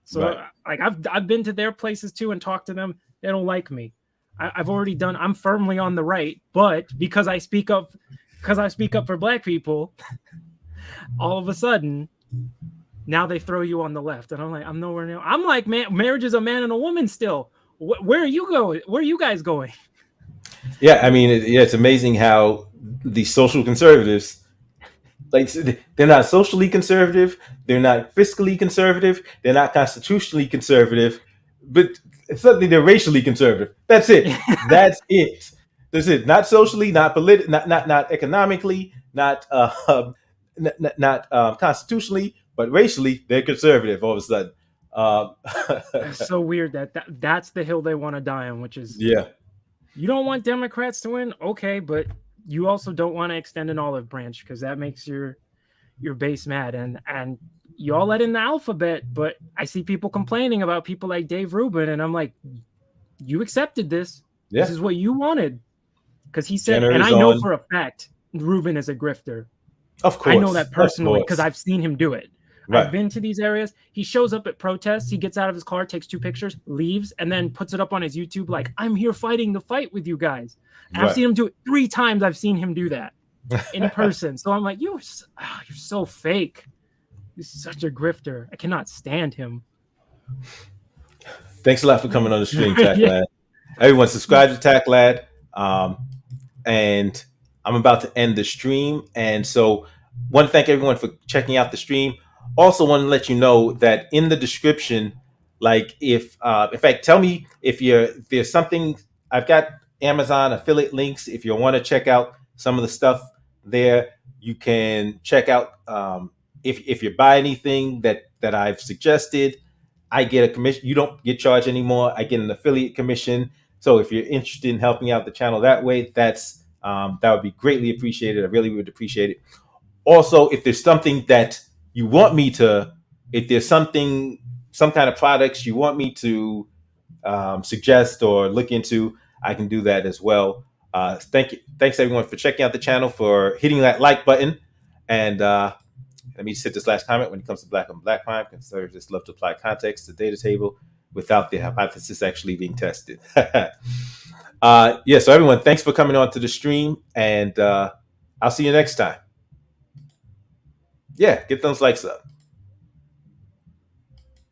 So Right. like I've been to their places too and talked to them. They don't like me. I've already done. I'm firmly on the right, but because I speak up for black people, all of a sudden now they throw you on the left, and I'm like, I'm nowhere near. I'm like, man, marriage is a man and a woman still. Where are you going? Where are you guys going? Yeah, I mean, it's amazing how the social conservatives, like, they're not socially conservative, they're not fiscally conservative, they're not constitutionally conservative, but suddenly they're racially conservative. That's it. That's it. That's it. Not socially, not politically, not economically, not constitutionally, but racially, they're conservative all of a sudden. Um, It's so weird that's the hill they want to die on, which is yeah. you don't want Democrats to win, okay, but you also don't want to extend an olive branch because that makes your base mad, and you all let in the alphabet. But I see people complaining about people like Dave Rubin, and I'm like, you accepted this. Yeah. This is what you wanted, because he said, Jenner and is I know on. for a fact Rubin is a grifter. Of course. I know that personally Of because course. I've seen him do it. Right. I've been to these areas. He shows up at protests. He gets out of his car, takes 2 pictures, leaves, and then puts it up on his YouTube like, I'm here fighting the fight with you guys. And I've seen him do it 3 times. I've seen him do that in person. So I'm like, you're so fake. He's such a grifter. I cannot stand him. Thanks a lot for coming on the stream, Tack Yeah. Lad. Everyone, subscribe to Tack Lad. And I'm about to end the stream. And so want to thank everyone for checking out the stream. Also want to let you know that in the description, like if in fact, tell me if there's something I've got Amazon affiliate links. If you want to check out some of the stuff there, you can check out. If you buy anything that I've suggested, I get a commission. You don't get charged anymore. I get an affiliate commission. So if you're interested in helping out the channel that way, that would be greatly appreciated. I really would appreciate it. Also, if there's something that you want me to, if there's some kind of products you want me to suggest or look into, I can do that as well. Thanks everyone for checking out the channel, for hitting that like button, and let me just hit this last comment. When it comes to black on black crime, conservatives love to apply context to data table without the hypothesis actually being tested. So everyone, thanks for coming on to the stream, and I'll see you next time. Yeah, get those likes up.